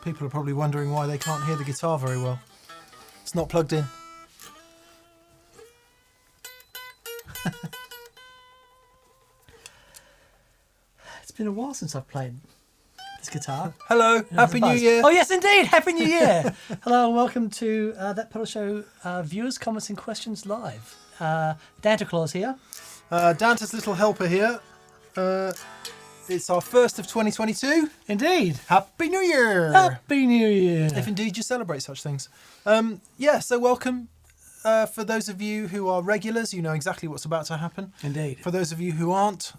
People are probably wondering why they can't hear the guitar very well. It's not plugged in. It's been a while since I've played this guitar. Hello, Happy New Year. Oh yes, indeed, Happy New Year. Hello, and welcome to That Pedal Show viewers, comments and questions live. Danta Claus here. Dante's little helper here. It's our first of 2022. Indeed. Happy New Year. Happy New Year. If indeed you celebrate such things. So welcome. For those of you who are regulars, you know exactly what's about to happen. Indeed. For those of you who aren't,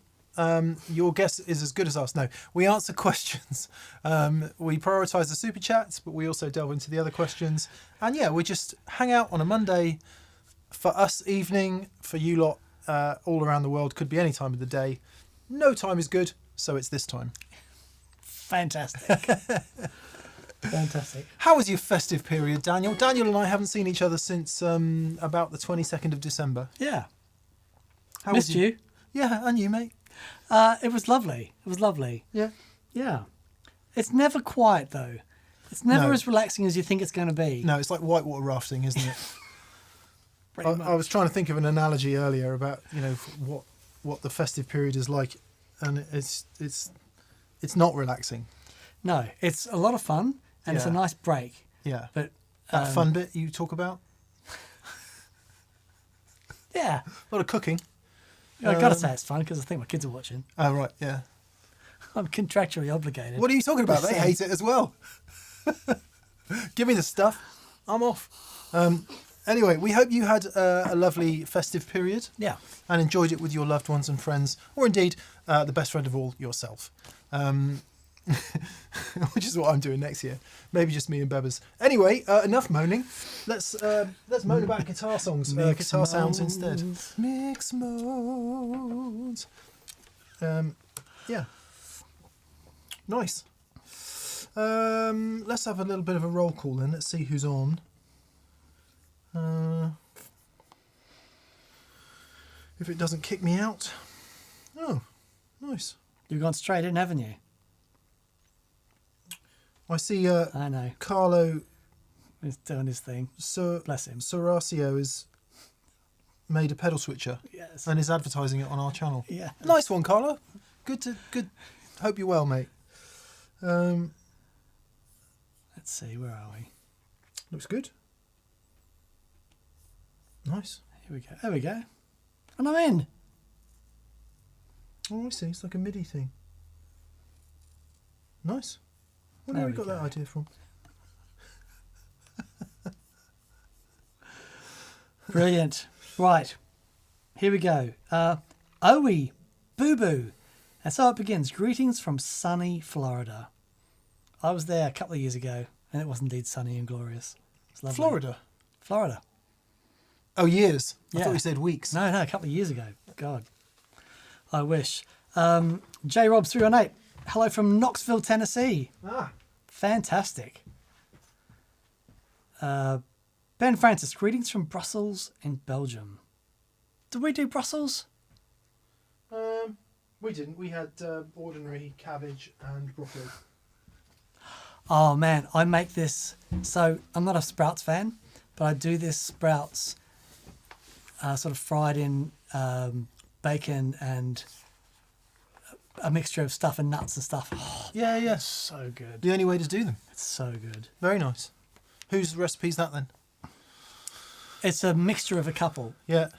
your guess is as good as ours. No, we answer questions. We prioritise the super chats, but we also delve into the other questions. And yeah, we just hang out on a Monday. For us, evening. For you lot, all around the world, could be any time of the day. No time is good, so it's this time. Fantastic. Fantastic. How was your festive period, Daniel? Daniel and I haven't seen each other since about the 22nd of December. Yeah. How Missed was you. Yeah, and you, mate. It was lovely. It was lovely. Yeah. Yeah. It's never quiet, though. It's never No. as relaxing as you think it's going to be. No, it's like whitewater rafting, isn't it? Pretty much. I was trying to think of an analogy earlier about what the festive period is like, and it's not relaxing. No, it's a lot of fun and it's a Yeah. nice break. Yeah. But That fun bit you talk about. yeah, A lot of cooking. I've got to say it's fun because I think my kids are watching. Oh right, yeah. I'm contractually obligated. What are you talking about? They Same. hate it as well. Give me the stuff. I'm off. Anyway, we hope you had a lovely festive period. Yeah. And enjoyed it with your loved ones and friends, or indeed the best friend of all, yourself. Which is what I'm doing next year. Maybe just me and Bebbers. Anyway, enough moaning. Let's moan about guitar songs, guitar sounds instead. Mix modes. Yeah. Nice. Let's have a little bit of a roll call then. Let's see who's on. If it doesn't kick me out. Oh, nice. You've gone straight in, haven't you? I see I know. Carlo He's doing his thing. Bless him. Sorasio has made a pedal switcher Yes. and is advertising it on our channel. Yeah. Nice one, Carlo. Good. Hope you're well, mate. Let's see, where are we? Looks good. Nice. Here we go. There we go. And I'm in. Oh, I see. It's like a MIDI thing. Nice. Wonder There where you we got that go. idea from. Brilliant. Right. Here we go. Owie. Boo Boo. And so it begins. Greetings from sunny Florida. I was there a couple of years ago, and it was indeed sunny and glorious. It's lovely. Florida. Oh, years. I Yeah. thought you said weeks. No, a couple of years ago. God. I wish. J Rob 318. Hello from Knoxville, Tennessee. Ah. Fantastic. Ben Francis, greetings from Brussels in Belgium. Did we do Brussels? We didn't. We had ordinary cabbage and broccoli. Oh man, I make this. So I'm not a Sprouts fan, but I do this Sprouts sort of fried in bacon and a mixture of stuff and nuts and stuff. Oh, Yeah. so good. The only way to do them. It's so good. Very nice. Whose recipe's that then? It's a mixture of a couple. Yeah.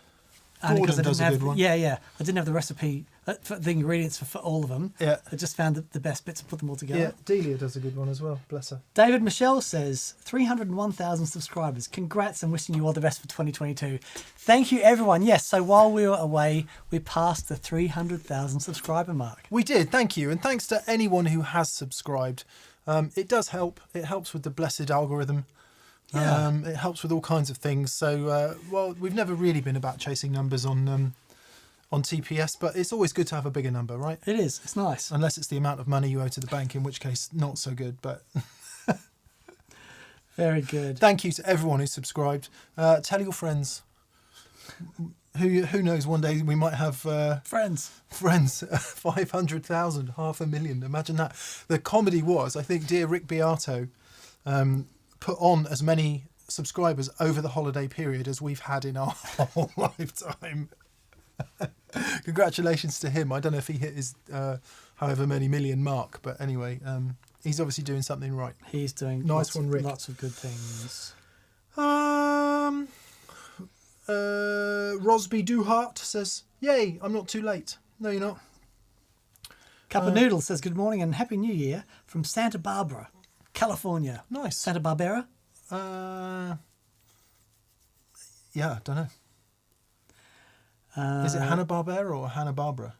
And because Gordon I does didn't a have, good one. Yeah. I didn't have the recipe, for the ingredients for all of them. Yeah. I just found the best bits and put them all together. Yeah, Delia does a good one as well. Bless her. David Michelle says, 301,000 subscribers. Congrats and wishing you all the best for 2022. Thank you, everyone. Yes, so while we were away, we passed the 300,000 subscriber mark. We did, thank you. And thanks to anyone who has subscribed. It does help. It helps with the blessed algorithm. Yeah. It helps with all kinds of things. So, we've never really been about chasing numbers on TPS, but it's always good to have a bigger number, right? It is. It's nice. Unless it's the amount of money you owe to the bank, in which case, not so good. But Very good. thank you to everyone who subscribed. Tell your friends. Who knows? One day we might have Friends. 500,000, 500,000. Imagine that. The comedy was, I think, dear Rick Beato put on as many subscribers over the holiday period as we've had in our whole lifetime. Congratulations to him. I don't know if he hit his however many million mark, but anyway, he's obviously doing something right. He's doing Nice one, Rick. Lots of good things. Rosby Duhart says, "Yay, I'm not too late." No, you're not. Cup of Noodles says, good morning and Happy New Year from Santa Barbara, California. Nice. Santa Barbara? Yeah, I don't know. Is it Hanna-Barbera or Hanna-Barbara?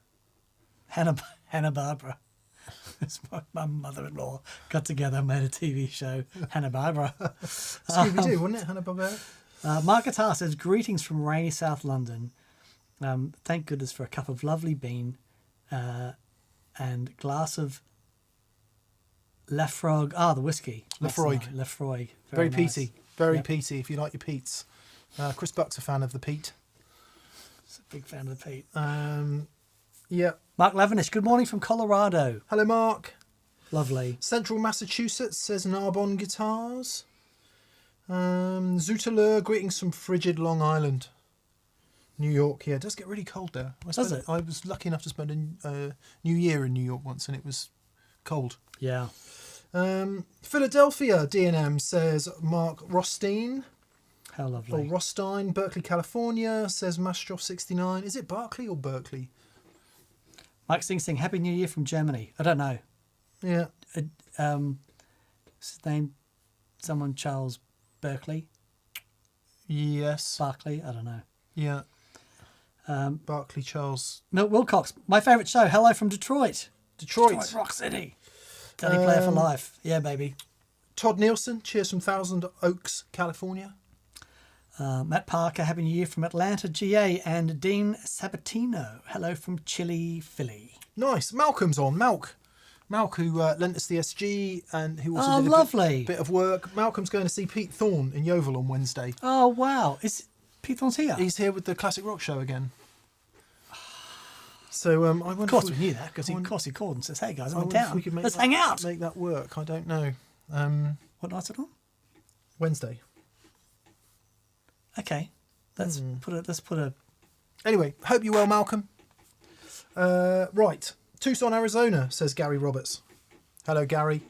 Hanna-Barbera. It's my mother-in-law got together and made a TV show, Hanna-Barbera. Scooby-Doo, wasn't it? Hanna-Barbera? Mark Attar says, greetings from rainy South London. Thank goodness for a cup of lovely bean and glass of Lafroig. The whiskey. Lafroig. Lafroig. Very nice. peaty. Very peaty if you like your peats. Chris Buck's a fan of the peat. He's a big fan of the peat. Yeah. Mark Lavinish, good morning from Colorado. Hello, Mark. Lovely. Central Massachusetts says Narbonne Guitars. Zootalur, greetings from frigid Long Island. New York, yeah, it does get really cold there. Does it? I was lucky enough to spend a New Year in New York once, and it was cold. Yeah. Philadelphia, DNM says Mark Rostein. How lovely. Or Rostein. Berkeley, California, says Mastrov69. Is it Berkeley or Berkeley? Mike Sing Sing, Happy New Year from Germany. I don't know. Yeah. His name, someone Charles Berkeley? Yes. Barkley? I don't know. Yeah. Barkley Charles. Milt Wilcox, my favourite show. Hello from Detroit. Detroit. Rock City. Teddy player for life. Yeah, baby. Todd Nielsen, cheers from Thousand Oaks, California. Matt Parker, Happy New Year from Atlanta, GA. And Dean Sabatino, hello from Chile, Philly. Nice. Malcolm's on. Malk, who lent us the SG and who also did a lovely. bit of work. Malcolm's going to see Pete Thorne in Yeovil on Wednesday. Oh, wow. Is Pete Thorne's here? He's here with the Classic Rock Show again. So I wonder. Of course we knew that, because of course he called and says, hey guys, I'm in town. Let's hang out. Make that work. I don't know. What night's it on? Wednesday. Okay. Let's put a Anyway, hope you're well, Malcolm. Right. Tucson, Arizona, says Gary Roberts. Hello, Gary.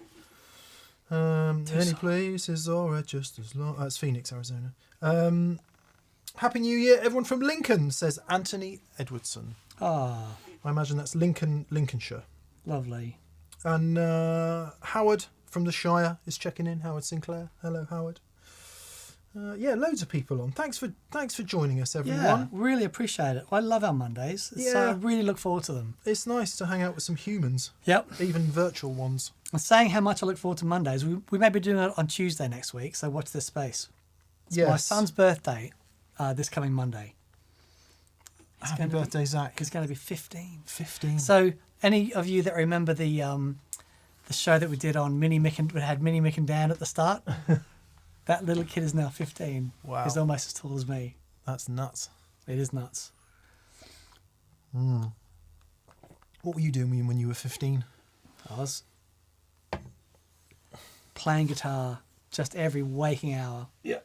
Any places are just as long. It's Phoenix, Arizona. Happy New Year, everyone from Lincoln, says Anthony Edwardson. I imagine that's Lincoln, Lincolnshire. Lovely. And Howard from the Shire is checking in. Howard Sinclair. Hello, Howard. Yeah, loads of people on. Thanks for joining us, everyone. Yeah, really appreciate it. I love our Mondays. So I really look forward to them. It's nice to hang out with some humans. Yep. Even virtual ones. And saying how much I look forward to Mondays, we may be doing it on Tuesday next week, so watch this space. It's my son's birthday this coming Monday. Happy birthday, Zach. He's going to be 15. 15. So any of you that remember the show that we did on Mini Mick and we had Mini Mick and Dan at the start, that little kid is now 15. Wow. He's almost as tall as me. That's nuts. It is nuts. What were you doing when you were 15? I was playing guitar just every waking hour. Yeah,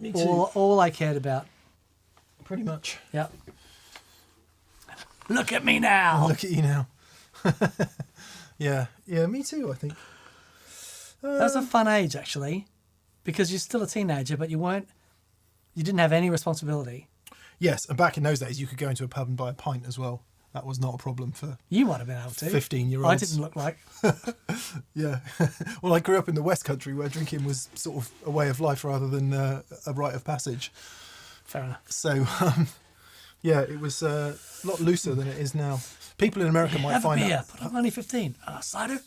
me too. All I cared about. Pretty much. Yep. Look at me now. Look at you now. Yeah, me too, I think. That was a fun age, actually, because you're still a teenager, but you didn't have any responsibility. Yes, and back in those days, you could go into a pub and buy a pint as well. That was not a problem for You might have been able to. 15-year-olds. I didn't look like. Yeah. Well, I grew up in the West Country where drinking was sort of a way of life rather than a rite of passage. Fair enough. So, yeah, it was a lot looser than it is now. People in America might have find a beer, that. but I'm only 15. Cider?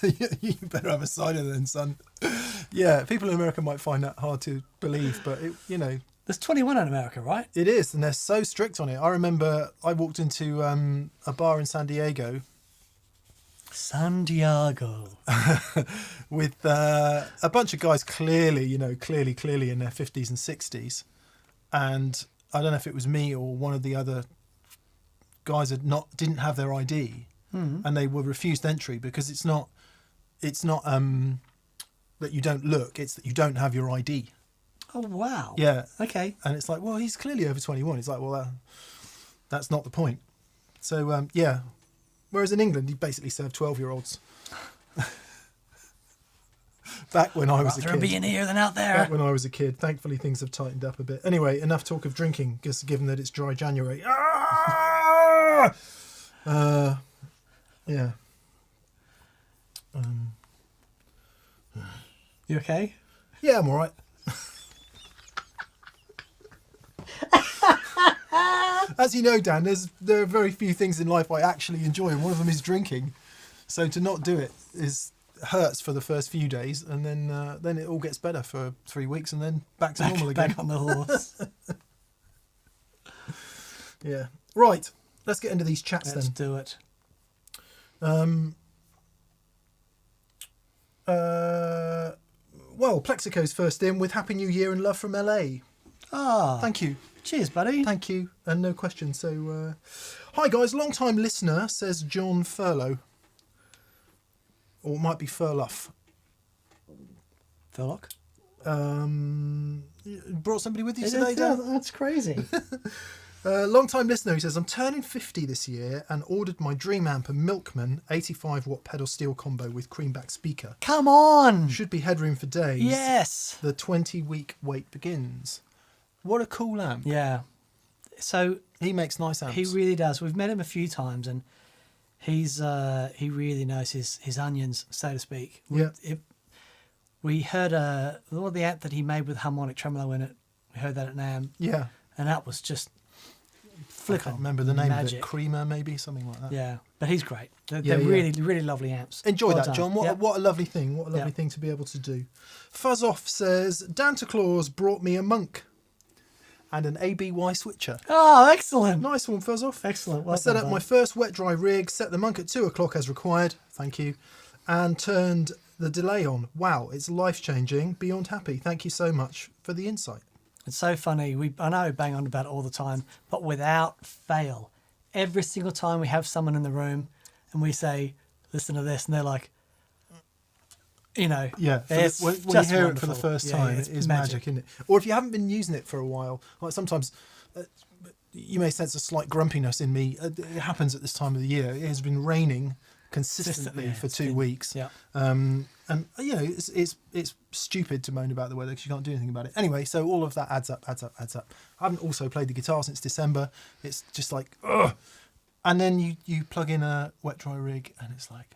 You better have a cider then, son. Yeah, people in America might find that hard to believe, but There's 21 in America, right? it is, and they're so strict on it. I remember I walked into a bar in San Diego Santiago. with a bunch of guys clearly in their 50s and 60s. and I don't know if it was me or one of the other guys didn't have their ID, and they were refused entry because it's not that you don't look, it's that you don't have your ID. Oh wow. Yeah. Okay. And it's like, well, he's clearly over 21. It's like, well, that's not the point. So yeah. Whereas in England, you basically serve 12-year-olds. Back when I was a kid. Rather be in here than out there. Back when I was a kid. Thankfully, things have tightened up a bit. Anyway, enough talk of drinking, just given that it's dry January. Ah! Yeah. You okay? Yeah, I'm all right. As you know, Dan, there are very few things in life I actually enjoy, and one of them is drinking. So to not do it hurts for the first few days, and then it all gets better for 3 weeks, and then back to normal again. Back on the horse. Yeah. Right. Let's get into these chats Let's then. do it. Well, Plexico's first in with Happy New Year and love from LA. Ah. Thank you. Cheers, buddy. Thank you. And no question. So, hi guys, long time listener, says John Furlow. Or it might be Furlough. Phillock. You brought somebody with you today, Dan? That's crazy. Long time listener, he says, I'm turning 50 this year and ordered my dream amp a Milkman 85 watt pedal steel combo with creamback speaker. Come on. Should be headroom for days. Yes. The 20-week wait begins. What a cool amp. Yeah. So He makes nice amps. he really does. We've met him a few times, and he really knows his onions, so to speak. Yeah. We heard the amp that he made with harmonic tremolo in it. We heard that at NAMM, Yeah. and that was just I flipping. can't remember the name magic. of it. Creamer, maybe? Something like that. Yeah, but he's great. They're Yeah. really, really lovely amps. Enjoy Well that, done. John. What a lovely thing. What a lovely Yeah. thing to be able to do. Fuzz Off says, Santa Claus brought me a monk and an ABY switcher. Oh, excellent. Nice one, Fuzz Off. Excellent. I Well set done, up my bud. first wet dry rig, set the monk at 2 o'clock as required. Thank you. And turned the delay on. Wow, it's life-changing. Beyond happy. Thank you so much for the insight. It's so funny. I know we bang on about it all the time, but without fail, every single time we have someone in the room and we say, listen to this, and they're like, Yeah, it's when you just hear it for the wonderful. first Yeah, time, yeah, it it's is magic, isn't it? Or if you haven't been using it for a while, like sometimes you may sense a slight grumpiness in me. It happens at this time of the year. It has been raining consistently Yeah, for it's 2 been- weeks. Yeah. And it's stupid to moan about the weather because you can't do anything about it. Anyway, so all of that adds up. I haven't also played the guitar since December. It's just like, ugh. And then you plug in a wet dry rig and it's like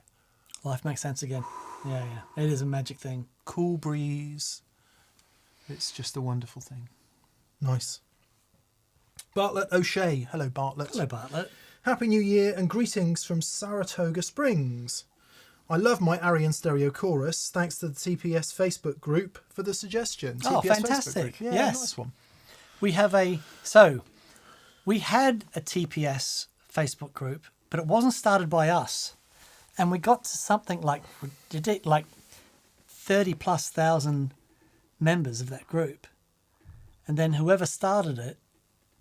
Life makes sense again. Yeah, yeah. It is a magic thing. cool breeze. It's just a wonderful thing. Nice. Bartlett O'Shea. Hello, Bartlett. Hello, Bartlett. Happy New Year and greetings from Saratoga Springs. I love my Arian stereo chorus. Thanks to the TPS Facebook group for the suggestion. Oh, TPS Facebook fantastic. group. Yeah, Yes. nice one. We had a TPS Facebook group, but it wasn't started by us. And we got to something like 30,000+ members of that group. And then whoever started it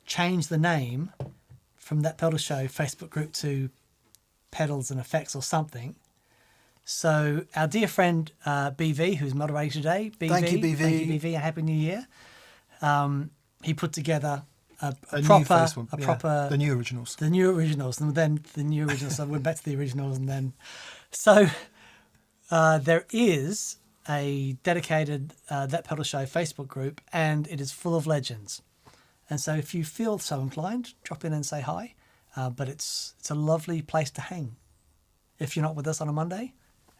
changed the name from that pedal show Facebook group to Pedals and Effects or something. So our dear friend BV, who's moderating today, BV, Thank you, BV. Thank you, BV, and Happy New Year. He put together a new proper, Facebook, a yeah, proper, the new originals. the new originals, and then the new originals. So I went back to the originals, and then so there is a dedicated That Pedal Show Facebook group, and it is full of legends. And so if you feel so inclined, drop in and say hi. But it's a lovely place to hang. If you're not with us on a Monday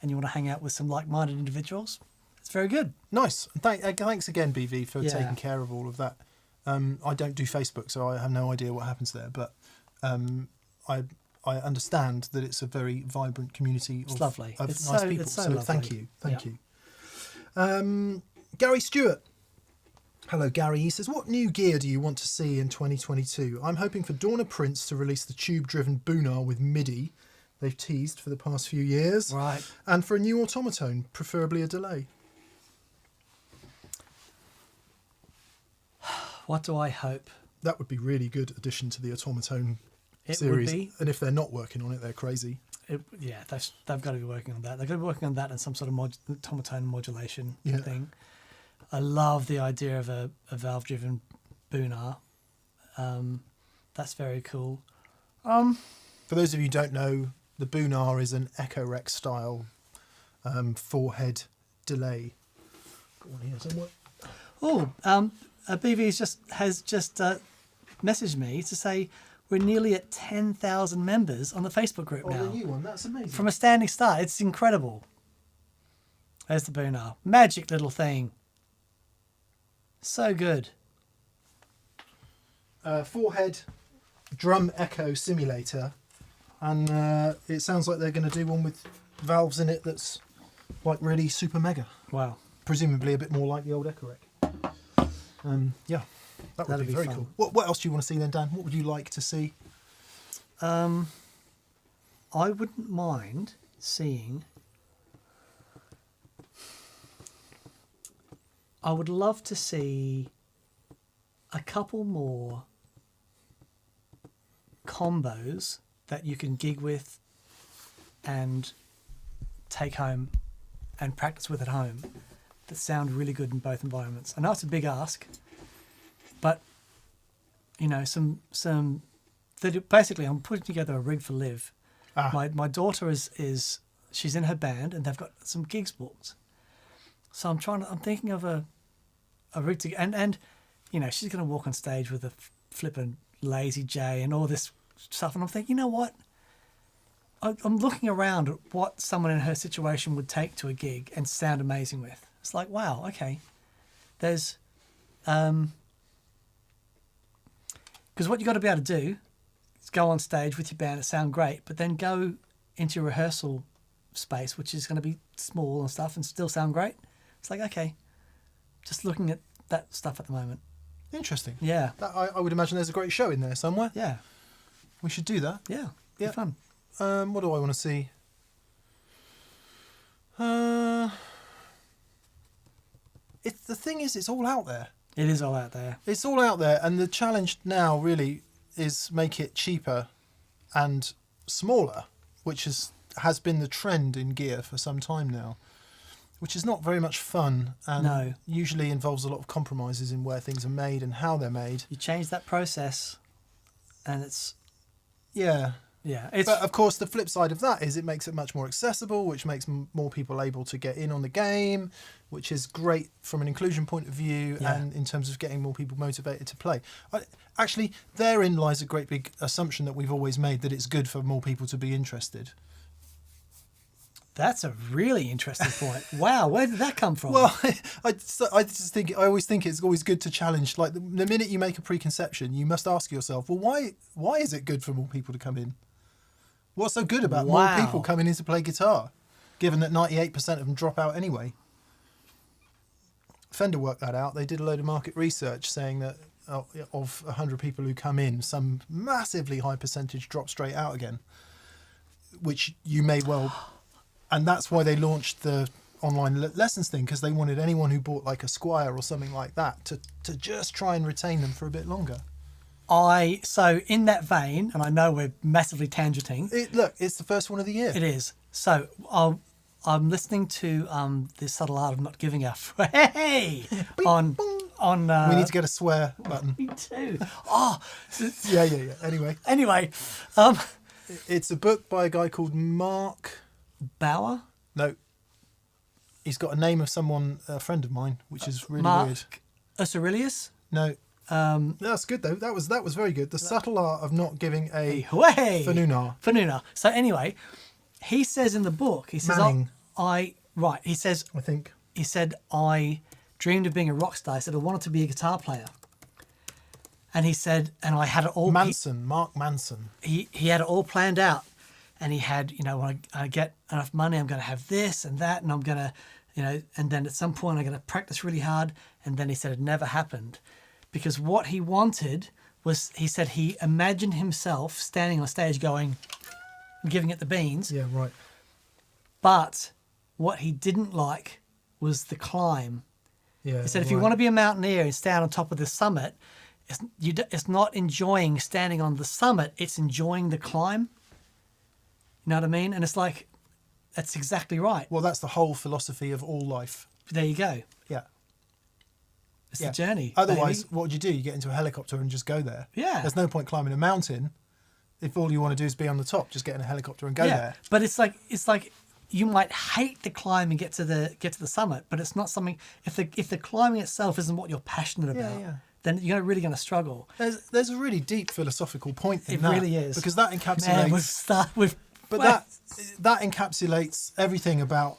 and you want to hang out with some like-minded individuals, it's very good. Nice. And thanks again, BV, for Yeah. taking care of all of that. I don't do Facebook, so I have no idea what happens there. But I understand that it's a very vibrant community It's lovely. of It's nice so- people. it's so thank lovely. you. Thank Yeah. you. Gary Stewart. Hello, Gary. He says, what new gear do you want to see in 2022? I'm hoping for Dorna Prince to release the tube-driven Boonar with MIDI they've teased for the past few years. Right. And for a new automaton, preferably a delay. What do I hope? That would be really good addition to the Automaton It series. would be. And if they're not working on it, they're crazy. Yeah, they've got to be working on that. They've got to be working on that and some sort of automaton modulation thing. I love the idea of a valve-driven Boonar. That's very cool. For those of you who don't know, the Boonar is an Echo Rec style 4-head delay. Got one here somewhere. Oh, BV has just messaged me to say we're nearly at 10,000 members on the Facebook group now. Oh, the new one. That's amazing. From a standing start. It's incredible. There's the Boonar. Magic little thing. So good. 4-head drum echo simulator. And it sounds like they're going to do one with valves in it that's like really super mega. Wow. Presumably a bit more like the old Echo Rec. Yeah, that would That'd be be very fun. cool. What else do you want to see then, Dan? What would you like to see? I wouldn't mind seeing... I would love to see a couple more combos that you can gig with and take home and practice with at home that sound really good in both environments. I know it's a big ask, but you know, basically I'm putting together a rig for Liv. My daughter is she's in her band and they've got some gigs booked. So I'm thinking of a rig to, and you know, she's going to walk on stage with a flippin' Lazy J and all this stuff, and I'm thinking, you know what? I'm looking around at what someone in her situation would take to a gig and sound amazing with. It's like, wow, okay. There's, because what you got to be able to do is go on stage with your band and sound great, but then go into your rehearsal space, which is going to be small and stuff, and still sound great. It's like, okay, just looking at that stuff at the moment. Interesting. Yeah. I would imagine there's a great show in there somewhere. Yeah. We should do that. Yeah. Yeah. Be fun. What do I want to see? The thing is, it's all out there. It is all out there. It's all out there, and the challenge now really is make it cheaper and smaller, which has been the trend in gear for some time now, which is not very much fun and usually involves a lot of compromises in where things are made and how they're made. You change that process, and it's But of course, the flip side of that is it makes it much more accessible, which makes more people able to get in on the game, which is great from an inclusion point of view and in terms of getting more people motivated to play. Actually, therein lies a great big assumption that we've always made, that it's good for more people to be interested. That's a really interesting point. Wow, where did that come from? Well, I always think it's always good to challenge. Like the minute you make a preconception, you must ask yourself, well, why is it good for more people to come in? What's so good about more people coming in to play guitar, given that 98% of them drop out anyway? Fender worked that out. They did a load of market research saying that of 100 people who come in, some massively high percentage drop straight out again, which you may well... And that's why they launched the online lessons thing, because they wanted anyone who bought like a Squire or something like that to just try and retain them for a bit longer. So in that vein, and I know we're massively tangenting. Look, it's the first one of the year. It is. So I'm listening to The Subtle Art of Not Giving a Hey on. We need to get a swear button. Me too. Oh, yeah. Anyway, it's a book by a guy called Mark Bauer. No, he's got a name of someone, a friend of mine, which is really Mark weird. Aurelius. No. That's good though. That was very good. The Subtle Art of Not Giving a Fanuna. So anyway, he says in the book, he says, I dreamed of being a rock star. I said I wanted to be a guitar player. And he said, and I had it all. Mark Manson. He had it all planned out. And he had, when I get enough money, I'm going to have this and that, and I'm going to, and then at some point I'm going to practice really hard. And then he said it never happened. Because what he wanted was, he said he imagined himself standing on stage going, giving it the beans. Yeah, right. But what he didn't like was the climb. Yeah, he said, if you want to be a mountaineer and stand on top of the summit, it's not enjoying standing on the summit. It's enjoying the climb. You know what I mean? And it's like, that's exactly right. Well, that's the whole philosophy of all life. There you go. Yeah. It's the journey. Otherwise, baby. what would you do? You get into a helicopter and just go there. Yeah. There's no point climbing a mountain if all you want to do is be on the top. Just get in a helicopter and go there. But it's like you might hate the climb and get to the summit, but it's not something. If the climbing itself isn't what you're passionate about, then you're really going to struggle. There's a really deep philosophical point in that. It really is, because that encapsulates. That encapsulates everything about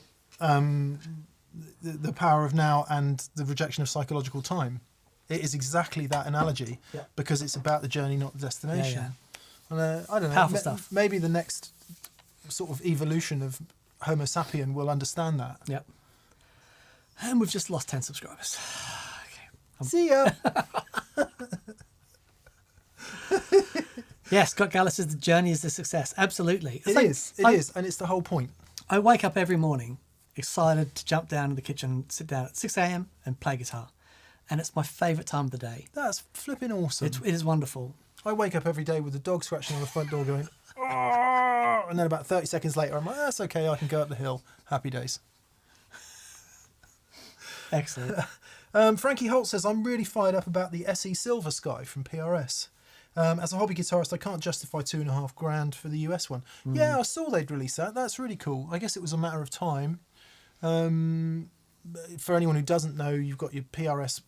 the power of now and the rejection of psychological time. It is exactly that analogy, because it's about the journey, not the destination. And, I don't know. Powerful stuff. Maybe the next sort of evolution of Homo sapien will understand that. Yep. And we've just lost 10 subscribers. See ya. Yes, Scott Gallus says the journey is the success. Absolutely. It is, and it's the whole point. I wake up every morning excited to jump down to the kitchen, sit down at 6 a.m. and play guitar. And it's my favourite time of the day. That's flipping awesome. It is wonderful. I wake up every day with the dog scratching on the front door going, "Arr!" And then about 30 seconds later, I'm like, that's okay, I can go up the hill. Happy days. Excellent. Frankie Holt says, I'm really fired up about the SE Silver Sky from PRS. As a hobby guitarist, I can't justify $2,500 for the US one. Yeah, I saw they'd release that. That's really cool. I guess it was a matter of time. For anyone who doesn't know, you've got your PRS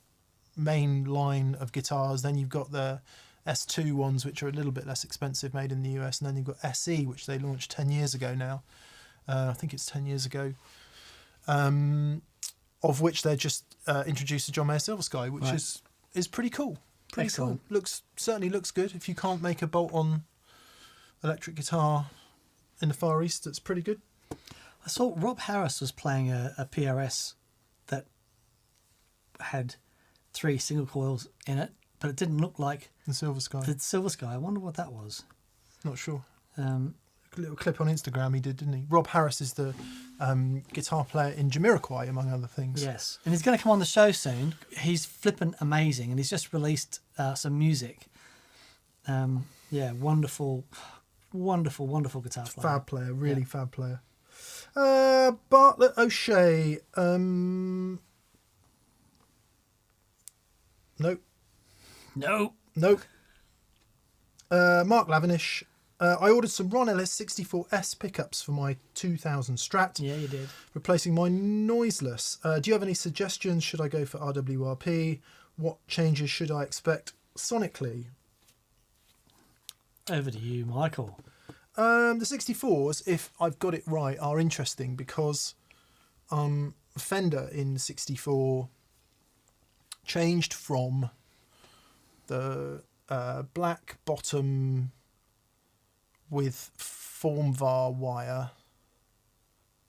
main line of guitars, then you've got the S2 ones, which are a little bit less expensive, made in the US, and then you've got SE, which they launched 10 years ago now. I think it's 10 years ago. Of which they just introduced the John Mayer Silver Sky, which is pretty cool. Pretty Excellent. cool. Certainly looks good. If you can't make a bolt-on electric guitar in the Far East, that's pretty good. I saw Rob Harris was playing a PRS that had 3 single coils in it, but it didn't look like The Silver Sky. the Silver Sky. I wonder what that was. Not sure. A little clip on Instagram he did, didn't he? Rob Harris is the guitar player in Jamiroquai, among other things. Yes, and he's going to come on the show soon. He's flippant amazing, and he's just released some music. Wonderful guitar player. Fab player, really fab player. Bartlett O'Shea. Nope. No. Nope. Mark Lavinish. I ordered some Ron Ellis 64S pickups for my 2000 Strat. Yeah, you did. Replacing my noiseless. Do you have any suggestions? Should I go for RWRP? What changes should I expect sonically? Over to you, Michael. The 64s, if I've got it right, are interesting because Fender in 64 changed from the black bottom with formvar wire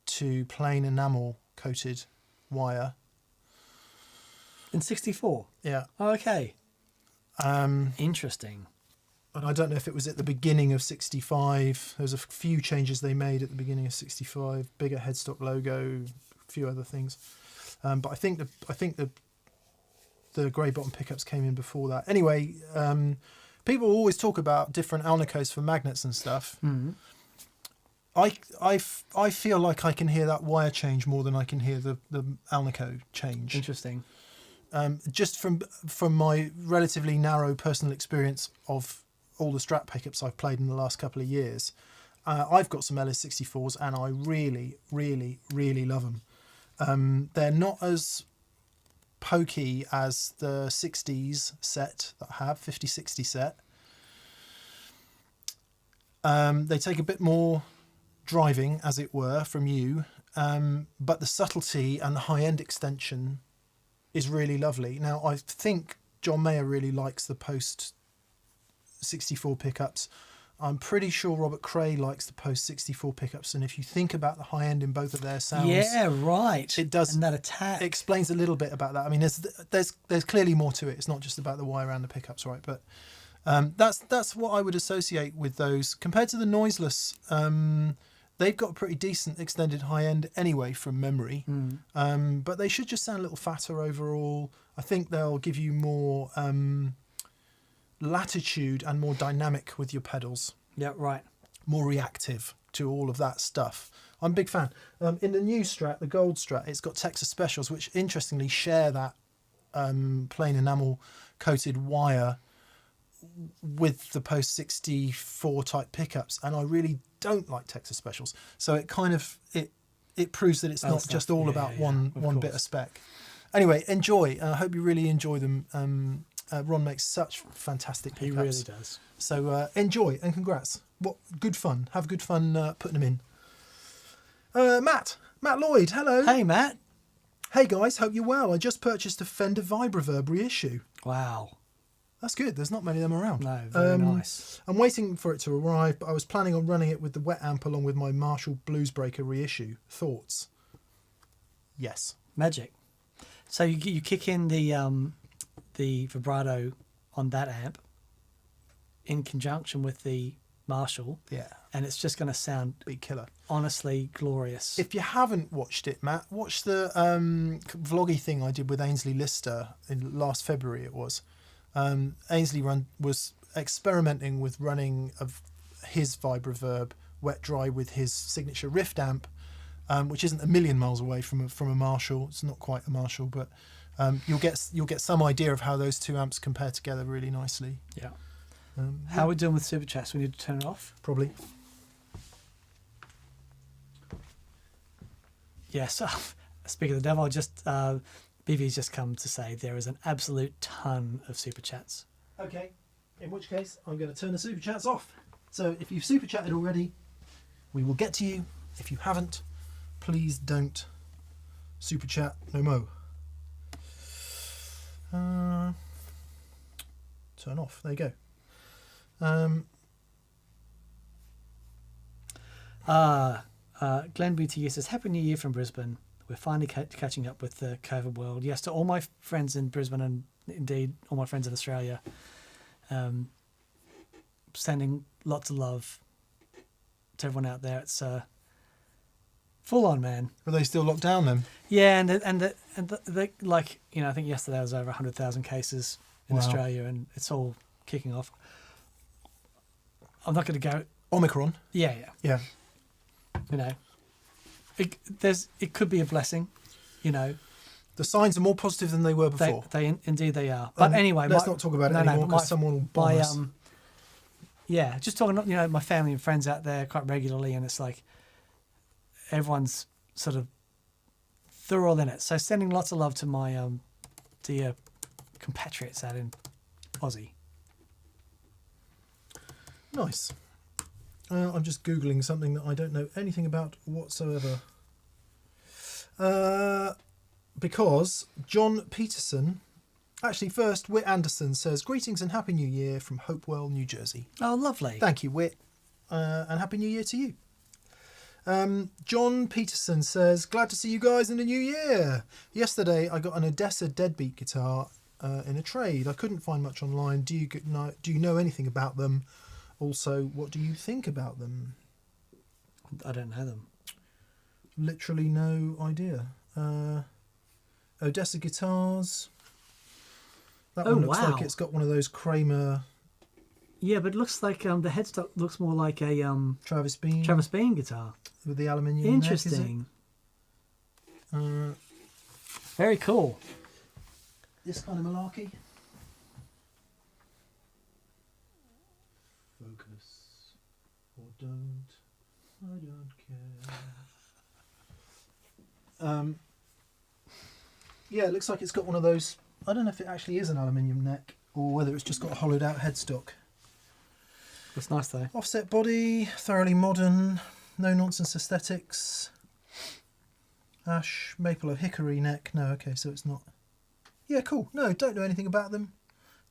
to plain enamel coated wire. In 64? Yeah. Oh, okay. Interesting. And I don't know if it was at the beginning of 65. There was a few changes they made at the beginning of 65. Bigger headstock logo, a few other things. But I think the grey bottom pickups came in before that. Anyway, people always talk about different Alnicos for magnets and stuff. Mm-hmm. I feel like I can hear that wire change more than I can hear the Alnico change. Interesting. Just from my relatively narrow personal experience of all the Strat pickups I've played in the last couple of years, I've got some LS64s and I really, really, really love them. They're not as pokey as the 60s set that I have, 50-60 set. They take a bit more driving, as it were, from you, but the subtlety and the high-end extension is really lovely. Now, I think John Mayer really likes the post 64 pickups. I'm pretty sure Robert Cray likes the post 64 pickups, and if you think about the high end in both of their sounds, yeah, right, it does. And that attack it explains a little bit about that. I mean, there's clearly more to it. It's not just about the wire and the pickups, right? But that's what I would associate with those compared to the noiseless. They've got a pretty decent extended high end anyway from memory, but they should just sound a little fatter overall. I think they'll give you more latitude and more dynamic with your pedals, Yeah, right. more reactive to all of that stuff. I'm a big fan. In the new Strat, the Gold Strat, it's got Texas Specials, which interestingly share that plain enamel coated wire with the post 64 type pickups, and I really don't like Texas Specials. So it kind of it proves that it's not just all about one bit of spec. Anyway, enjoy. I hope you really enjoy them. Ron makes such fantastic pickups. He really does. So enjoy and congrats. What good fun. Have good fun putting them in. Matt Lloyd, hello. Hey, Matt. Hey guys, hope you're well. I just purchased a Fender Vibra Verb reissue. Wow. That's good. There's not many of them around. No, very nice. I'm waiting for it to arrive, but I was planning on running it with the wet amp along with my Marshall Bluesbreaker reissue. Thoughts? Yes. Magic. So you kick in the vibrato on that amp in conjunction with the Marshall. Yeah. And it's just going to sound Big killer. honestly glorious. If you haven't watched it, Matt, watch the vloggy thing I did with Ainsley Lister in last February. It was Ainsley was experimenting with running of his Vibra Verb wet dry with his signature Rift amp, which isn't a million miles away from a Marshall. It's not quite a Marshall, but you'll get some idea of how those two amps compare together really nicely. Yeah. How are we doing with Super Chats? We need to turn it off? Probably. Yes. Speaking of the devil, BV's just come to say there is an absolute ton of Super Chats. Okay, in which case I'm going to turn the Super Chats off. So if you've Super Chatted already, we will get to you. If you haven't, please don't Super Chat no mo. Turn off. There you go. Glenn BTU says, Happy New Year from Brisbane. We're finally catching up with the COVID world. Yes, to all my friends in Brisbane and indeed all my friends in Australia. Sending lots of love to everyone out there. It's full on, man. Are they still locked down then? Yeah, and the like, you know, I think yesterday there was over 100,000 cases in Australia, and it's all kicking off. I'm not going to go. Omicron. Yeah. Yeah. You know, it could be a blessing. You know, the signs are more positive than they were before. Indeed they are. But anyway, let's not talk about it anymore because someone will bomb us. Yeah, just talking. You know, my family and friends out there quite regularly, and it's like everyone's sort of they're all in it. So sending lots of love to my dear compatriots out in Aussie. Nice. I'm just Googling something that I don't know anything about whatsoever. Because John Peterson, actually first, Whit Anderson says, greetings and Happy New Year from Hopewell, New Jersey. Oh, lovely. Thank you, Whit. And Happy New Year to you. John Peterson says, glad to see you guys in the new year. Yesterday, I got an Odessa deadbeat guitar in a trade. I couldn't find much online. Do you know anything about them? Also, what do you think about them? I don't know them. Literally no idea. Odessa guitars. That one looks like it's got one of those Kramer. Yeah, but it looks like the headstock looks more like a Travis Bean guitar with the aluminium. Interesting. Neck, very cool. This kind of malarkey. Focus or don't. I don't care. Yeah, it looks like it's got one of those. I don't know if it actually is an aluminium neck or whether it's just got a hollowed out headstock. Looks nice though. Offset body, thoroughly modern, no nonsense aesthetics. Ash, maple or hickory neck. No, okay, so it's not. Yeah, cool. No, don't know anything about them.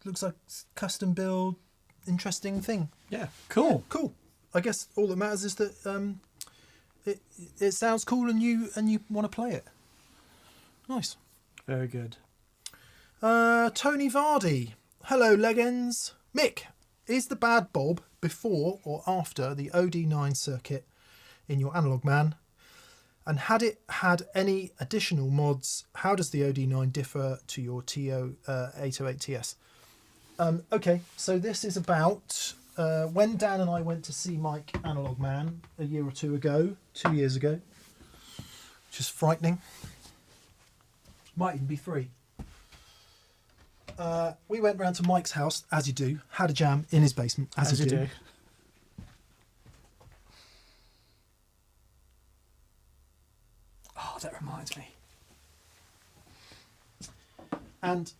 Looks like custom build, interesting thing. Yeah, cool. Yeah, cool. I guess all that matters is that it sounds cool and you want to play it. Nice. Very good. Tony Vardy. Hello, Leggins. Mick, is the bad bulb before or after the OD9 circuit in your Analog Man? And had it had any additional mods, how does the OD9 differ to your TO 808 TS? Okay, so this is about when Dan and I went to see Mike Analog Man a year or 2 years ago, which is frightening. Might even be 3. We went round to Mike's house, as you do, had a jam in his basement, as you do. Oh, that reminds me. And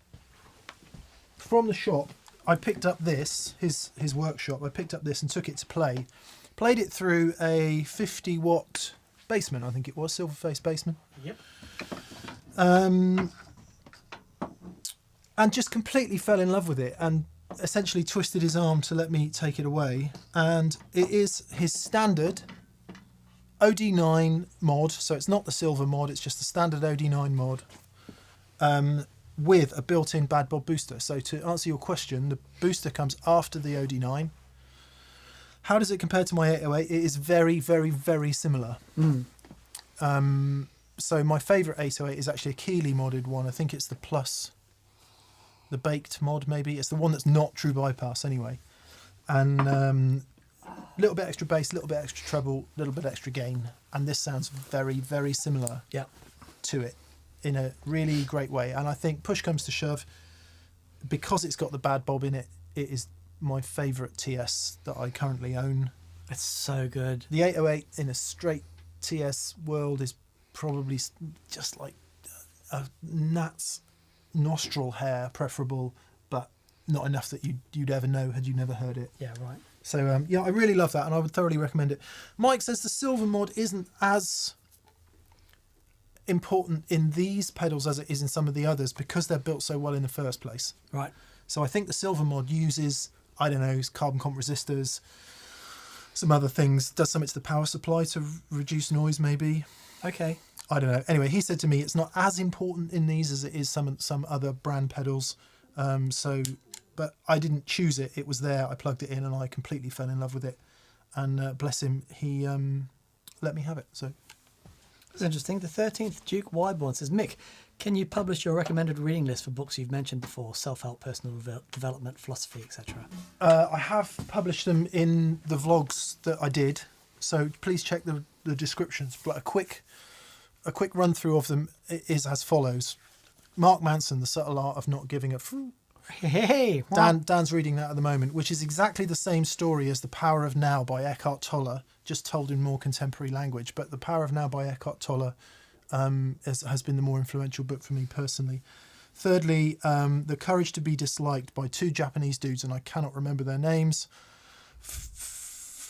from the shop, I picked up this, his workshop. I picked up this and took it to play. Played it through a 50-watt basement, I think it was, silver-faced basement. Yep. And just completely fell in love with it and essentially twisted his arm to let me take it away. And it is his standard OD9 mod, so it's not the silver mod, it's just the standard OD9 mod. With a built-in Bad Bob booster. So to answer your question, the booster comes after the OD9. How does it compare to my 808? It is very, very, very similar. So my favourite 808 is actually a Keeley modded one. I think it's the Plus, the baked mod maybe. It's the one that's not true bypass anyway. And a little bit extra bass, a little bit extra treble, a little bit extra gain. And this sounds very, very similar to it, in a really great way. And I think push comes to shove, because it's got the Bad Bob in it, it is my favourite TS that I currently own. It's so good. The 808 in a straight TS world is probably just like a gnat's nostril hair preferable, but not enough that you'd ever know had you never heard it. Yeah, right. So yeah, I really love that and I would thoroughly recommend it. Mike says the silver mod isn't as important in these pedals as it is in some of the others because they're built so well in the first place. Right. So I think the silver mod uses, I don't know, carbon comp resistors, some other things, does something to the power supply to reduce noise maybe. Okay. I don't know. Anyway, he said to me it's not as important in these as it is some other brand pedals. But I didn't choose it. It was there. I plugged it in and I completely fell in love with it. And bless him, he let me have it. So that's interesting. The 13th Duke Wyborn says, Mick, can you publish your recommended reading list for books you've mentioned before? Self-help, personal development, philosophy, etc. I have published them in the vlogs that I did. So please check the descriptions. But a quick run through of them is as follows. Mark Manson, The Subtle Art of Not Giving a F. Hey, Dan's reading that at the moment, which is exactly the same story as The Power of Now by Eckhart Tolle, just told in more contemporary language. But The Power of Now by Eckhart Tolle has been the more influential book for me personally. Thirdly, The Courage to be Disliked by 2 Japanese dudes, and I cannot remember their names.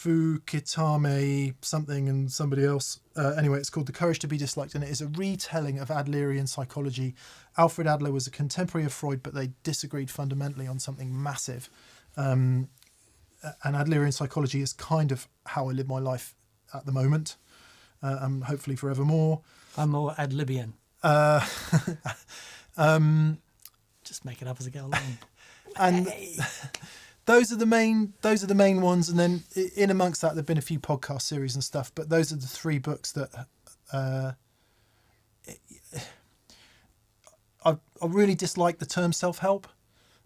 Fukitame something and somebody else. Anyway, it's called The Courage to be Disliked, and it is a retelling of Adlerian psychology. Alfred Adler was a contemporary of Freud, but they disagreed fundamentally on something massive. And Adlerian psychology is kind of how I live my life at the moment, and hopefully forevermore. I'm more ad-libian. Just make it up as I go along. And those are the main ones, and then in amongst that there've been a few podcast series and stuff, but those are the 3 books that I really dislike the term self-help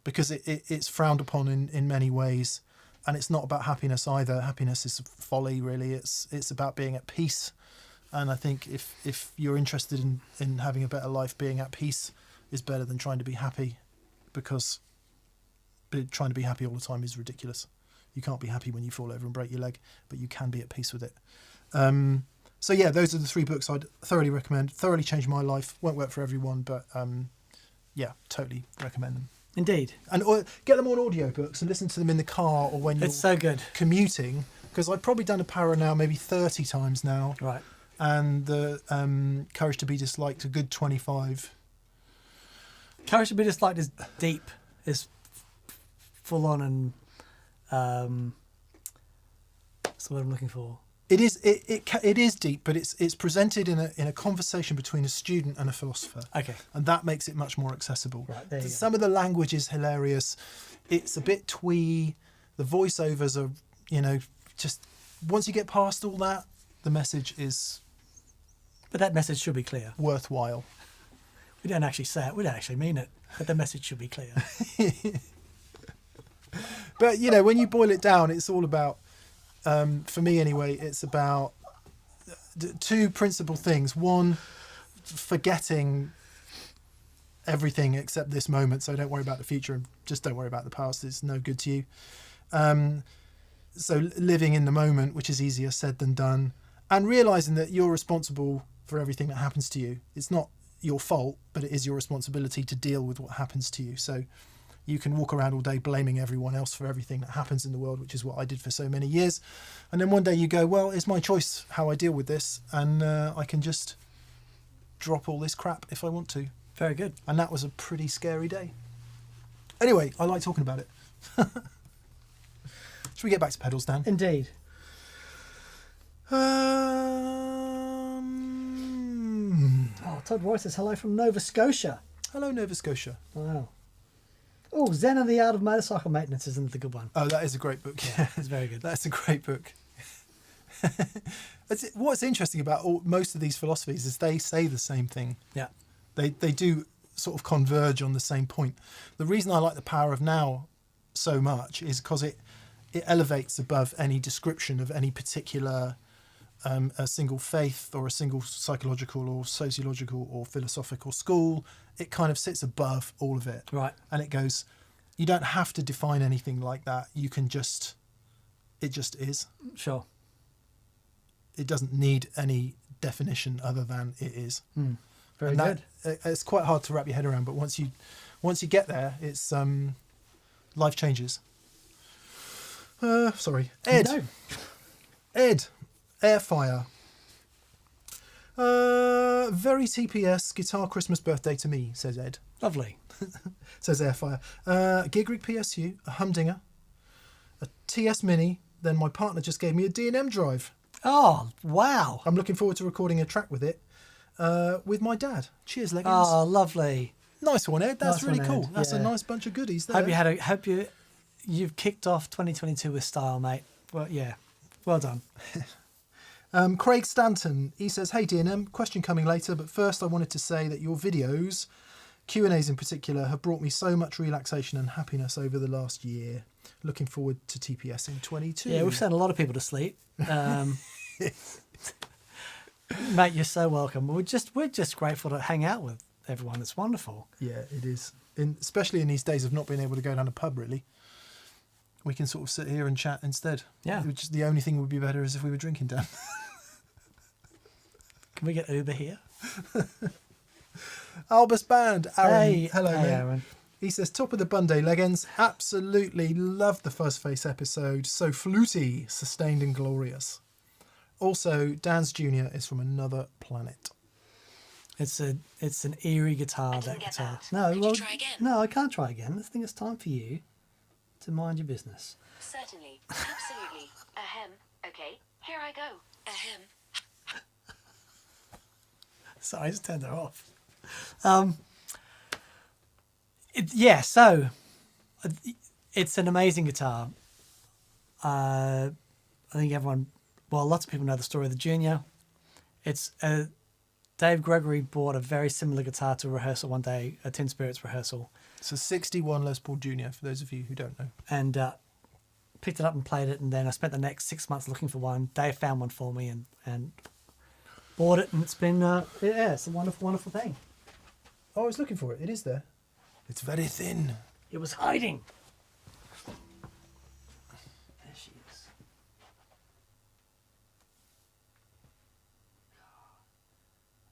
because it's frowned upon in many ways, and it's not about happiness either. Happiness is folly, really. It's about being at peace, and I think if you're interested in having a better life, being at peace is better than trying to be happy, because trying to be happy all the time is ridiculous. You can't be happy when you fall over and break your leg, but you can be at peace with it. So yeah, those are the 3 books I'd thoroughly recommend. Thoroughly changed my life. Won't work for everyone, but yeah, totally recommend them. Indeed. And get them on audiobooks and listen to them in the car or when you're so good. commuting, because I've probably done A Power Now maybe 30 times now. Right. And the Courage to be Disliked a good 25. Courage to be Disliked is deep, is full on, and that's what I'm looking for. It is deep, but it's presented in a conversation between a student and a philosopher. Okay. And that makes it much more accessible. Right, there you go. Some of the language is hilarious. It's a bit twee. The voiceovers are, just once you get past all that, the message is. But that message should be clear. Worthwhile. We don't actually say it. We don't actually mean it. But the message should be clear. But, you know, when you boil it down, it's all about, for me anyway, it's about two principal things. One, forgetting everything except this moment, so don't worry about the future and just don't worry about the past. It's no good to you. So living in the moment, which is easier said than done, and realizing that you're responsible for everything that happens to you. It's not your fault, but it is your responsibility to deal with what happens to you. So you can walk around all day blaming everyone else for everything that happens in the world, which is what I did for so many years. And then one day you go, well, it's my choice how I deal with this, and I can just drop all this crap if I want to. Very good. And that was a pretty scary day. Anyway, I like talking about it. Should we get back to pedals, Dan? Indeed. Oh, Todd Roy says hello from Nova Scotia. Hello, Nova Scotia. Wow. Oh, Zen and the Art of Motorcycle Maintenance isn't the good one. Oh, that is a great book. Yeah, it's very good. That's a great book. What's interesting about most of these philosophies is they say the same thing. Yeah. They do sort of converge on the same point. The reason I like The Power of Now so much is because it elevates above any description of any particular a single faith or a single psychological or sociological or philosophical school. It kind of sits above all of it. Right. And it goes, you don't have to define anything like that. You can just, it just is. Sure. It doesn't need any definition other than it is. Very good. It's quite hard to wrap your head around, but once you get there, it's life changes. Sorry, Ed. No. Ed, Airfire. Very TPS guitar Christmas birthday to me, says Ed. Lovely. Says Airfire. Gig rig PSU, a Humdinger, a TS Mini. Then my partner just gave me a D&M drive. Oh, wow. I'm looking forward to recording a track with it with my dad. Cheers, Leggings. Oh, lovely. Nice one, Ed. That's Nice really one, cool. Ed. That's a Yeah. nice bunch of goodies there. Hope you've kicked off 2022 with style, mate. Well, yeah. Well done. Craig Stanton, he says, hey D&M, question coming later, but first I wanted to say that your videos, Q&As in particular, have brought me so much relaxation and happiness over the last year. Looking forward to TPS in 22. Yeah, we've sent a lot of people to sleep. Mate, you're so welcome. We're just grateful to hang out with everyone. It's wonderful. Yeah, it is. Especially in these days of not being able to go down a pub, really. We can sort of sit here and chat instead. Yeah. Which is the only thing would be better is if we were drinking, Dan. Can we get Uber here? Albus Band, Aaron. Hey, Hello, hey, mate. Aaron. He says, top of the Bunday Leggings. Absolutely loved the Fuzzface episode. So fluty, sustained and glorious. Also, Dan's Jr. is from another planet. It's an eerie guitar, that guitar. No, Could you try again? No, I can't try again. I think it's time for you to mind your business. Certainly. Absolutely. Ahem. Okay. Here I go. Ahem. Sorry, I just turned it off. So it's an amazing guitar. I think lots of people know the story of the Junior. It's Dave Gregory bought a very similar guitar to a rehearsal one day, a Tin Spirits rehearsal. It's a 61 Les Paul Jr., for those of you who don't know. And picked it up and played it, and then I spent the next 6 months looking for one. Dave found one for me and bought it, and it's been it's a wonderful, wonderful thing. Oh, I was looking for it. It is there. It's very thin. It was hiding. There she is.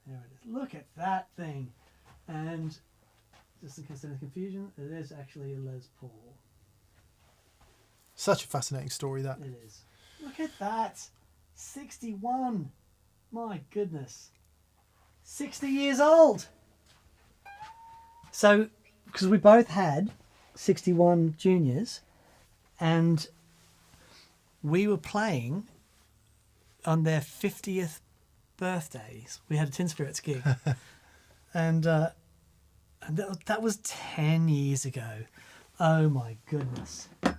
There it is. Look at that thing. And just in case there's any confusion, it is actually a Les Paul. Such a fascinating story, that. It is. Look at that. 61. My goodness. 60 years old. So, because we both had 61 juniors, and we were playing on their 50th birthdays. We had a Tin Spirits gig. and that was 10 years ago. Oh my goodness. Oh,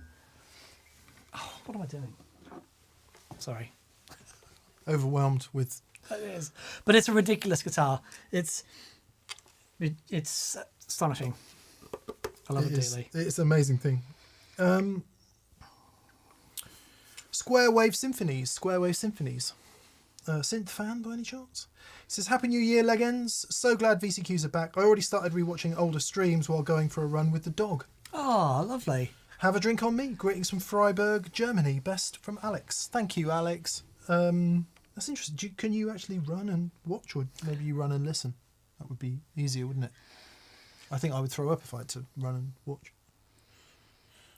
what am I doing? Sorry. Overwhelmed with... It is. But it's a ridiculous guitar. It's astonishing. I love it dearly. It's an amazing thing. Square Wave Symphonies. Synth fan by any chance? He says, Happy New Year, Legends. So glad VCQs are back. I already started rewatching older streams while going for a run with the dog. Oh, lovely. Have a drink on me. Greetings from Freiburg, Germany. Best from Alex. Thank you, Alex. That's interesting. Can you actually run and watch, or maybe you run and listen? That would be easier, wouldn't it? I think I would throw up if I had to run and watch.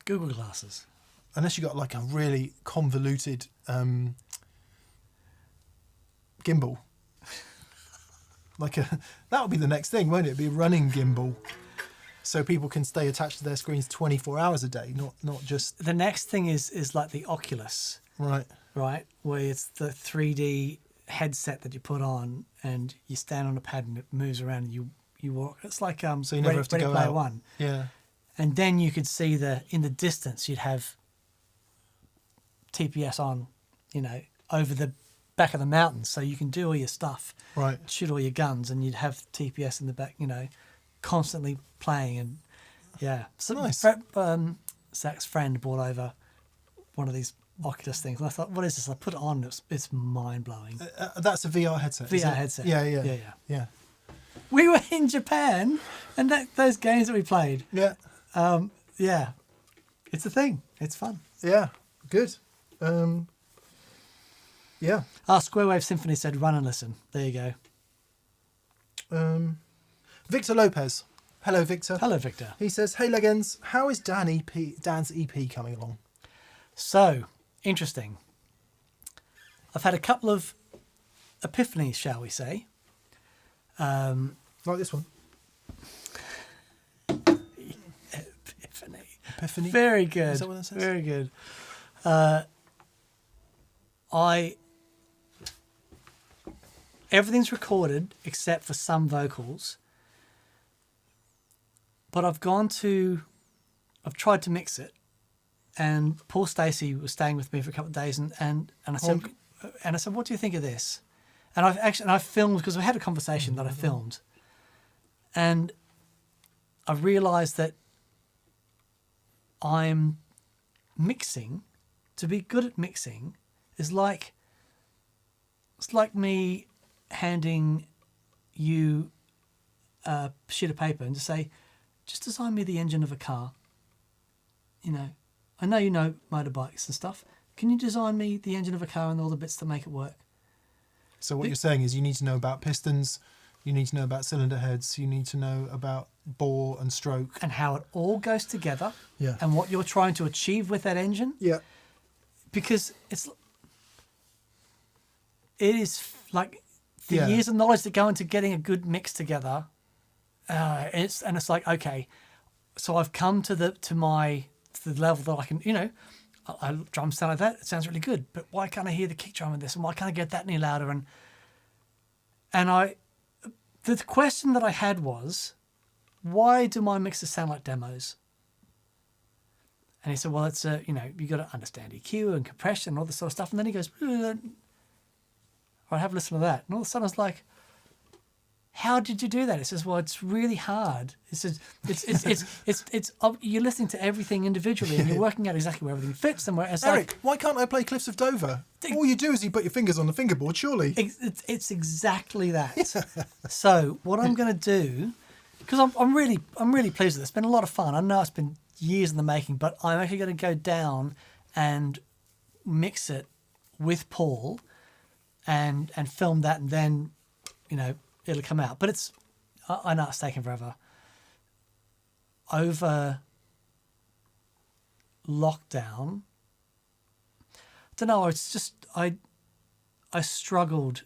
Google Glasses. Unless you got like a really convoluted gimbal. That would be the next thing, won't it? Be a running gimbal. So people can stay attached to their screens 24 hours a day, not just... The next thing is like the Oculus. Right. Right? Where it's the 3D headset that you put on and you stand on a pad and it moves around and you walk. It's like so you never have to Ready go Player out. One. Yeah. And then you could see in the distance you'd have TPS on, over the back of the mountains, so you can do all your stuff, Right. shoot all your guns, and you'd have TPS in the back, constantly playing. And yeah, so Nice. Zach's friend brought over one of these Oculus things, and I thought, what is this? I put it on, it's mind blowing. That's a VR headset. isn't VR it? headset. Yeah. We were in Japan, and those games that we played. Yeah. Yeah, it's a thing. It's fun. Yeah. Good. Yeah. Square Wave Symphony said, "Run and listen." There you go. Victor Lopez. Hello, Victor. Hello, Victor. He says, Hey, Legends, how is Dan's EP coming along? So, interesting. I've had a couple of epiphanies, shall we say. Like this one. Epiphany. Very good. Is that what that says? Very good. Everything's recorded except for some vocals. But I've tried to mix it, and Paul Stacey was staying with me for a couple of days, and I said, what do you think of this? And I filmed, because we had a conversation that I filmed, and I realised that I'm mixing. To be good at mixing is like, it's like me handing you a sheet of paper and just say, just design me the engine of a car. I know you know motorbikes and stuff. Can you design me the engine of a car and all the bits to make it work? So what you're saying is you need to know about pistons, you need to know about cylinder heads, you need to know about bore and stroke. And how it all goes together. Yeah. And what you're trying to achieve with that engine. Yeah. Because it is like the Yeah. years of knowledge that go into getting a good mix together. It's like, okay, so I've come to the level that I can, I drum sound like that. It sounds really good, but why can't I hear the kick drum in this? And why can't I get that any louder? And the question that I had was, why do my mixes sound like demos? And he said, well, it's you got to understand EQ and compression and all this sort of stuff. And then he goes, all right, have a listen to that. And all of a sudden I was like, how did you do that? He says, well, it's really hard. He says, it's you're listening to everything individually and you're working out exactly where everything fits and where it's Eric, why can't I play Cliffs of Dover? All you do is you put your fingers on the fingerboard, surely. It's exactly that. So what I'm going to do, because I'm really pleased with it. It's been a lot of fun. I know it's been years in the making, but I'm actually going to go down and mix it with Paul and film that, and then it'll come out. But I know it's taken forever. Over lockdown, I don't know, it's just I struggled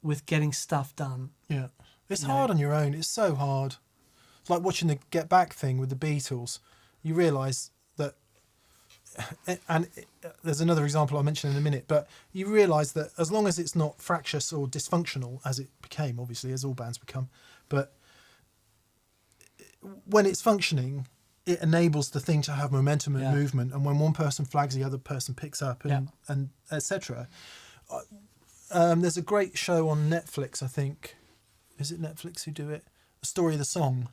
with getting stuff done. Yeah. It's hard on your own. It's so hard. It's like watching the Get Back thing with the Beatles. You realise that, and there's another example I'll mention in a minute, but you realise that as long as it's not fractious or dysfunctional, as it became, obviously, as all bands become, but when it's functioning, it enables the thing to have momentum and movement, and when one person flags, the other person picks up, and etc. There's a great show on Netflix, I think. Is it Netflix who do it? The Story of the Song,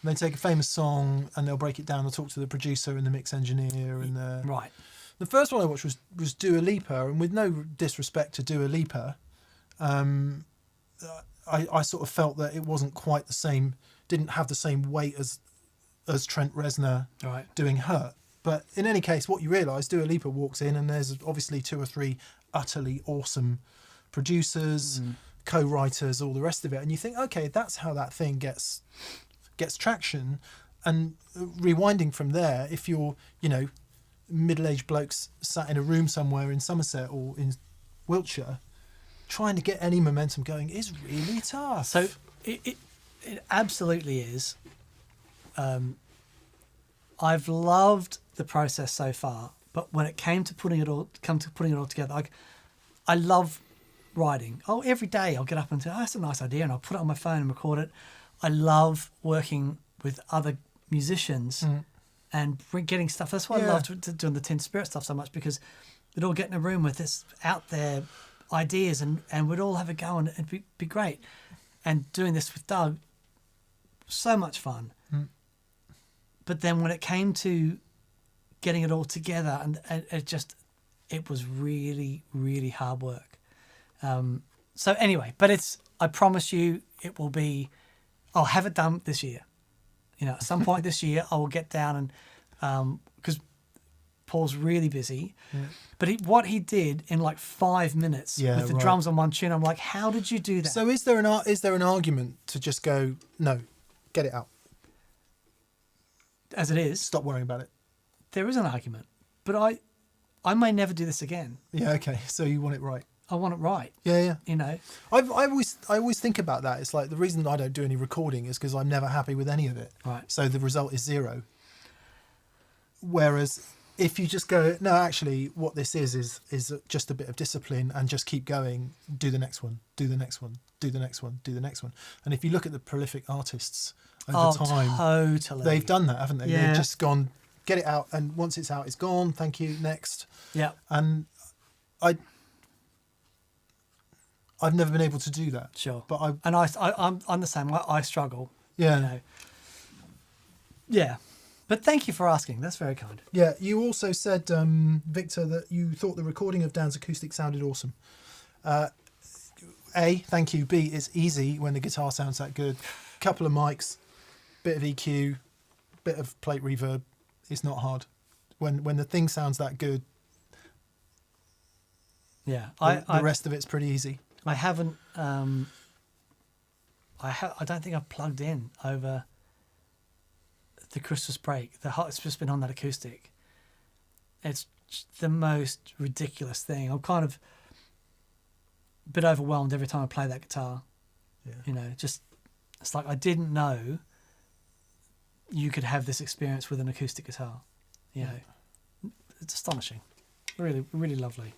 And they take a famous song and they'll break it down. They'll talk to the producer and the mix engineer and Right. The first one I watched was Dua Lipa, and with no disrespect to Dua Lipa, I sort of felt that it wasn't quite the same, didn't have the same weight as Trent Reznor Right. doing Hurt. But in any case, what you realise, Dua Lipa walks in and there's obviously 2 or 3 utterly awesome producers, co-writers, all the rest of it, and you think, okay, that's how that thing gets traction. And rewinding from there, if you're, middle-aged blokes sat in a room somewhere in Somerset or in Wiltshire, trying to get any momentum going is really tough. So it absolutely is. I've loved the process so far, but when it came to putting it all together, I love writing. Oh, every day I'll get up and say, that's a nice idea, and I'll put it on my phone and record it. I love working with other musicians and getting stuff. That's why I love doing the Tin Spirit stuff so much, because we'd all get in a room with this out there ideas and we'd all have a go and it'd be great. And doing this with Doug, so much fun. But then when it came to getting it all together, and it was really, really hard work. So anyway, but I promise you it will be, I'll have it done this year. At some point this year, I will get down and, because Paul's really busy, but what he did in like 5 minutes with the drums on one tune, I'm like, how did you do that? So is there an argument to just go, no, get it out, as it is? stop worrying about it? There is an argument, but I may never do this again. Yeah, okay. So you want it right. I want it right. Yeah. I always think about that. It's like the reason I don't do any recording is because I'm never happy with any of it. Right. So the result is 0. Whereas if you just go, no, actually, what this is just a bit of discipline and just keep going. Do the next one. Do the next one. Do the next one. Do the next one. And if you look at the prolific artists over time, totally, they've done that, haven't they? Yeah. They've just gone, get it out, and once it's out, it's gone. Thank you. Next. Yeah. And I've never been able to do that. Sure. But I'm the same. I struggle. Yeah. Yeah. But thank you for asking. That's very kind. Yeah. You also said, Victor, that you thought the recording of Dan's acoustic sounded awesome. A, thank you. B, it's easy when the guitar sounds that good. Couple of mics, bit of EQ, bit of plate reverb. It's not hard. When the thing sounds that good, yeah. the rest of it's pretty easy. I haven't. I don't think I've plugged in over the Christmas break. It's just been on that acoustic. It's the most ridiculous thing. I'm kind of a bit overwhelmed every time I play that guitar. Yeah. Just it's like I didn't know you could have this experience with an acoustic guitar. It's astonishing. Really, really lovely.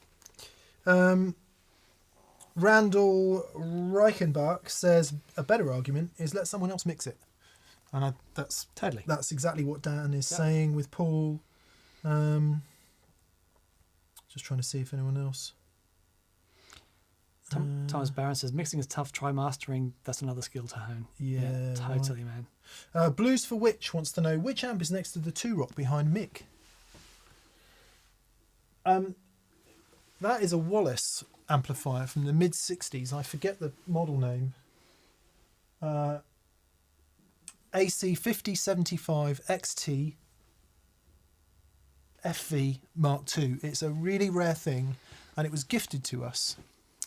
Randall Reichenbach says a better argument is let someone else mix it, and that's exactly what Dan is saying with Paul. Just trying to see if anyone else. Thomas Barron says mixing is tough. Try mastering. That's another skill to hone. Yeah, totally, right. Man. Blues for Witch wants to know which amp is next to the 2-rock behind Mick. That is a Wallace amplifier from the mid-60s. I forget the model name. AC 5075 XT FV Mark II. It's a really rare thing, and it was gifted to us.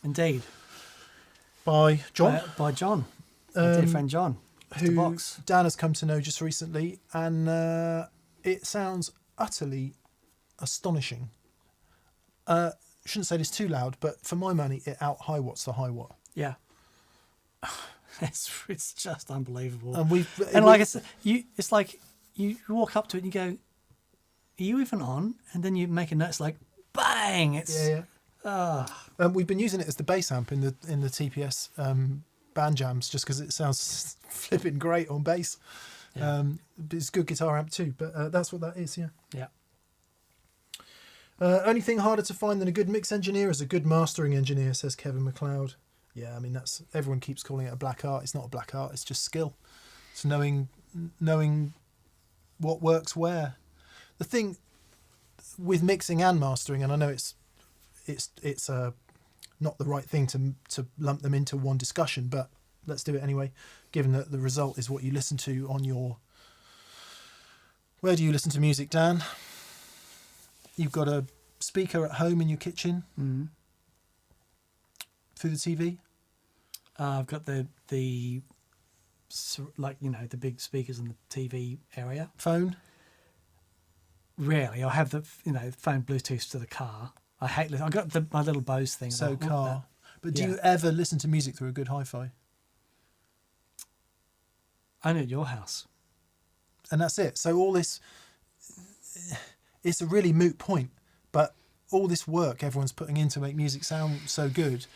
Indeed. By John. By John. My dear friend John. Who Box. Dan has come to know just recently, and it sounds utterly astonishing. Shouldn't say this too loud, but for my money, it out high watts the high watt. Yeah. It's just unbelievable. And like I said, it's like you walk up to it and you go, "Are you even on?" And then you make a note. It's like, bang! It's we've been using it as the bass amp in the TPS band jams, just because it sounds flipping great on bass. Yeah. It's a good guitar amp too, but that's what that is. Yeah. Yeah. Only thing harder to find than a good mix engineer is a good mastering engineer, says Kevin McLeod. Yeah, I mean, everyone keeps calling it a black art. It's not a black art, it's just skill. It's knowing what works where. The thing with mixing and mastering, and I know it's not the right thing to lump them into one discussion, but let's do it anyway, given that the result is what you listen to on your... Where do you listen to music, Dan? You've got a speaker at home in your kitchen through the TV? I've got the big speakers in the TV area. Phone? Rarely. I have the phone Bluetooth to the car. I hate. I got my little Bose thing. So car. But do Yeah. you ever listen to music through a good hi-fi? Only at your house. And that's it. So all this, it's a really moot point, but all this work everyone's putting in to make music sound so good,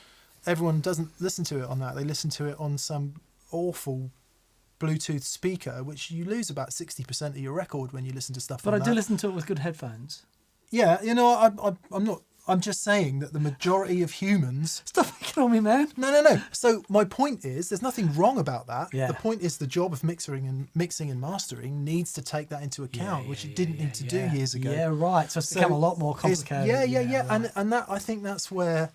everyone doesn't listen to it on that. They listen to it on some awful Bluetooth speaker, which you lose about 60% of your record when you listen to stuff But on I that. do listen to it with good headphones. Yeah, I'm not... I'm just saying that the majority of humans... Stop picking on me, man. No. So my point is, there's nothing wrong about that. Yeah. The point is the job of mixing and mastering needs to take that into account, which it didn't need to do years ago. Yeah, right. So it's become a lot more complicated. Yeah. Right. And that, I think that's where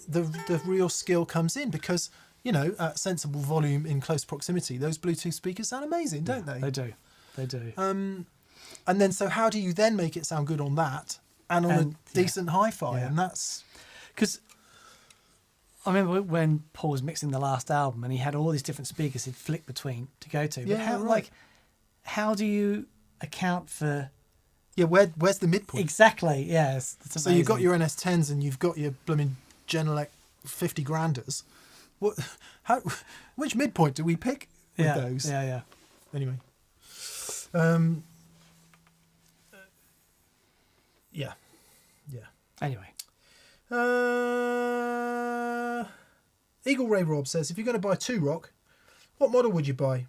the real skill comes in, because, at sensible volume in close proximity, those Bluetooth speakers sound amazing, don't they? They do. And then, so how do you then make it sound good on that and on a decent hi-fi? Yeah. And that's... Because I remember when Paul was mixing the last album and he had all these different speakers he'd flick between to go to. But Yeah, how do you account for... Yeah, where's the midpoint? Exactly, yes. That's So you've got your NS10s and you've got your blooming Genelec 50 granders. Which midpoint do we pick with those? Yeah. Anyway. Yeah. Anyway. Eagle Ray Rob says, if you're going to buy two rock, what model would you buy?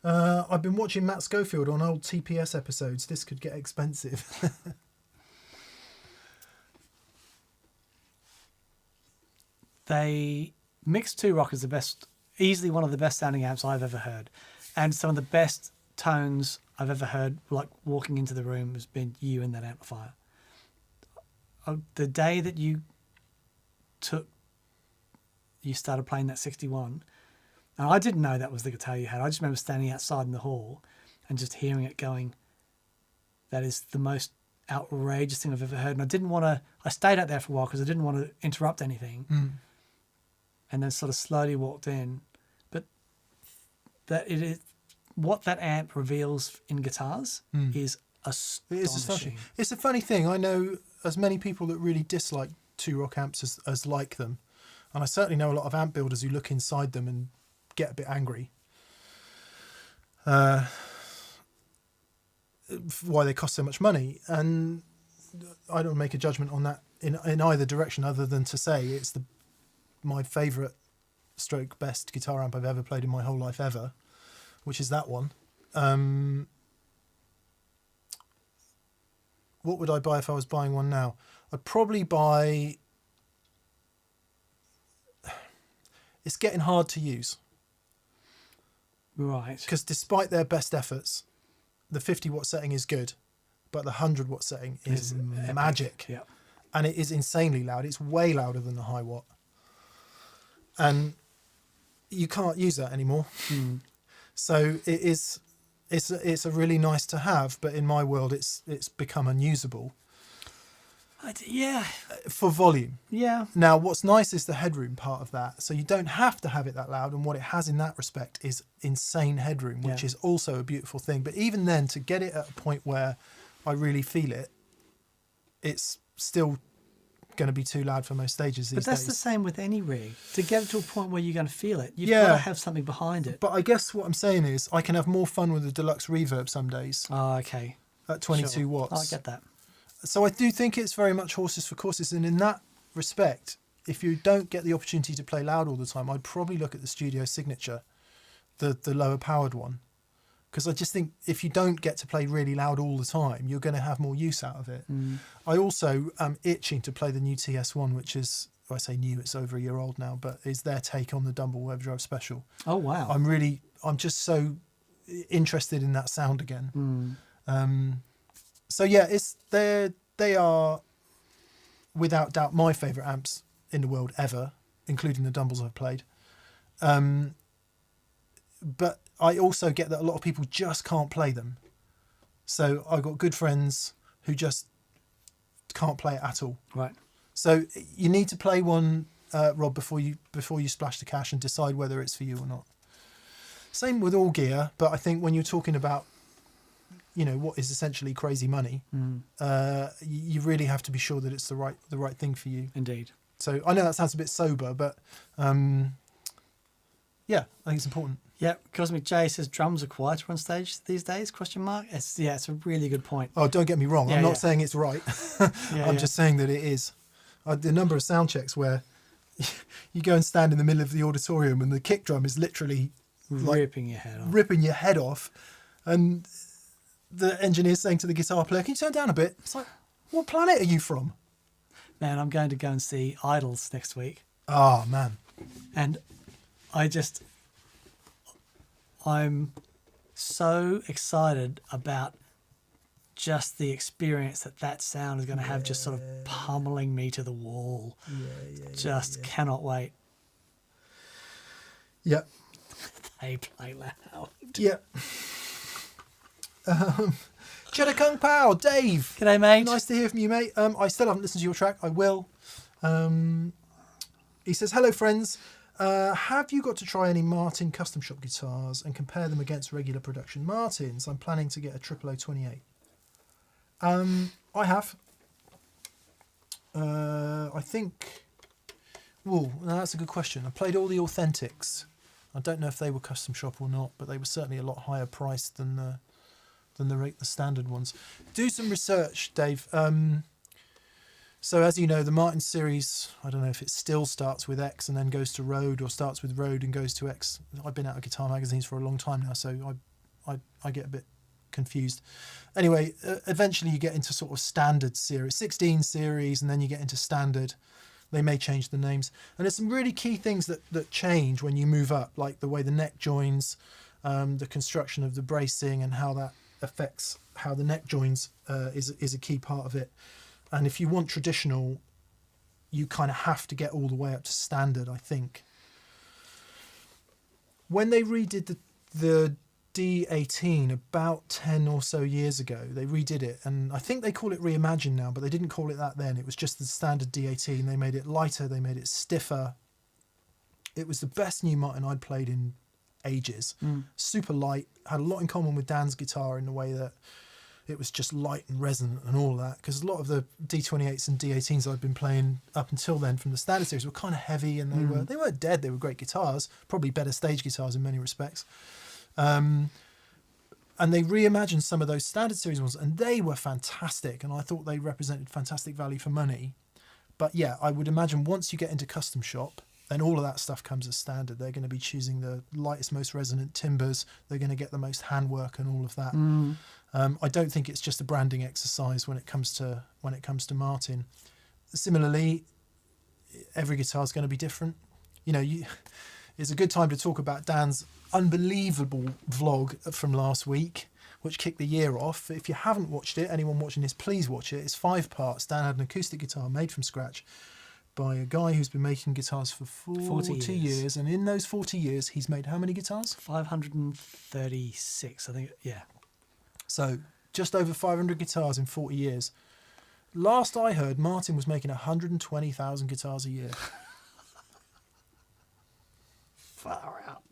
I've been watching Matt Schofield on old TPS episodes. This could get expensive. They Mix 2 Rock is easily one of the best sounding amps I've ever heard. And some of the best tones I've ever heard, like walking into the room, has been you in that amplifier. The day that you started playing that 61, and I didn't know that was the guitar you had. I just remember standing outside in the hall and just hearing it going, that is the most outrageous thing I've ever heard. And I didn't want to, I stayed out there for a while because I didn't want to interrupt anything. And then sort of slowly walked in. But that it is, what that amp reveals in guitars is astonishing. It is astonishing. It's a funny thing. I know as many people that really dislike two rock amps as like them. And I certainly know a lot of amp builders who look inside them and get a bit angry. Why they cost so much money. And I don't make a judgment on that in either direction, other than to say it's my favourite stroke best guitar amp I've ever played in my whole life ever, which is that one. What would I buy if I was buying one now? I'd probably buy... It's getting hard to use. Right. Because despite their best efforts, the 50 watt setting is good, but the 100 watt setting is magic. Yeah. And it is insanely loud. It's way louder than the high watt. And you can't use that anymore. So it's a really nice to have, but in my world it's become unusable. Yeah. For volume. Yeah. Now, what's nice is the headroom part of that. So you don't have to have it that loud. And what it has in that respect is insane headroom, which is also a beautiful thing. But even then, to get it at a point where I really feel it, it's still going to be too loud for most stages these days. But that's the same with any rig. To get it to a point where you're going to feel it, you've got to have something behind it. But I guess what I'm saying is I can have more fun with the deluxe reverb some days. Oh, okay. At 22 watts. I get that. So I do think it's very much horses for courses. And in that respect, if you don't get the opportunity to play loud all the time, I'd probably look at the Studio Signature, the lower powered one. Because I just think if you don't get to play really loud all the time, you're going to have more use out of it. I also am itching to play the new TS1, which is I say new, it's over a year old now, but is their take on the Dumble Overdrive Special. Oh wow. I'm just so interested in that sound again. So yeah, they are without doubt my favourite amps in the world ever, including the Dumbles I've played. But I also get that a lot of people just can't play them. So I've got good friends who just can't play it at all. Right. So you need to play one, Rob, before you splash the cash and decide whether it's for you or not. Same with all gear, but I think when you're talking about, what is essentially crazy money, you really have to be sure that it's the right thing for you. Indeed. So I know that sounds a bit sober, but yeah, I think it's important. Yeah, Cosmic J says drums are quieter on stage these days, ? It's a really good point. Oh, don't get me wrong. I'm not saying it's right. I'm just saying that it is. The number of sound checks where you go and stand in the middle of the auditorium and the kick drum is literally ripping your head off. And the engineer's saying to the guitar player, can you turn down a bit? It's like, what planet are you from? Man, I'm going to go and see Idols next week. Oh, man. And I'm so excited about just the experience that sound is going to have, just sort of pummeling me to the wall. Cannot wait. Yeah. They play loud. Yeah. Cheddar Kung Pao, Dave. G'day, mate. Nice to hear from you, mate. I still haven't listened to your track. I will. He says, hello, friends. Have you got to try any Martin custom shop guitars and compare them against regular production Martins? I'm planning to get a 0028. I have. I think... Well, that's a good question. I played all the Authentics. I don't know if they were custom shop or not, but they were certainly a lot higher priced than the standard ones. Do some research, Dave. So as you know, the Martin series, I don't know if it still starts with X and then goes to Rode, or starts with Rode and goes to X. I've been out of guitar magazines for a long time now, so I get a bit confused. Anyway, eventually you get into sort of standard series, 16 series, and then you get into standard. They may change the names. And there's some really key things that change when you move up, like the way the neck joins, the construction of the bracing, and how that affects how the neck joins is a key part of it. And if you want traditional, you kind of have to get all the way up to standard, I think. When they redid the D18 about 10 or so years ago, they redid it, and I think they call it Reimagine now, but they didn't call it that then. It was just the standard D18. They made it lighter, they made it stiffer. It was the best new Martin I'd played in ages. Super light, had a lot in common with Dan's guitar in the way that it was just light and resonant and all of that, because a lot of the D28s and D18s I'd been playing up until then from the standard series were kind of heavy, and they weren't dead. They were great guitars, probably better stage guitars in many respects. And they reimagined some of those standard series ones, and they were fantastic, and I thought they represented fantastic value for money. But yeah, I would imagine once you get into custom shop, then all of that stuff comes as standard. They're going to be choosing the lightest, most resonant timbers. They're going to get the most handwork and all of that. I don't think it's just a branding exercise when it comes to Martin. Similarly, every guitar is going to be different. It's a good time to talk about Dan's unbelievable vlog from last week, which kicked the year off. If you haven't watched it, anyone watching this, please watch it. It's 5 parts. Dan had an acoustic guitar made from scratch by a guy who's been making guitars for 40 years. And in those 40 years, he's made how many guitars? 536, I think. Yeah. So just over 500 guitars in 40 years. Last I heard, Martin was making 120,000 guitars a year. Far out.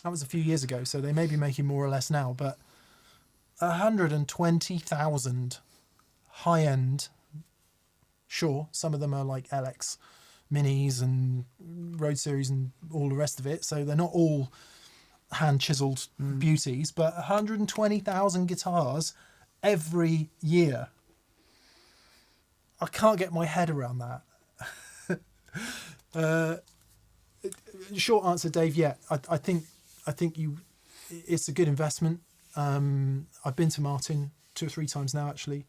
That was a few years ago, so they may be making more or less now, but 120,000 high-end. Sure, some of them are like LX Minis and Road Series and all the rest of it, so they're not all hand-chiseled beauties, but 120,000 guitars every year. I can't get my head around that. Short answer, Dave. Yeah, I think it's a good investment. I've been to Martin 2 or 3 times now, actually,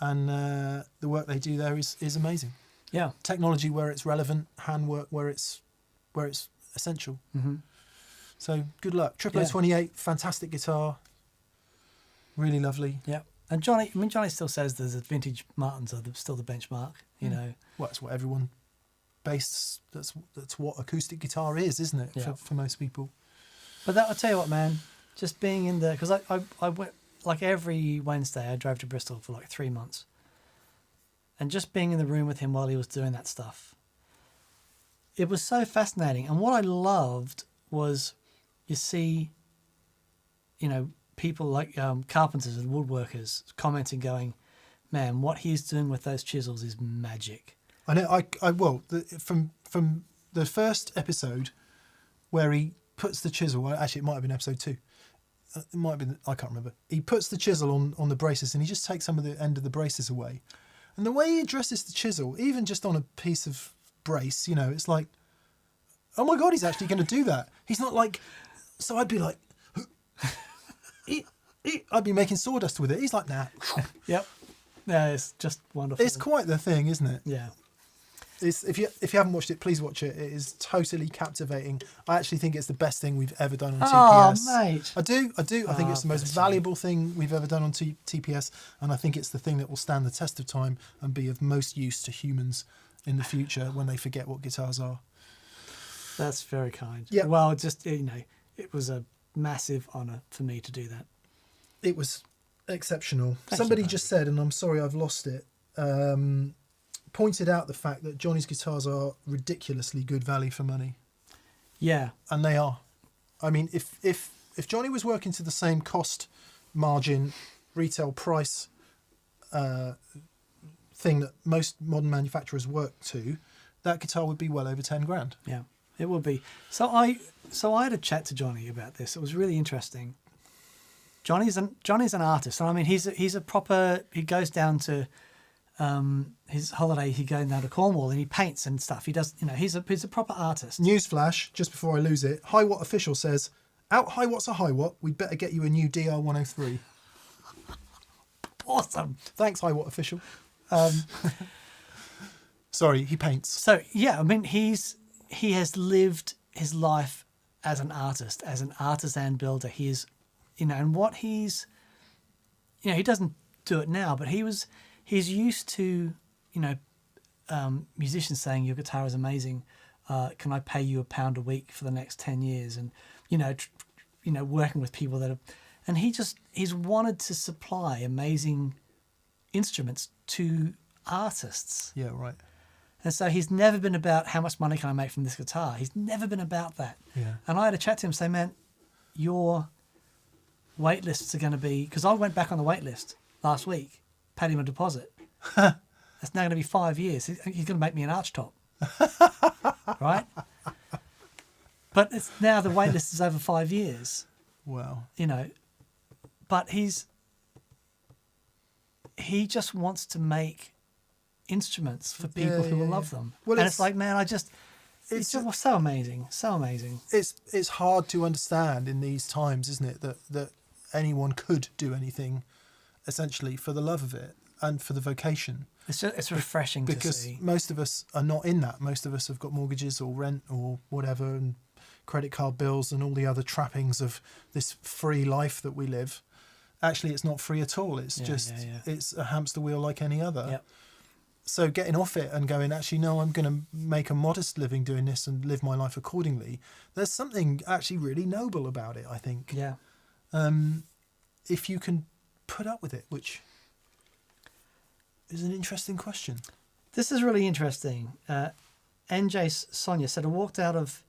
and the work they do there is amazing. Yeah. Technology where it's relevant, handwork where it's essential. Mm-hmm. So good luck. Triple Yeah. 28, fantastic guitar, really lovely. Yeah. And Johnny still says there's a vintage Martins are still the benchmark. You know. Well, that's what everyone based. That's what acoustic guitar is, isn't it? Yeah. For most people. But I'll tell you what, man. Just being in there, because I went, like every Wednesday, I drove to Bristol for like 3 months. And just being in the room with him while he was doing that stuff, it was so fascinating. And what I loved was, you see, you know, people like carpenters and woodworkers commenting, going, man, what he's doing with those chisels is magic. I know. From the first episode where he puts the chisel. Well, actually, it might have been episode 2. It might have been. I can't remember. He puts the chisel on the braces, and he just takes some of the end of the braces away. And the way he addresses the chisel, even just on a piece of brace, you know, it's like, oh my God, he's actually going to do that. He's not like. So I'd be like, I'd be making sawdust with it. He's like, nah. Yep. Yeah, it's just wonderful. It's quite the thing, isn't it? Yeah. If you haven't watched it, please watch it. It is totally captivating. I actually think it's the best thing we've ever done on TPS. Oh, mate. I do. I think it's the most bless you. valuable thing we've ever done on TPS, and I think it's the thing that will stand the test of time and be of most use to humans in the future when they forget what guitars are. That's very kind. Yeah. Well, just, you know, it was a massive honour for me to do that. It was exceptional. Thank Somebody you, just said, and I'm sorry I've lost it, pointed out the fact that Johnny's guitars are ridiculously good value for money. Yeah. And they are. I mean, if Johnny was working to the same cost margin, retail price thing that most modern manufacturers work to, that guitar would be well over 10 grand. Yeah, it would be. So I had a chat to Johnny about this. It was really interesting. Johnny's an artist, and I mean he's a proper. He goes down to his holiday. He goes down to Cornwall and he paints and stuff. He does, you know, he's a proper artist. Newsflash, just before I lose it, High Watt official says, out High Watt's a High Watt, we'd better get you a new DR103. Awesome. Thanks, High Watt official. Sorry, he paints. So yeah, I mean he has lived his life as an artist, as an artisan builder. He is, you know, and what he's, you know, he doesn't do it now, but he's used to, you know, musicians saying your guitar is amazing. Can I pay you £1 a week for the next 10 years? And, you know, working with people that have, and he's wanted to supply amazing instruments to artists. Yeah, right. And so he's never been about how much money can I make from this guitar. He's never been about that. Yeah. And I had a chat to him, say, man, your wait lists are going to be, because I went back on the wait list last week, paid him a deposit. That's now going to be 5 years. He's going to make me an arch top. Right? But it's now the wait list is over 5 years. Wow. You know, but he just wants to make instruments for people who will love them. Well, and it's like, man, it's just so amazing. So amazing. It's hard to understand in these times, isn't it, that anyone could do anything essentially for the love of it and for the vocation. It's refreshing to see. Because most of us are not in that. Most of us have got mortgages or rent or whatever and credit card bills and all the other trappings of this free life that we live. Actually, it's not free at all. It's it's a hamster wheel like any other. Yep. So getting off it and going, actually, no, I'm going to make a modest living doing this and live my life accordingly. There's something actually really noble about it, I think. Yeah. If you can put up with it, which is an interesting question. This is really interesting. NJ Sonia said, I walked out of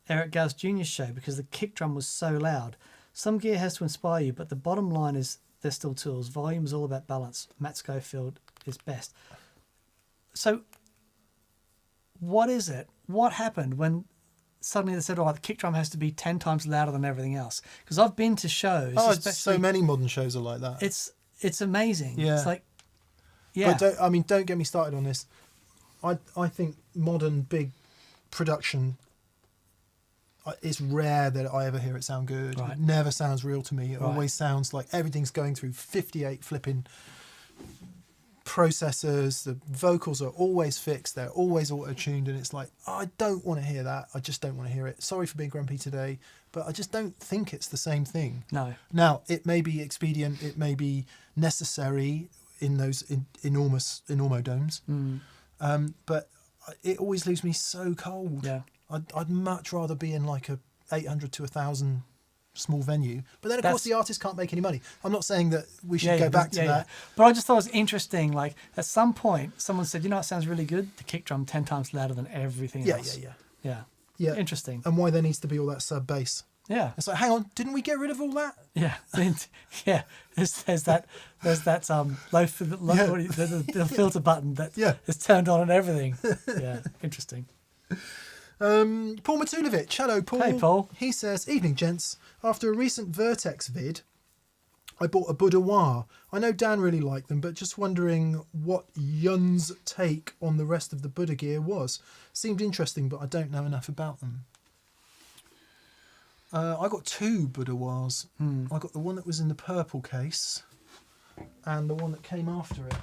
Eric Gauss Jr.'s show because the kick drum was so loud. Some gear has to inspire you, but the bottom line is they're still tools. Volume is all about balance. Matt Schofield is best. So what is it? What happened when suddenly they said, oh, the kick drum has to be 10 times louder than everything else? Because I've been to shows. Oh, so many modern shows are like that. It's amazing. Yeah. It's like, yeah. But don't get me started on this. I think modern big production, it's rare that I ever hear it sound good. Right. It never sounds real to me. It Right. always sounds like everything's going through 58 flipping processors, the vocals are always fixed, they're always auto-tuned, and it's like, I don't want to hear that. I just don't want to hear it. Sorry for being grumpy today, but I just don't think it's the same thing. No. Now, it may be expedient, it may be necessary in those enormous domes, but it always leaves me so cold. Yeah. I'd much rather be in like a 800 to 1,000 small venue, but then of course the artist can't make any money. I'm not saying that we should go back to that. But I just thought it was interesting. Like at some point, someone said, "You know, it sounds really good. The kick drum 10 times louder than everything else." Yeah. Interesting. And why there needs to be all that sub bass. Yeah. It's like, hang on, didn't we get rid of all that? Yeah. Yeah. There's that the filter button that is turned on and everything. Yeah. Interesting. Paul Matulovic. Hello, Paul. Hey, Paul. He says, evening, gents. After a recent Vertex vid, I bought a boudoir. I know Dan really liked them, but just wondering what Yun's take on the rest of the Buddha gear was. Seemed interesting, but I don't know enough about them. I got two boudoirs. I got the one that was in the purple case and the one that came after it.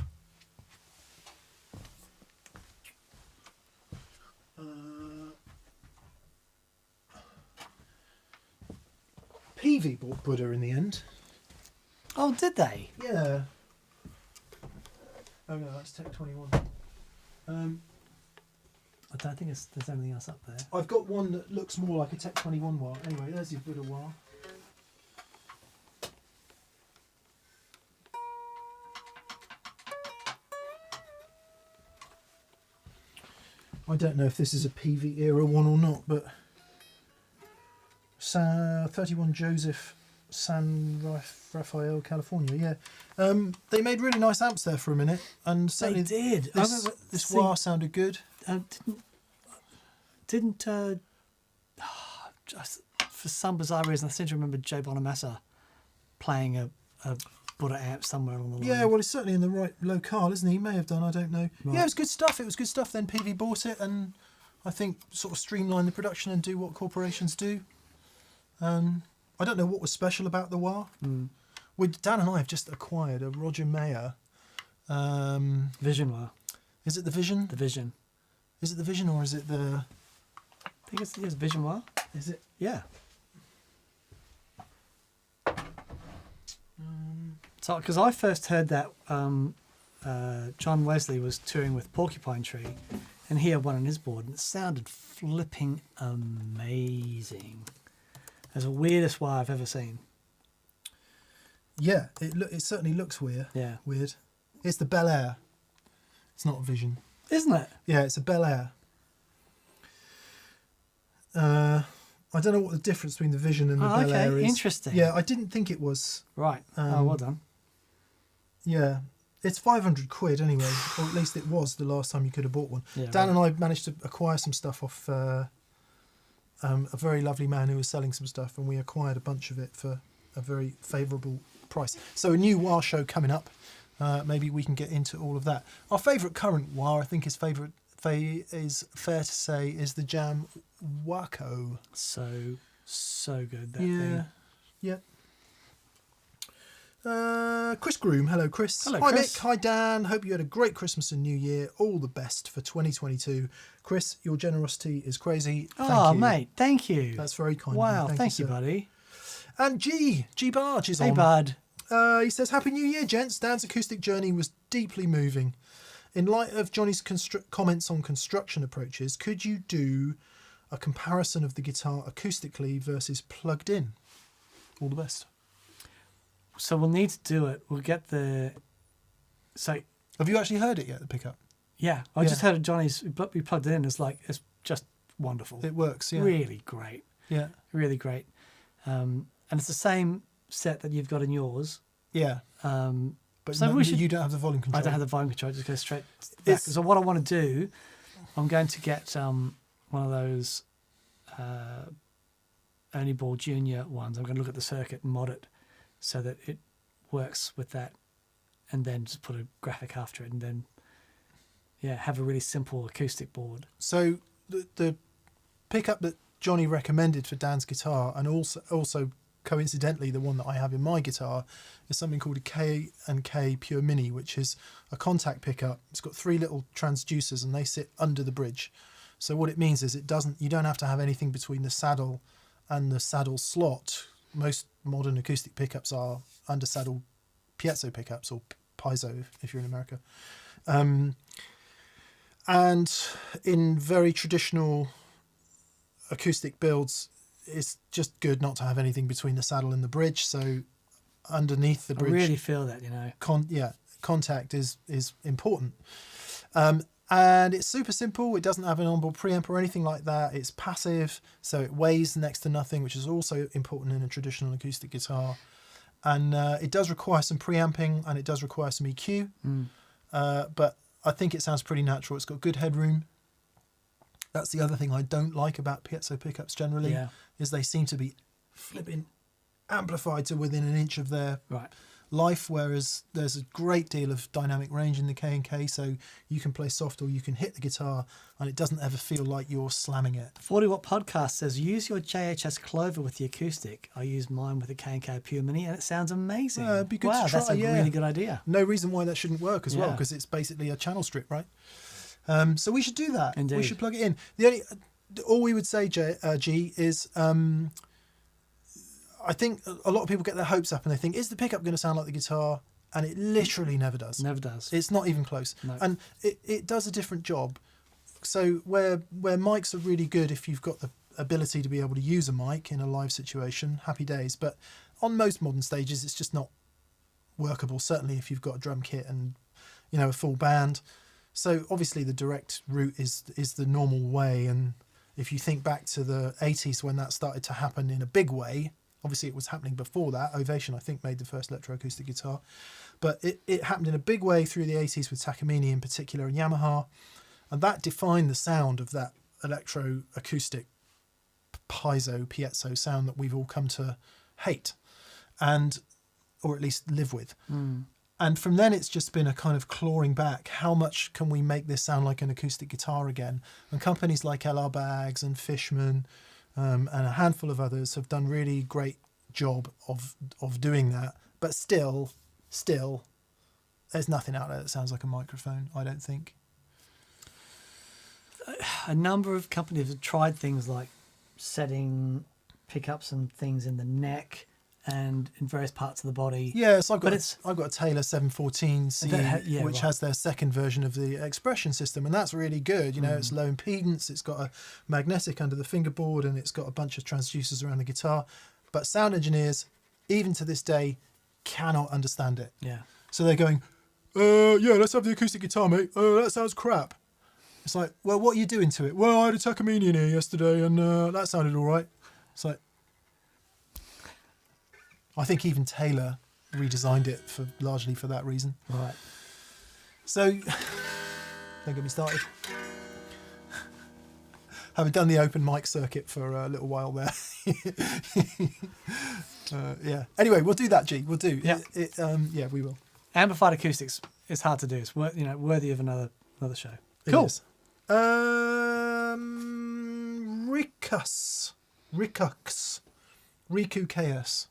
Peavy bought Buddha in the end. Oh, did they? Yeah. Oh no, that's Tech 21. I don't think there's anything else up there. I've got one that looks more like a Tech 21 wah. Anyway, there's your Buddha wah. I don't know if this is a PV era one or not, but 31 Joseph, San Rafael, California. Yeah, they made really nice amps there for a minute, and certainly they did. This wah sounded good. Didn't just for some bizarre reason I seem to remember Joe Bonamassa playing a Buddha amp somewhere along the line. Yeah, well, he's certainly in the right locale, isn't he? He may have done, I don't know. Right. Yeah, it was good stuff. Then PV bought it, and I think sort of streamline the production and do what corporations do. I don't know what was special about the wah. Dan and I have just acquired a Roger Mayer. Vision wah. Is it the Vision? The Vision. Is it the Vision or is it the... I think it's Vision wah. Is it? Yeah. So, because I first heard that John Wesley was touring with Porcupine Tree, and he had one on his board, and it sounded flipping amazing. It was the weirdest wah I've ever seen. Yeah, it certainly looks weird. Yeah. Weird. It's the Bel Air. It's not a Vision. Isn't it? Yeah, it's a Bel Air. I don't know what the difference between the Vision and the Bel Air is. Interesting. Yeah, I didn't think it was. Right. Well done. Yeah. It's 500 quid anyway, or at least it was the last time you could have bought one. Yeah, Dan and I managed to acquire some stuff off a very lovely man who was selling some stuff, and we acquired a bunch of it for a very favourable price. So a new wah show coming up. Maybe we can get into all of that. Our favourite current wah, I think is fair to say, is the Jam Waco. So good, that thing. Yeah. Chris Groom. Hello, Chris. Hello, Hi, Chris. Mick. Hi, Dan. Hope you had a great Christmas and New Year. All the best for 2022. Chris, your generosity is crazy. Thank you. Mate, thank you. That's very kind. Wow, of you. thank you, sir. buddy. And G Barge is on. Hey, bud. He says, Happy New Year, gents. Dan's acoustic journey was deeply moving. In light of Johnny's comments on construction approaches, could you do a comparison of the guitar acoustically versus plugged in? All the best. So we'll need to do it. We'll get the... So, Have you actually heard it yet, the pickup? yeah, I just heard Johnny's... We plugged it in. It's just wonderful. It works, yeah. Really great. Yeah. Really great. And it's the same set that you've got in yours. Yeah. But so you don't have the volume control. I don't have the volume control. I just go straight back. So what I want to do, I'm going to get one of those Ernie Ball Junior ones. I'm going to look at the circuit and mod it so that it works with that, and then just put a graphic after it, and then have a really simple acoustic board. So the pickup that Johnny recommended for Dan's guitar, and also coincidentally, the one that I have in my guitar is something called a K&K Pure Mini, which is a contact pickup. It's got 3 little transducers and they sit under the bridge. So what it means is you don't have to have anything between the saddle and the saddle slot. Most modern acoustic pickups are under saddle piezo pickups, or piezo if you're in America. And in very traditional acoustic builds, it's just good not to have anything between the saddle and the bridge. So underneath the bridge, I really feel that, contact is important. And it's super simple. It doesn't have an onboard preamp or anything like that. It's passive, so it weighs next to nothing, which is also important in a traditional acoustic guitar. And it does require some preamping and it does require some EQ. But I think it sounds pretty natural. It's got good headroom. That's the other thing I don't like about piezo pickups generally, is they seem to be flipping amplified to within an inch of their life, whereas there's a great deal of dynamic range in the K&K, so you can play soft or you can hit the guitar and it doesn't ever feel like you're slamming it. 40 Watt Podcast says, use your JHS Clover with the acoustic. I use mine with the K&K Pure Mini and it sounds amazing. It'd be good to try, that's a really good idea. No reason why that shouldn't work as well, because it's basically a channel strip, right? So we should do that. Indeed. We should plug it in. All we would say, G, is I think a lot of people get their hopes up and they think, is the pickup going to sound like the guitar? And it literally never does. Never does. It's not even close. No. And it does a different job. So where mics are really good, if you've got the ability to be able to use a mic in a live situation, happy days. But on most modern stages, it's just not workable. Certainly if you've got a drum kit and, a full band. So obviously the direct route is the normal way. And if you think back to the 80s when that started to happen in a big way, obviously it was happening before that. Ovation, I think, made the first electroacoustic guitar. But it happened in a big way through the 80s with Takamine in particular and Yamaha. And that defined the sound of that electroacoustic piezo sound that we've all come to hate, or at least live with. And from then it's just been a kind of clawing back. How much can we make this sound like an acoustic guitar again? And companies like LR Baggs and Fishman and a handful of others have done really great job of doing that. But still, there's nothing out there that sounds like a microphone, I don't think. A number of companies have tried things like setting pickups and things in the neck and in various parts of the body. Yes, I've got a Taylor 714 CE, which right. has their second version of the expression system, and that's really good. It's low impedance, it's got a magnetic under the fingerboard, and it's got a bunch of transducers around the guitar. But sound engineers, even to this day, cannot understand it. Yeah. So they're going, let's have the acoustic guitar, mate. That sounds crap. It's like, well, what are you doing to it? Well, I had a Takamine in here yesterday, and that sounded all right. It's like, I think even Taylor redesigned it largely for that reason. Right. So, don't get me started. Having done the open mic circuit for a little while there. Anyway, we'll do that, G. We'll do. Yeah. We will. Amplified acoustics is hard to do. It's worthy of another show. It Cool. is. Riku KS.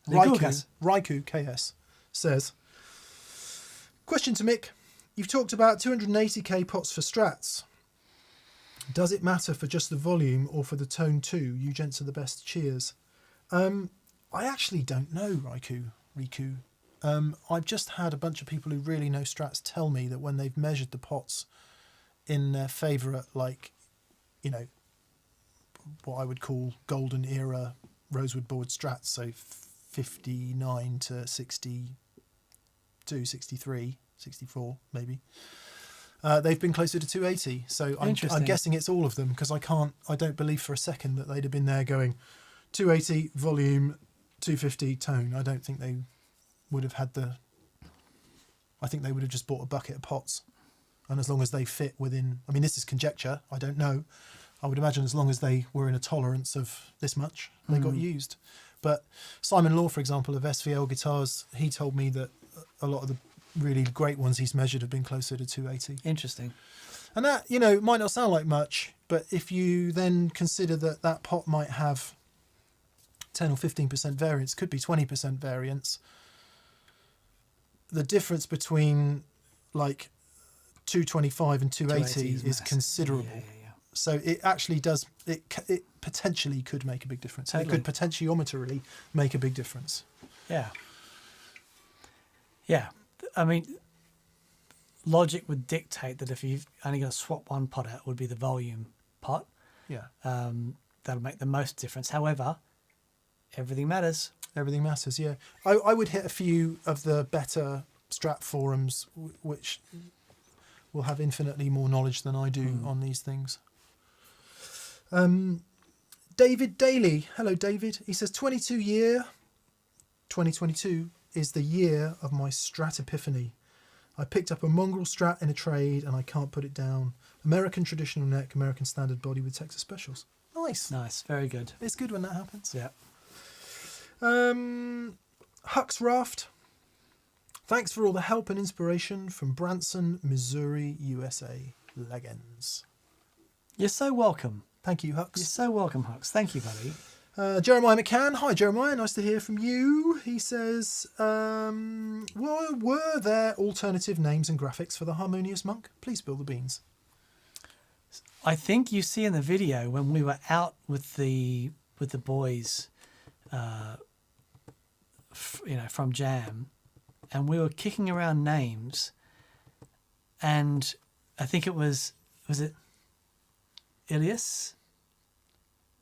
Raiku KS says, question to Mick. You've talked about 280k pots for Strats. Does it matter for just the volume or for the tone too? You gents are the best. Cheers. I actually don't know, Riku. I've just had a bunch of people who really know Strats tell me that when they've measured the pots in their favourite, what I would call golden era rosewood board Strats, so 59 to 62, 63, 64 maybe. They've been closer to 280, so I'm guessing it's all of them, because I don't believe for a second that they'd have been there going 280 volume, 250 tone. I don't think they would have had I think they would have just bought a bucket of pots, and as long as they fit within, I mean, this is conjecture, I don't know, I would imagine as long as they were in a tolerance of this much, they got used. But Simon Law, for example, of SVL Guitars, he told me that a lot of the really great ones he's measured have been closer to 280. Interesting. And that, might not sound like much, but if you then consider that pot might have 10 or 15% variance, could be 20% variance. The difference between like 225 and 280 is massive. considerable. Yeah. So it actually does, it potentially could make a big difference. Totally. It could potentiometrically make a big difference. Yeah. I mean, logic would dictate that if you've only got to swap one pot out, it would be the volume pot. Yeah. That'll make the most difference. However, everything matters. Everything matters, yeah. I would hit a few of the better Strat forums, which will have infinitely more knowledge than I do on these things. David Daly. Hello, David. He says, 2022 is the year of my Strat epiphany. I picked up a mongrel Strat in a trade and I can't put it down. American traditional neck, American standard body with Texas specials. Nice. Very good. It's good when that happens. Yeah. Huck's Raft. Thanks for all the help and inspiration from Branson, Missouri, USA. Legends. You're so welcome. Thank you, You're Hux. so welcome, Hux. Thank you, buddy. Jeremiah McCann. Hi, Jeremiah. Nice to hear from you. He says, were there alternative names and graphics for the Harmonious Monk? Please spill the beans. I think you see in the video when we were out with the boys, from Jam, and we were kicking around names, and I think it was it Ilias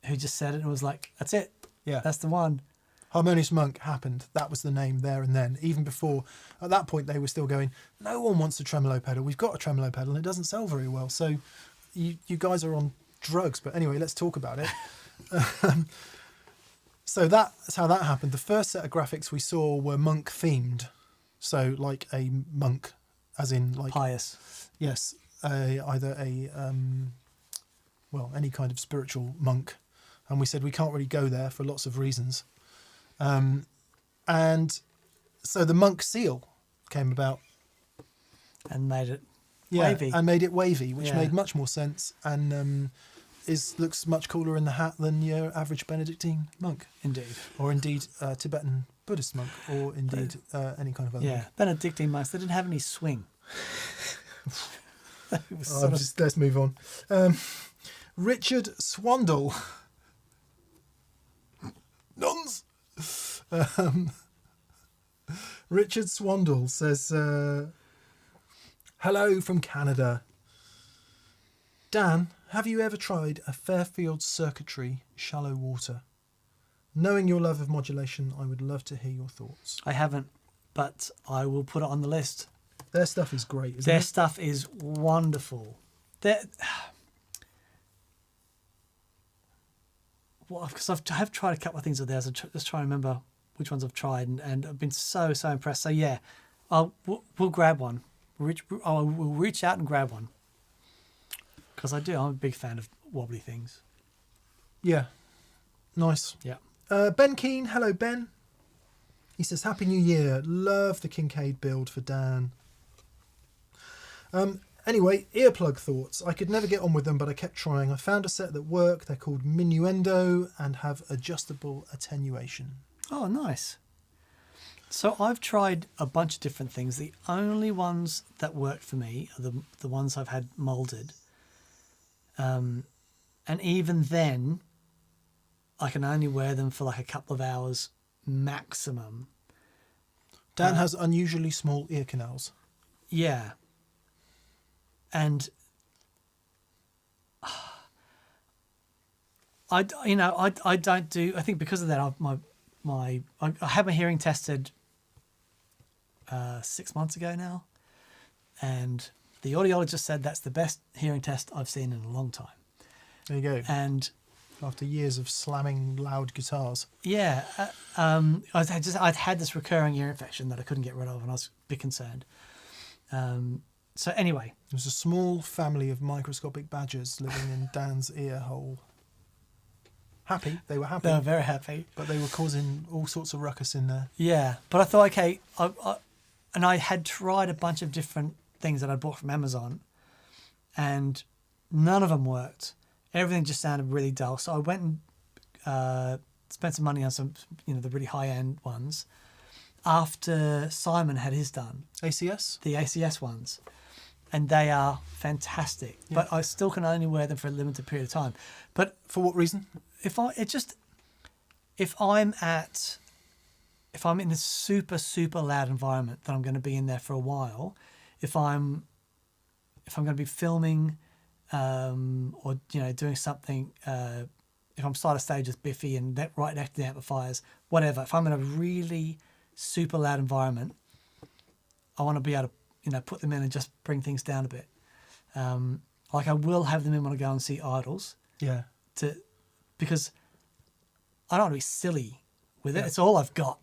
who just said it and was like, that's it. Yeah. That's the one. Harmonious Monk happened. That was the name there and then. Even before, at that point, they were still going, no one wants a tremolo pedal. We've got a tremolo pedal and it doesn't sell very well. So you guys are on drugs. But anyway, let's talk about it. So that's how that happened. The first set of graphics we saw were monk themed. So like a monk, as in like... Pious. Yes. Either any kind of spiritual monk. And we said we can't really go there for lots of reasons. And so the monk seal came about. And made it wavy. And made it wavy, which Yeah. made much more sense and looks much cooler in the hat than your average Benedictine monk. Indeed. Or indeed Tibetan Buddhist monk, or indeed any kind of other monk. Benedictine monks, they didn't have any swing. Let's move on. Richard Swandle. Nuns. Richard Swandle says, hello from Canada. Dan, have you ever tried a Fairfield Circuitry shallow water? Knowing your love of modulation, I would love to hear your thoughts. I haven't, but I will put it on the list. Their stuff is great, isn't Their it? stuff is wonderful. Because I have tried a couple of things of theirs. I'm just trying to remember which ones I've tried, and I've been so impressed. So yeah, we'll grab one. We'll reach out and grab one. Because I'm a big fan of wobbly things. Yeah. Nice. Yeah. Ben Keane. Hello, Ben. He says, Happy New Year. Love the Kincaid build for Dan. Anyway, earplug thoughts. I could never get on with them, but I kept trying. I found a set that work. They're called Minuendo and have adjustable attenuation. Oh, nice. So I've tried a bunch of different things. The only ones that worked for me are the ones I've had molded. And even then, I can only wear them for like a couple of hours maximum. Dan has unusually small ear canals. Yeah. And I don't do. I think because of that, I had my hearing tested 6 months ago now, and the audiologist said that's the best hearing test I've seen in a long time. There you go. And after years of slamming loud guitars. yeah, I'd had this recurring ear infection that I couldn't get rid of, and I was a bit concerned. So anyway, There was a small family of microscopic badgers living in Dan's ear hole. Happy, they were happy. they were very happy. But they were causing all sorts of ruckus in there. Yeah, but I thought, okay, I had tried a bunch of different things that I bought from Amazon, and none of them worked. Everything just sounded really dull. So I went and spent some money on some, the really high end ones. After Simon had his done, ACS? the ACS ones, and they are fantastic. Yeah. But I still can only wear them for a limited period of time. But For what reason? if I'm in a super, super loud environment that I'm going to be in there for a while, if I'm going to be filming or doing something, if I'm side of stage with Biffy and right next to the amplifiers, whatever, if I'm in a really super loud environment, I want to be able to put them in and just bring things down a bit. Like I will have them in when I go and see Idols, Yeah. because I don't want to be silly with it. Yeah. It's all I've got,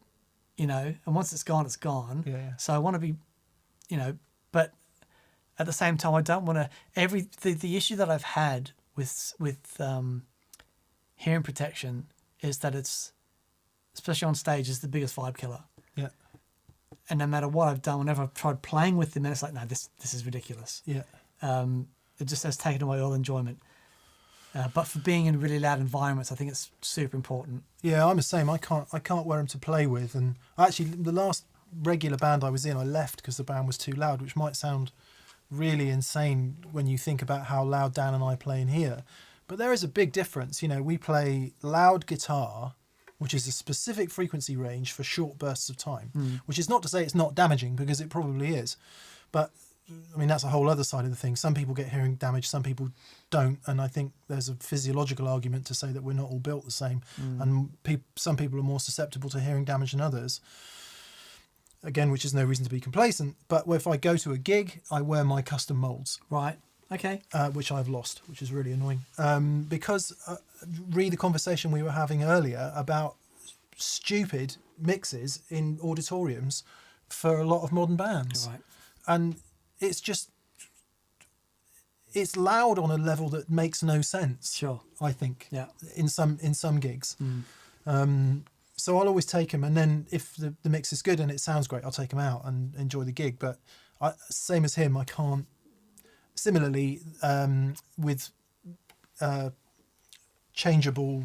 and once it's gone, it's gone. Yeah. So I want to be, but at the same time, I don't want to. The issue that I've had with hearing protection is that it's, especially on stage, is the biggest vibe killer. Yeah. And no matter what I've done, whenever I've tried playing with them, and it's like, no, this is ridiculous. Yeah. It just has taken away all enjoyment. But for being in really loud environments, I think it's super important. Yeah, I'm the same. I can't wear them to play with. And actually, the last regular band I was in, I left because the band was too loud, which might sound really insane when you think about how loud Dan and I play in here. But there is a big difference. We play loud guitar, which is a specific frequency range for short bursts of time, which is not to say it's not damaging, because it probably is. But I mean, that's a whole other side of the thing. Some people get hearing damage, some people don't. And I think there's a physiological argument to say that we're not all built the same. And some people are more susceptible to hearing damage than others. Again, which is no reason to be complacent. But if I go to a gig, I wear my custom molds. Right. Okay. Which I've lost, which is really annoying. Because read the conversation we were having earlier about stupid mixes in auditoriums for a lot of modern bands. Right. And it's loud on a level that makes no sense. Sure. I think. Yeah. In some gigs. So I'll always take them, and then if the mix is good and it sounds great, I'll take them out and enjoy the gig. But same as him, I can't. Similarly, with changeable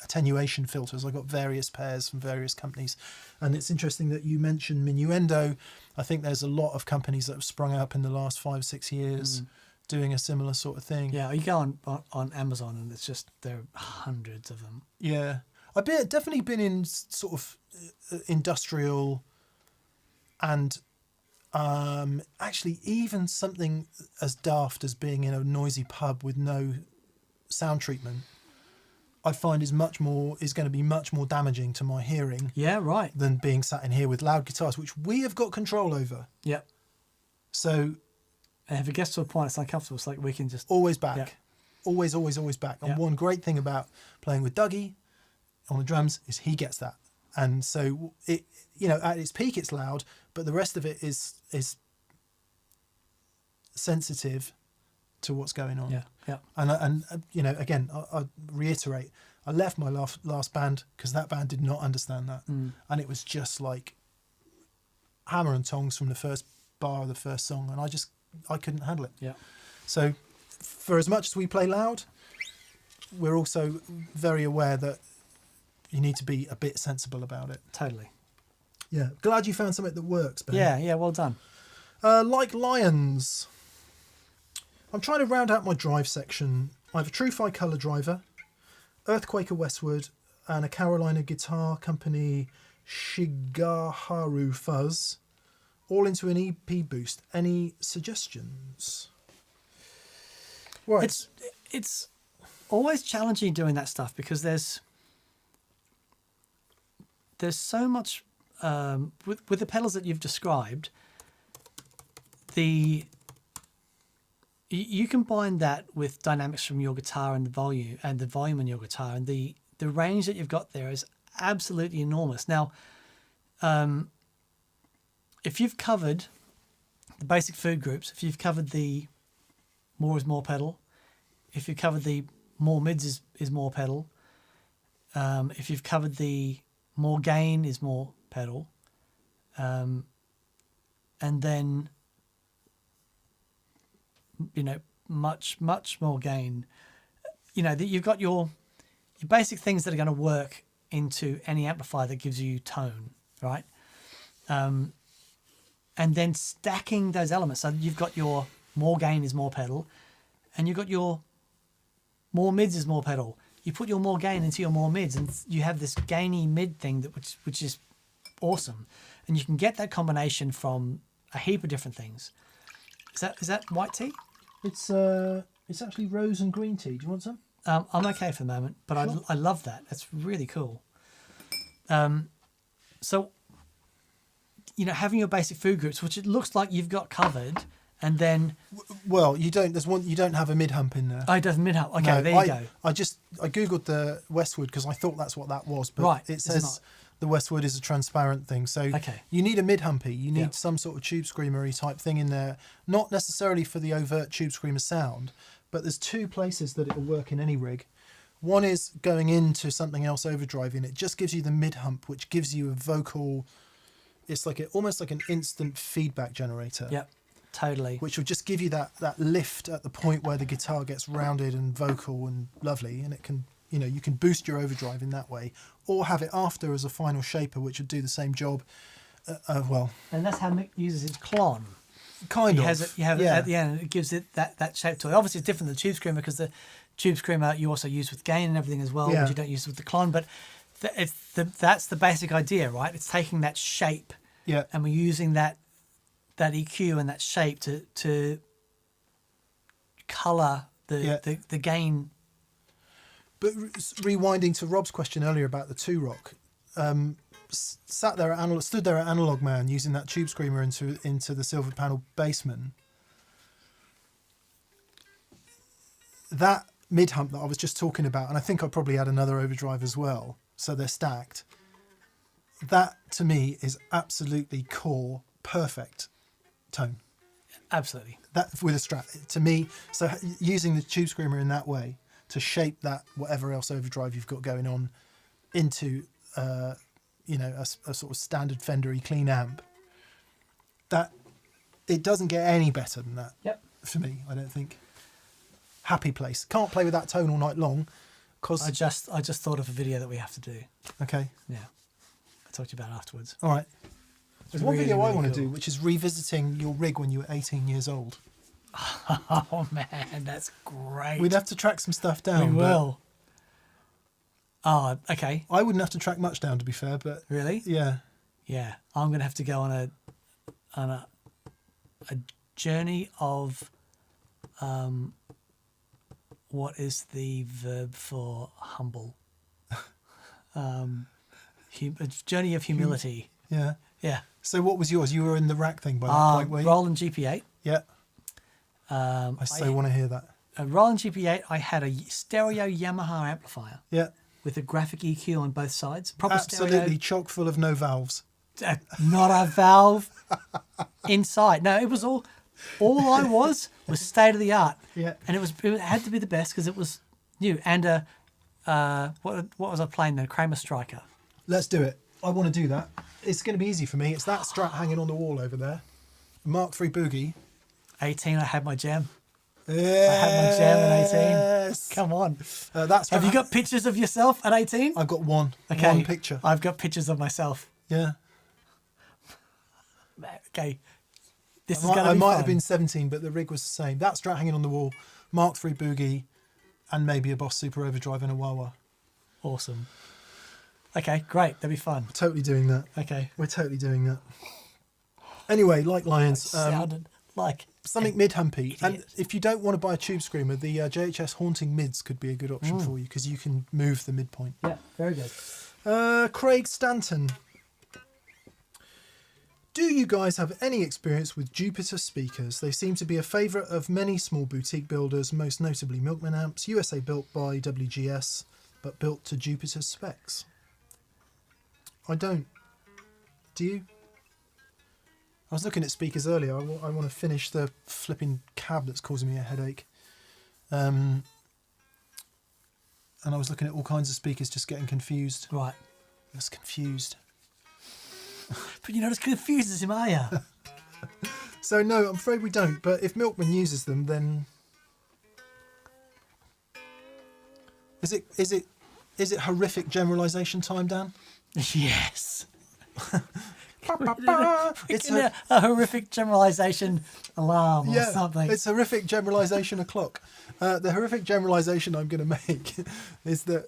attenuation filters, I got various pairs from various companies, and it's interesting that you mentioned Minuendo. I think there's a lot of companies that have sprung up in the last 5-6 years doing a similar sort of thing. Yeah, you go on Amazon and it's just, there are hundreds of them. Yeah, I've definitely been in sort of industrial and actually even something as daft as being in a noisy pub with no sound treatment, I find is going to be much more damaging to my hearing. Yeah, right. Than being sat in here with loud guitars, which we have got control over. Yeah. So, and if it gets to a point it's uncomfortable, it's like we can just always back. Yeah. Always back. And one great thing about playing with Dougie on the drums is he gets that. And so it, at its peak it's loud, but the rest of it is sensitive to what's going on. Yeah, yeah. And again, I reiterate, I left my last band because that band did not understand that, and it was just like hammer and tongs from the first bar of the first song, and I couldn't handle it. Yeah. So, for as much as we play loud, we're also very aware that you need to be a bit sensible about it. Totally. Yeah. Glad you found something that works, Ben. Yeah, well done. Like Lions. I'm trying to round out my drive section. I have a True-Fi colour driver, Earthquaker Westwood, and a Carolina Guitar Company Shigaharu Fuzz, all into an EP boost. Any suggestions? Right. It's always challenging doing that stuff because there's so much with the pedals that you've described. You combine that with dynamics from your guitar and the volume in your guitar, and the range that you've got there is absolutely enormous. Now, if you've covered the basic food groups, if you've covered the more is more pedal, if you've covered the more mids is more pedal, if you've covered the more gain is more pedal, and then much more gain, that you've got your basic things that are going to work into any amplifier that gives you tone, right? And then stacking those elements. So you've got your more gain is more pedal, and you've got your more mids is more pedal. You put your more gain into your more mids, and you have this gainy mid thing which is awesome. And you can get that combination from a heap of different things. Is that white tea? It's actually rose and green tea. Do you want some? I'm okay for the moment, but Sure. I love that. That's really cool. So, having your basic food groups, which it looks like you've got covered, and then Well, you don't. There's one. You don't have a mid hump in there. it does mid hump. Okay, No, there you go. I googled the Westwood because I thought that's what that was, but Right, it it's says not. the Westwood is a transparent thing. So Okay. you need a mid humpy. You need Yeah. some sort of tube screamery type thing in there. Not necessarily for the overt tube screamer sound, but there's two places that it will work in any rig. One is going into something else overdriving. It just gives you the mid hump, which gives you a vocal. It's like almost like an instant feedback generator. Yep, totally. Which will just give you that lift at the point where the guitar gets rounded and vocal and lovely, and it can, you can boost your overdrive in that way, or have it after as a final shaper, which would do the same job. Well, And that's how Mick uses his clon. kind You of. have it yeah. at the end, and it gives it that shape to it. Obviously, it's different than the tube screamer because the tube screamer you also use with gain and everything as well, Yeah. which you don't use with the clon. But that's the basic idea, right? It's taking that shape, Yeah. and we're using that EQ and that shape to color the gain. But rewinding to Rob's question earlier about the 2-rock, stood there at Analog Man using that tube screamer into the silver panel Bassman. That mid hump that I was just talking about, and I think I probably had another overdrive as well, so they're stacked. That to me is absolutely core, perfect tone. Absolutely. That with a Strat to me. So using the tube screamer in that way to shape that whatever else overdrive you've got going on into a sort of standard Fender-y clean amp, that it doesn't get any better than that. Yep. For me, I don't think. Happy place. Can't play with that tone all night long, because I just thought of a video that we have to do. okay, Yeah. I'll talk to you about it afterwards. all right. There's one really, video I really want to cool. do, which is revisiting your rig when you were 18 years old. Oh man, that's great. We'd have to track some stuff down. We but will. Oh, okay. I wouldn't have to track much down, to be fair, but Really? yeah. Yeah. I'm gonna have to go on a journey of what is the verb for humble? A journey of humility. Yeah. Yeah. So what was yours? You were in the rack thing by that point, were you? Roland GP8. Yeah. I I want to hear that. A Roland GP8. I had a stereo Yamaha amplifier Yeah. with a graphic EQ on both sides. Proper Absolutely chock full of no valves. stereo. Not a valve inside. No, it was all I was state of the art. Yeah. And it had to be the best because it was new. And what was I playing then? Kramer Striker. Let's do it. I want to do that. It's going to be easy for me. It's that Strat hanging on the wall over there. Mark III Boogie. 18. I had my jam. Yes. I had my jam at 18. Come on. That's Have you got pictures of yourself at 18? I've got one picture. I've got pictures of myself. Yeah. Okay. This is I going to be might fun. have been 17, but the rig was the same. That Strat hanging on the wall, Mark III Boogie, and maybe a Boss Super Overdrive and a wah-wah. Awesome. Okay, great. That'd be fun. Totally doing that. Okay. We're totally doing that. Anyway, like Lions, Sounded like something mid-humpy. And idiot. if you don't want to buy a tube screamer, the JHS Haunting Mids could be a good option for you because you can move the midpoint. Yeah, very good. Craig Stanton. Do you guys have any experience with Jupiter speakers? They seem to be a favourite of many small boutique builders, most notably Milkman Amps, USA built by WGS, but built to Jupiter specs. I don't. Do you? I was looking at speakers earlier. I want to finish the flipping cab that's causing me a headache. And I was looking at all kinds of speakers, just getting confused. Right. Just confused. But you're not as confused as him, are you? So no, I'm afraid we don't. But if Milkman uses them, then is it Is it horrific generalisation time, Dan? Yes. It's A horrific generalisation alarm or something. It's horrific generalisation o'clock. The horrific generalisation I'm going to make is that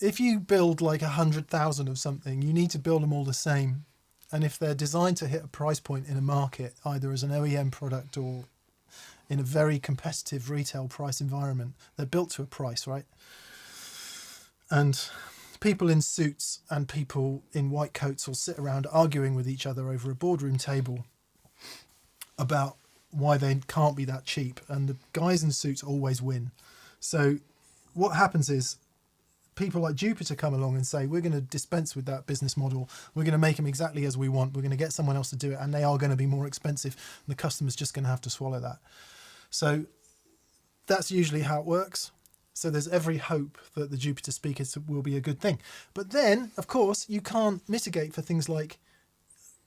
if you build like 100,000 of something, you need to build them all the same. And if they're designed to hit a price point in a market, either as an OEM product or in a very competitive retail price environment, they're built to a price, right? And people in suits and people in white coats will sit around arguing with each other over a boardroom table about why they can't be that cheap. And the guys in suits always win. So what happens is people like Jupiter come along and say, we're going to dispense with that business model. We're going to make them exactly as we want. We're going to get someone else to do it. And they are going to be more expensive. And the customer's just going to have to swallow that. So that's usually how it works. So there's every hope that the Jupiter speakers will be a good thing. But then, of course, you can't mitigate for things like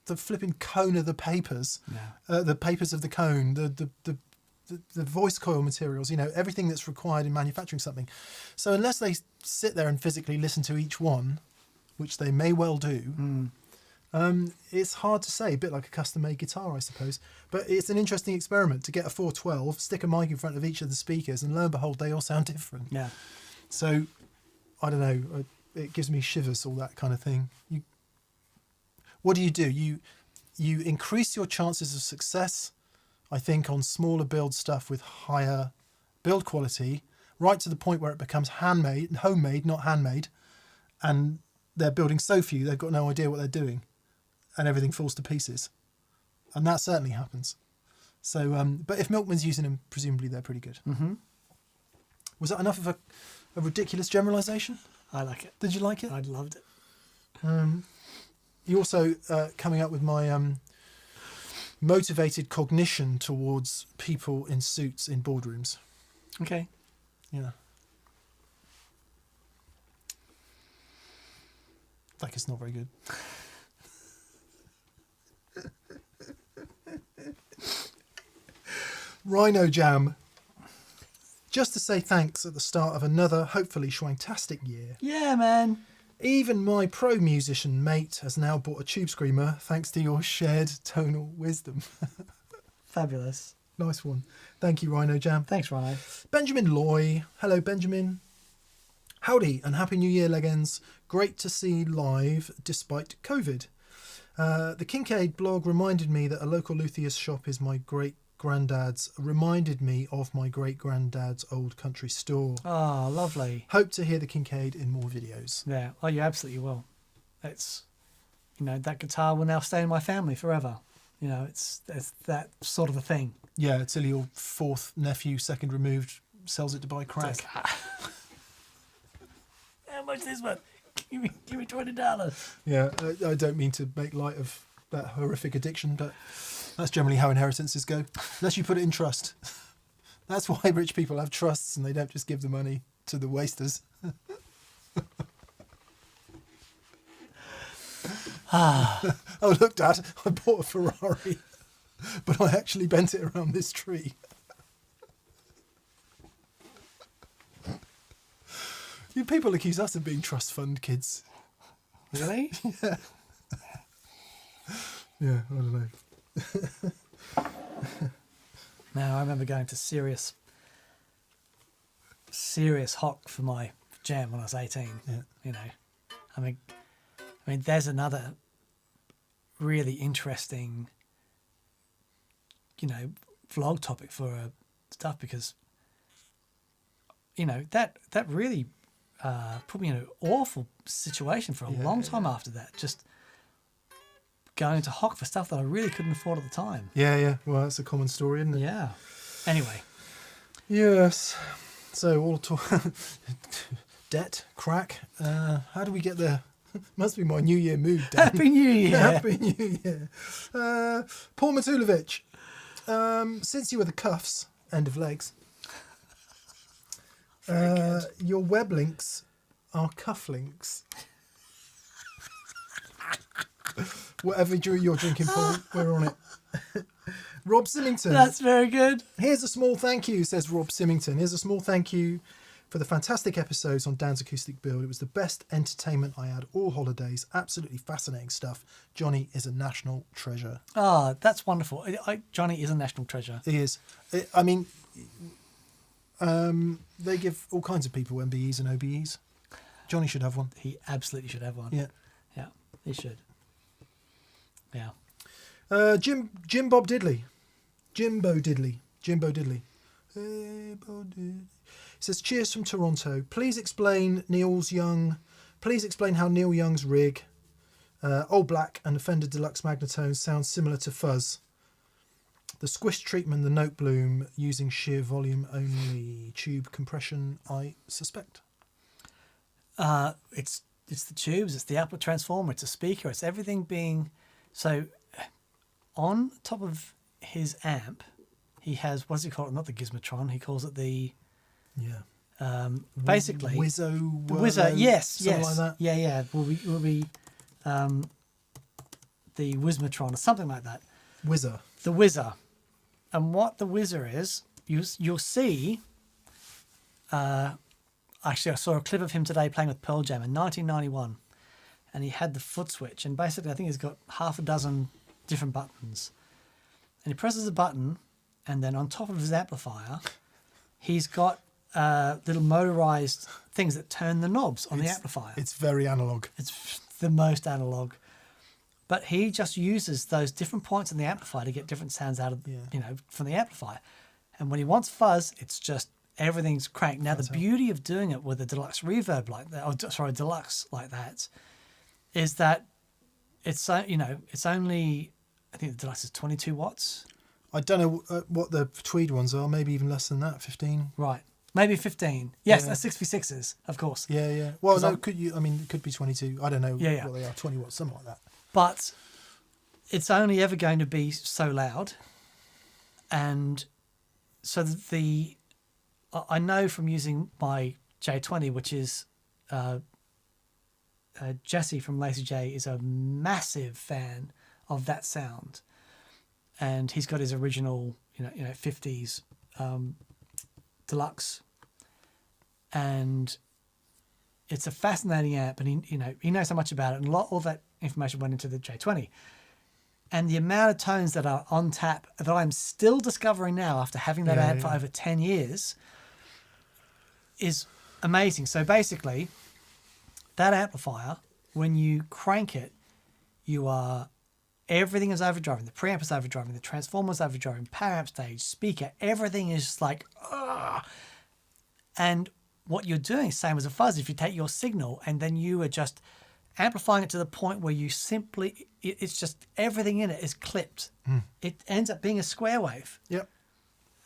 the flipping cone of the papers, the papers of the cone, the voice coil materials, everything that's required in manufacturing something. So unless they sit there and physically listen to each one, which they may well do, it's hard to say. A bit like a custom-made guitar, I suppose. But it's an interesting experiment to get a 412, stick a mic in front of each of the speakers, and lo and behold, they all sound different. Yeah. So, I don't know. It gives me shivers, all that kind of thing. What do? You increase your chances of success, I think, on smaller build stuff with higher build quality, right to the point where it becomes homemade, not handmade, and they're building so few, they've got no idea what they're doing, and everything falls to pieces. And that certainly happens. So, but if Milkman's using them, presumably they're pretty good. Mm-hmm. Was that enough of a ridiculous generalisation? I like it. Did you like it? I loved it. You also coming up with my motivated cognition towards people in suits in boardrooms. Okay. Yeah. Like it's not very good. Rhino Jam. Just to say thanks at the start of another, hopefully schwantastic year. Yeah, man. Even my pro musician mate has now bought a tube screamer thanks to your shared tonal wisdom. Fabulous. Nice one. Thank you, Rhino Jam. Thanks, Rhino. Benjamin Loy. Hello, Benjamin. Howdy and Happy New Year, Leggins. Great to see live despite COVID. The Kincaid blog reminded me that a local luthier's shop is my great-granddad's, reminded me of my great-granddad's old country store. Oh, lovely. Hope to hear the Kincaid in more videos. Yeah, oh, you absolutely will. It's, that guitar will now stay in my family forever. It's that sort of a thing. Yeah, till your fourth nephew, second removed, sells it to buy crack. How much this one? Give me $20. Yeah, I don't mean to make light of that horrific addiction, but that's generally how inheritances go. Unless you put it in trust. That's why rich people have trusts and they don't just give the money to the wasters. Oh, look, Dad, I bought a Ferrari, but I actually bent it around this tree. You people accuse us of being trust fund kids. Really? Yeah. Yeah, I don't know. No, I remember going to serious hock for my jam when I was 18. Yeah. I mean, there's another really interesting, vlog topic for stuff because, that really put me in an awful situation for a long time after that. Just going to hock for stuff that I really couldn't afford at the time. Yeah. Well, that's a common story, isn't it? Yeah. Anyway. Yes. So all debt, crack. How do we get there? Must be my New Year mood, Dan. Happy New Year. Happy New Year. Paul Matulovic. Since you were the cuffs, end of legs. Your web links are cuff links. Whatever you're drinking, Paul, we're on it. Rob Symington. That's very good. Here's a small thank you, says Rob Symington. Here's a small thank you for the fantastic episodes on Dan's acoustic build. It was the best entertainment I had all holidays. Absolutely fascinating stuff. Johnny is a national treasure. Ah, that's wonderful. Johnny is a national treasure. He is. They give all kinds of people MBEs and OBEs. Johnny should have one. He absolutely should have one. Yeah. Yeah, he should. Yeah. Jimbo Diddley. Hey, Bo Diddley. He says, cheers from Toronto. Please explain how Neil Young's rig, Old Black and the Fender Deluxe Magnetones sound similar to Fuzz. The squish treatment, the note bloom, using sheer volume only. Tube compression, I suspect. It's the tubes, it's the output transformer, it's a speaker, it's everything being... So on top of his amp, he has, what does he call it? Not the Gizmotron, he calls it the... Yeah. Basically... Wizzo, yes. Something like that. Yeah. Will be the Wismotron or something like that. Whizzer. The Whizzer. And what the Whizzer is, you'll see... actually, I saw a clip of him today playing with Pearl Jam in 1991. And he had the foot switch. And basically, I think he's got half a dozen different buttons. And he presses a button, and then on top of his amplifier, he's got little motorized things that turn the knobs on the amplifier. It's very analog. It's the most analog. But he just uses those different points on the amplifier to get different sounds out of, from the amplifier. And when he wants fuzz, it's just everything's cranked. Now, the beauty of doing it with a deluxe reverb like that, deluxe like that, is that it's only, I think the deluxe is 22 watts. I don't know what the tweed ones are. Maybe even less than that, 15. Right. Maybe 15. Yes, they're 6v6s, of course. Yeah. Well, no, it could be 22. I don't know what they are. 20 watts, something like that. But it's only ever going to be so loud. And so I know from using my J20, which is Jesse from Lazy J is a massive fan of that sound. And he's got his original, 50s deluxe. And it's a fascinating amp, and he knows so much about it, and all that information went into the J20. And the amount of tones that are on tap that I'm still discovering now after having that amp for over 10 years is amazing. So basically, that amplifier, when you crank it, everything is overdriving. The preamp is overdriving, the transformer is overdriving, power amp stage, speaker, everything is just like, ugh. And what you're doing, same as a fuzz, if you take your signal and then you are just amplifying it to the point where you simply, it's just everything in it is clipped. It ends up being a square wave. Yep.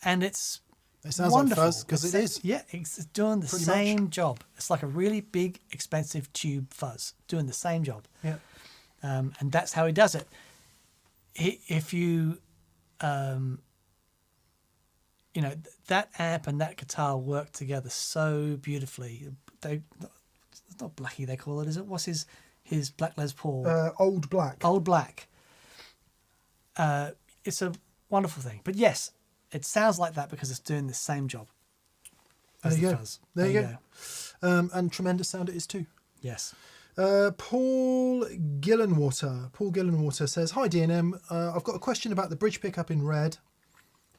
And it sounds wonderful. Like fuzz, because it is. Yeah, it's doing the same job. It's like a really big, expensive tube fuzz doing the same job. Yeah. And that's how he does it. If you, that amp and that guitar work together so beautifully. It's not Blackie, they call it, is it? What's his Black Les Paul? Old Black. Old Black. It's a wonderful thing. But yes, it sounds like that because it's doing the same job as the fuzz. There you go. And tremendous sound it is too. Yes. Paul Gillenwater says, hi DNM, I've got a question about the bridge pickup in Red.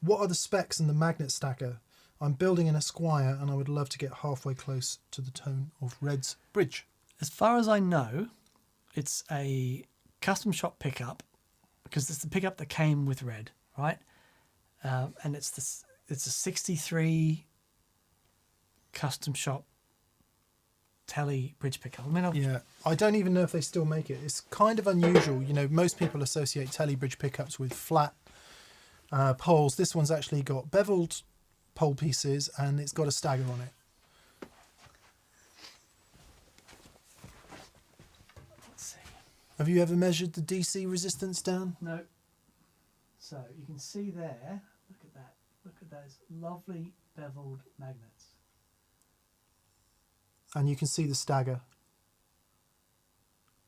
What are the specs and the magnet stacker? I'm building an Esquire and I would love to get halfway close to the tone of Red's bridge. As far as I know, it's a custom shop pickup because it's the pickup that came with Red, right? And it's a 63 custom shop Tele bridge pickup. I don't even know if they still make it. It's kind of unusual. Most people associate Tele bridge pickups with flat poles. This one's actually got beveled pole pieces and it's got a stagger on it. Let's see. Have you ever measured the DC resistance down? No. So you can see there, look at that. Look at those lovely beveled magnets. And you can see the stagger.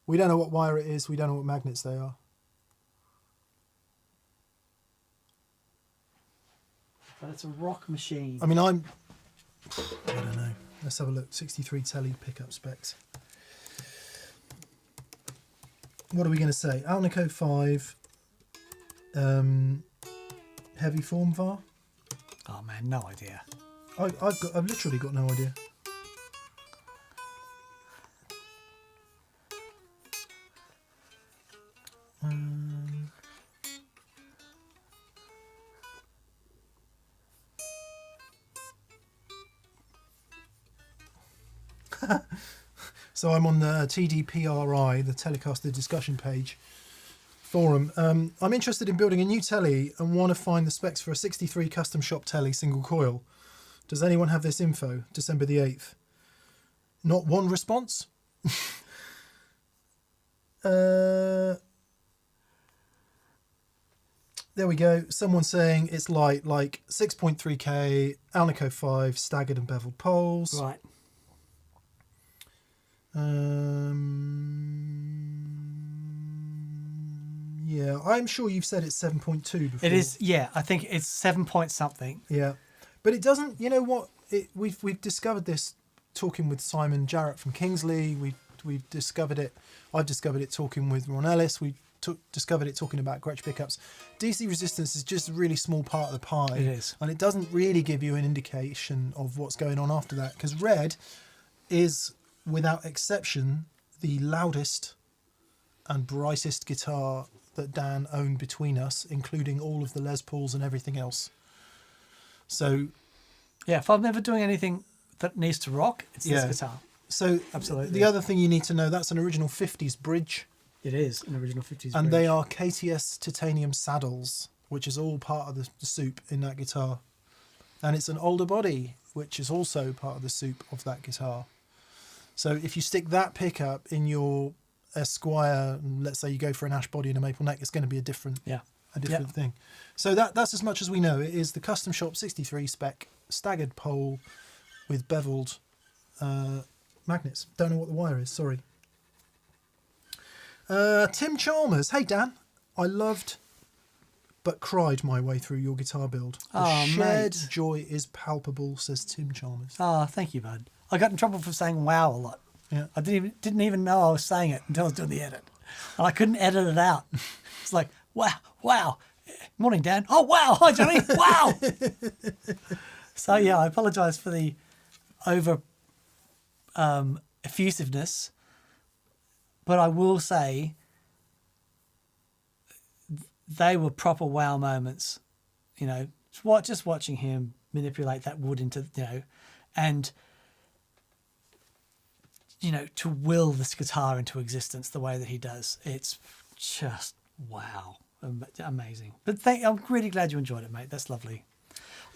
We don't know what wire it is. We don't know what magnets they are. But it's a rock machine. I don't know. Let's have a look. 63 telly pickup specs. What are we going to say? Alnico 5, heavy form var. Oh man, no idea. I've literally got no idea. So I'm on the TDPRI, the Telecaster discussion page forum. I'm interested in building a new telly and want to find the specs for a 63 custom shop telly single coil. Does anyone have this info? December the 8th. Not one response. There we go. Someone saying it's light, like 6.3K, Alnico 5, staggered and beveled poles. Right. Yeah, I'm sure you've said it's 7.2 before. It is, yeah, I think it's 7 point something. Yeah. But it doesn't, you know what, we've discovered this talking with Simon Jarrett from Kingsley. We've discovered it. I've discovered it talking with Ron Ellis. We discovered it talking about Gretsch pickups. DC resistance is just a really small part of the pie. It is. And it doesn't really give you an indication of what's going on after that, because Red is, without exception, the loudest and brightest guitar that Dan owned between us, including all of the Les Pauls and everything else. So, yeah, if I'm ever doing anything that needs to rock, it's this guitar. So, absolutely. The other thing you need to know, that's an original 50s bridge. It is an original 50s And bridge. they are KTS titanium saddles, which is all part of the soup in that guitar. And it's an older body, which is also part of the soup of that guitar. So if you stick that pickup in your Esquire, let's say you go for an ash body and a maple neck, it's going to be a different thing. So that's as much as we know. It is the custom shop 63 spec staggered pole with beveled magnets. Don't know what the wire is, sorry. Tim Chalmers. Hey Dan, I loved but cried my way through your guitar build. The shared joy is palpable, says Tim Chalmers. Oh, thank you, bud. I got in trouble for saying wow a lot. Yeah. I didn't even know I was saying it until I was doing the edit. And I couldn't edit it out. It's like, wow. Morning, Dan. Oh, wow. Hi, Johnny. Wow. So, yeah, I apologise for the over effusiveness. But I will say they were proper wow moments. You know, just watching him manipulate that wood into, and to will this guitar into existence the way that he does, it's just wow, amazing. But I'm really glad you enjoyed it, mate. That's lovely.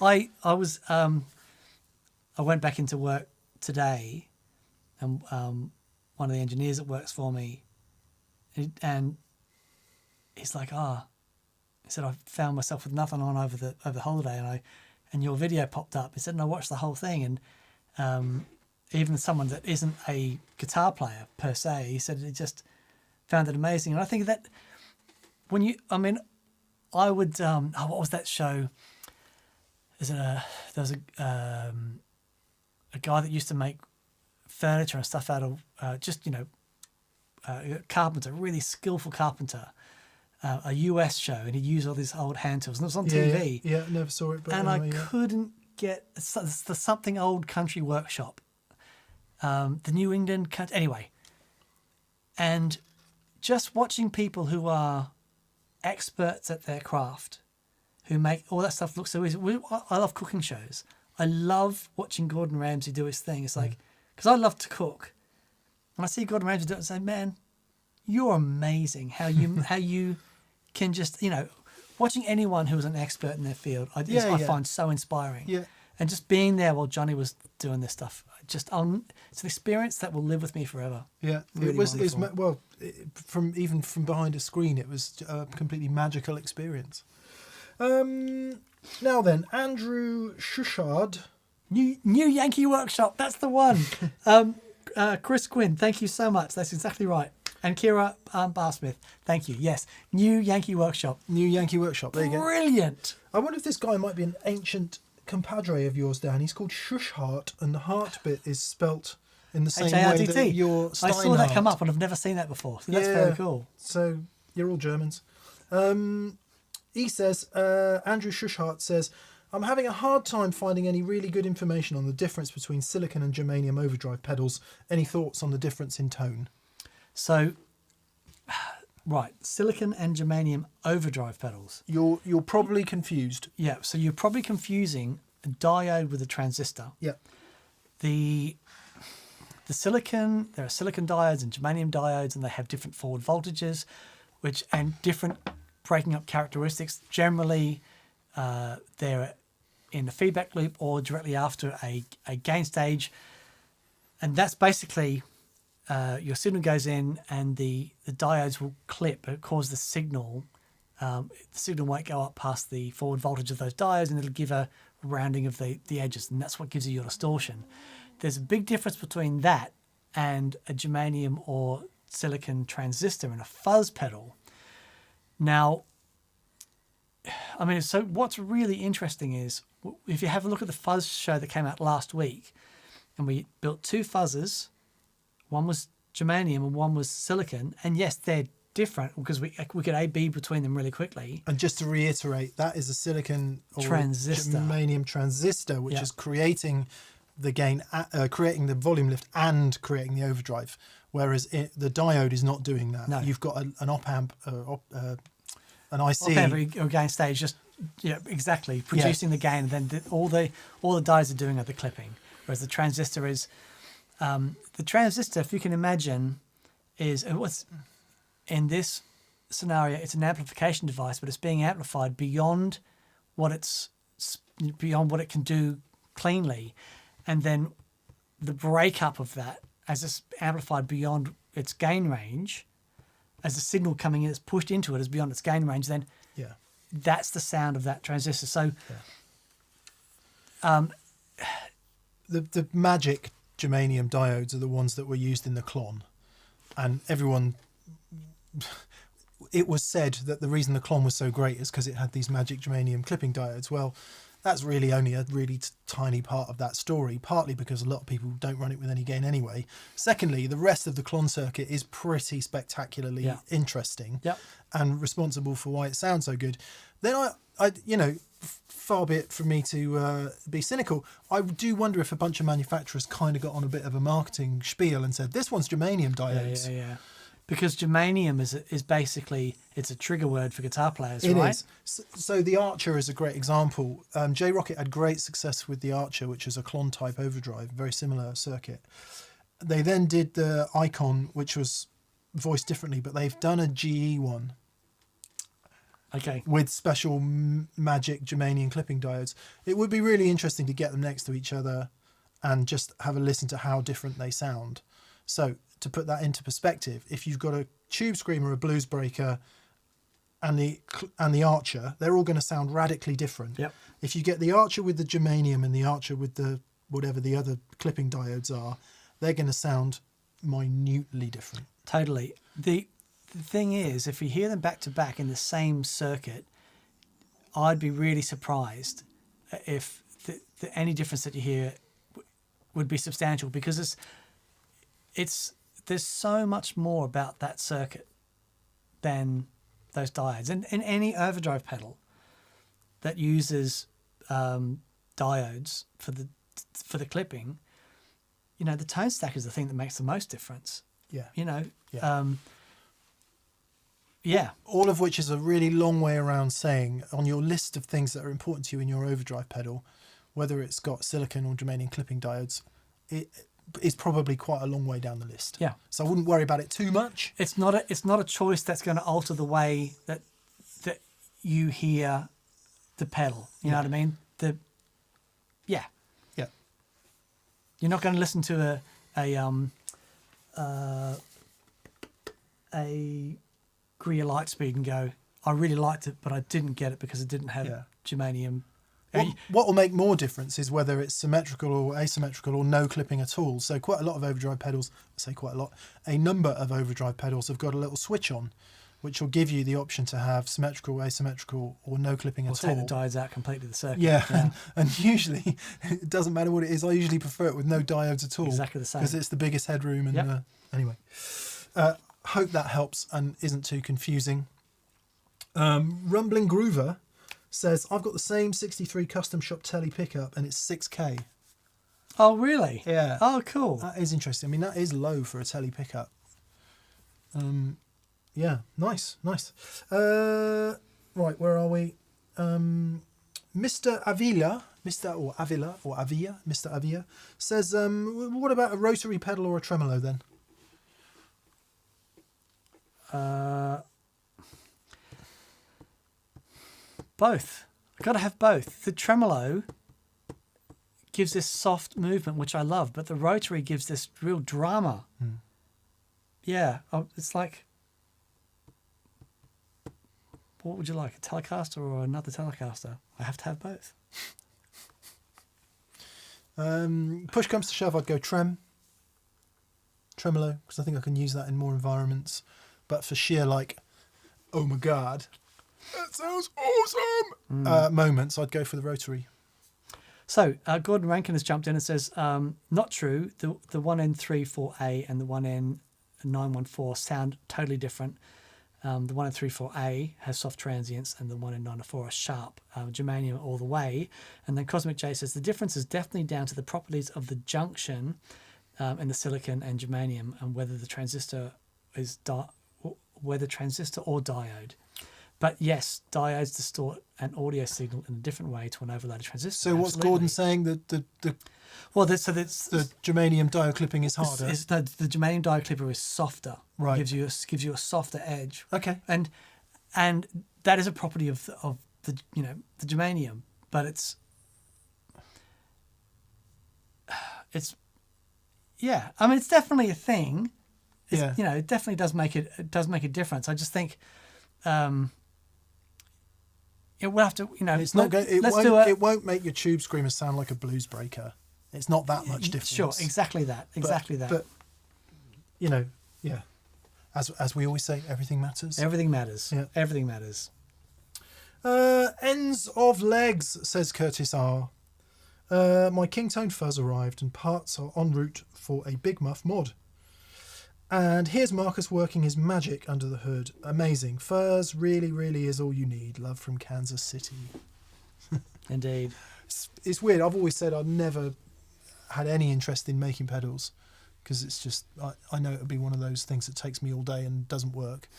I went back into work today, and one of the engineers that works for me, and he's like, he said, I found myself with nothing on over the holiday, and your video popped up. He said, and I watched the whole thing, and even someone that isn't a guitar player per se, he said he just found it amazing. And I think that I would, what was that show? There was a guy that used to make furniture and stuff out of carpenter, really skillful carpenter, a US show, and he used all these old hand tools, and it was on TV. Yeah, never saw it. But and I couldn't get the something old country workshop. The New England country, anyway. And just watching people who are experts at their craft, who make all that stuff look so easy. I love cooking shows. I love watching Gordon Ramsay do his thing. It's like, because I love to cook. And I see Gordon Ramsay do it and say, man, you're amazing. How you can just, watching anyone who's an expert in their field, I find so inspiring. Yeah. And just being there while Johnny was doing this stuff, it's an experience that will live with me forever. Yeah, really from behind a screen, it was a completely magical experience. Now then, Andrew Shushard. New Yankee Workshop, that's the one. Chris Quinn, thank you so much. That's exactly right. And Kira Barsmith, thank you. Yes, New Yankee Workshop. New Yankee Workshop, there you go. Brilliant. I wonder if this guy might be an ancient compadre of yours, Dan. He's called Shushheart, and the heart bit is spelt in the same way H-A-R-T-T. that your I saw that come Steinhardt. up and I've never seen that before. So that's very cool. So you're all Germans. He says, Andrew Shushheart says, I'm having a hard time finding any really good information on the difference between silicon and germanium overdrive pedals. Any thoughts on the difference in tone? So, right, silicon and germanium overdrive pedals. You're probably confused. Yeah, so you're probably confusing a diode with a transistor. Yeah. The silicon, there are silicon diodes and germanium diodes, and they have different forward voltages, and different breaking up characteristics. Generally, they're in the feedback loop or directly after a gain stage, and that's basically your signal goes in, and the diodes will clip. It causes the signal. The signal won't go up past the forward voltage of those diodes, and it'll give a rounding of the edges, and that's what gives you your distortion. There's a big difference between that and a germanium or silicon transistor in a fuzz pedal. Now, I mean, so what's really interesting is if you have a look at the fuzz show that came out last week, and we built two fuzzers, one was germanium and one was silicon, and yes, they're different because we could A/B between them really quickly. And just to reiterate, that is a silicon or Transistor. germanium transistor, which Yeah. is creating the gain, creating the volume lift and creating the overdrive. Whereas the diode is not doing that. No. You've got an op-amp, an IC. Op-amp or gain stage, just exactly producing the gain, and then all the diodes are doing are the clipping. Whereas the transistor is the transistor, if you can imagine, is what's in this scenario. It's an amplification device, but it's being amplified beyond what it can do cleanly, and then the breakup of that as it's amplified beyond its gain range, as the signal coming in is pushed into it is beyond its gain range, then that's the sound of that transistor. So the magic germanium diodes are the ones that were used in the Klon, and everyone, it was said that the reason the Klon was so great is because it had these magic germanium clipping diodes. Well, that's really only a really tiny part of that story, partly because a lot of people don't run it with any gain anyway. Secondly, the rest of the Klon circuit is pretty spectacularly interesting and responsible for why it sounds so good. Then I far be it from me to be cynical, I do wonder if a bunch of manufacturers kind of got on a bit of a marketing spiel and said, this one's germanium diodes. Yeah. Because germanium is basically, it's a trigger word for guitar players, It right? is. So the Archer is a great example. J-Rocket had great success with the Archer, which is a Klon type overdrive, very similar circuit. They then did the Icon, which was voiced differently, but they've done a GE one. Okay. With special magic germanium clipping diodes. It would be really interesting to get them next to each other and just have a listen to how different they sound. So to put that into perspective, if you've got a Tube Screamer, a Blues Breaker, and the Archer, they're all going to sound radically different. Yep. If you get the Archer with the germanium and the Archer with the whatever the other clipping diodes are, they're going to sound minutely different. Totally. The thing is, if you hear them back to back in the same circuit, I'd be really surprised if any difference that you hear would be substantial, because there's so much more about that circuit than those diodes. And in any overdrive pedal that uses diodes for the clipping, the tone stack is the thing that makes the most difference. All of which is a really long way around saying, on your list of things that are important to you in your overdrive pedal, whether it's got silicon or germanium clipping diodes, it is probably quite a long way down the list. Yeah. So I wouldn't worry about it too much. It's not a choice that's going to alter the way that you hear the pedal. You know what I mean? Yeah. You're not going to listen to a Greer Lightspeed and go, I really liked it, but I didn't get it because it didn't have germanium. What will make more difference is whether it's symmetrical or asymmetrical or no clipping at all. So quite a lot of overdrive pedals, I say quite a lot, a number of overdrive pedals have got a little switch on. which will give you the option to have symmetrical, asymmetrical, or no clipping Or at take all. the diodes out completely the circuit. Yeah, and usually it doesn't matter what it is. I usually prefer it with no diodes at all. Exactly the same. Because it's the biggest headroom. And Yep. Anyway, hope that helps and isn't too confusing. Rumbling Groover says, I've got the same 63 custom shop telly pickup and it's 6K. Oh, really? Yeah. Oh, cool. That is interesting. I mean, that is low for a telly pickup. Yeah, nice. Right, where are we? Mr. Avila says, what about a rotary pedal or a tremolo then? Both. I've got to have both. The tremolo gives this soft movement, which I love, but the rotary gives this real drama. Yeah, it's like, what would you like, a Telecaster or another Telecaster? I have to have both. Push comes to shove, I'd go tremolo, because I think I can use that in more environments. But for sheer like, oh my god, that sounds awesome moments, I'd go for the rotary. So Gordon Rankin has jumped in and says, not true. The 1N34A and the 1N914 sound totally different. The 1N34A has soft transients and the 1N914 are sharp. Germanium all the way. And then Cosmic J says the difference is definitely down to the properties of the junction in the silicon and germanium and whether the transistor is or diode. But yes, diodes distort an audio signal in a different way to an overloaded transistor. So what's Gordon saying? The germanium diode clipping is harder. The germanium diode clipper is softer. Right. Gives you a softer edge. Okay. And that is a property of the germanium, but it's yeah. I mean, it's definitely a thing. Yeah. You know, it definitely does make a difference. I just think. It will have to, It's not going. It won't make your tube screamer sound like a blues breaker. It's not that much difference. Sure, exactly that. But yeah. As we always say, everything matters. Everything matters. Yeah. Everything matters. Ends of legs, says Curtis R. My Kingtone fuzz arrived and parts are en route for a Big Muff mod. And here's Marcus working his magic under the hood. Amazing. Fuzz really, really is all you need. Love from Kansas City. Indeed. It's weird. I've always said I've never had any interest in making pedals because it's just, I know it would be one of those things that takes me all day and doesn't work.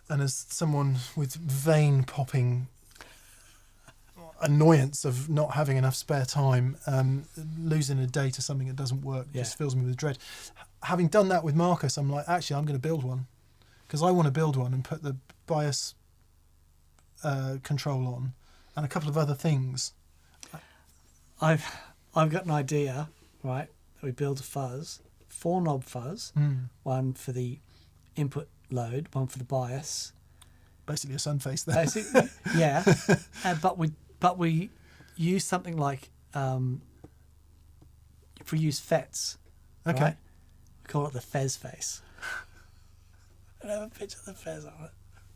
And as someone with vein popping annoyance of not having enough spare time, losing a day to something that doesn't work just fills me with dread. Having done that with Marcus, I'm like, actually, I'm going to build one because I want to build one and put the bias control on and a couple of other things. I've got an idea, right? We build a fuzz, 4-knob fuzz, one for the input load, one for the bias. Basically a sun face there. Basically, yeah. But we use something like if we use FETs, Okay. right? We call it the Fez face. I have a picture of the Fez on it.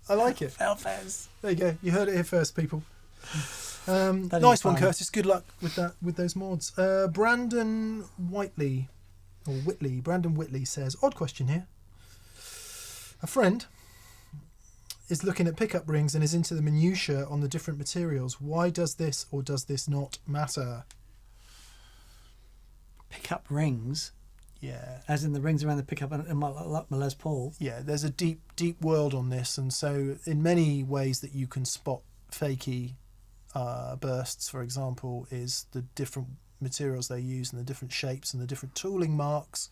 I like it. Fell Fez. There you go. You heard it here first, people. That Nice one, fun. Curtis. Good luck with that, with those mods. Brandon Whitley says, odd question here. A friend is looking at pickup rings and is into the minutiae on the different materials. Why does this or does this not matter? Pickup rings, Yeah. as in the rings around the pickup in my Les Paul. Yeah, there's a deep world on this, and so in many ways that you can spot fakey bursts, for example, is the different materials they use and the different shapes and the different tooling marks.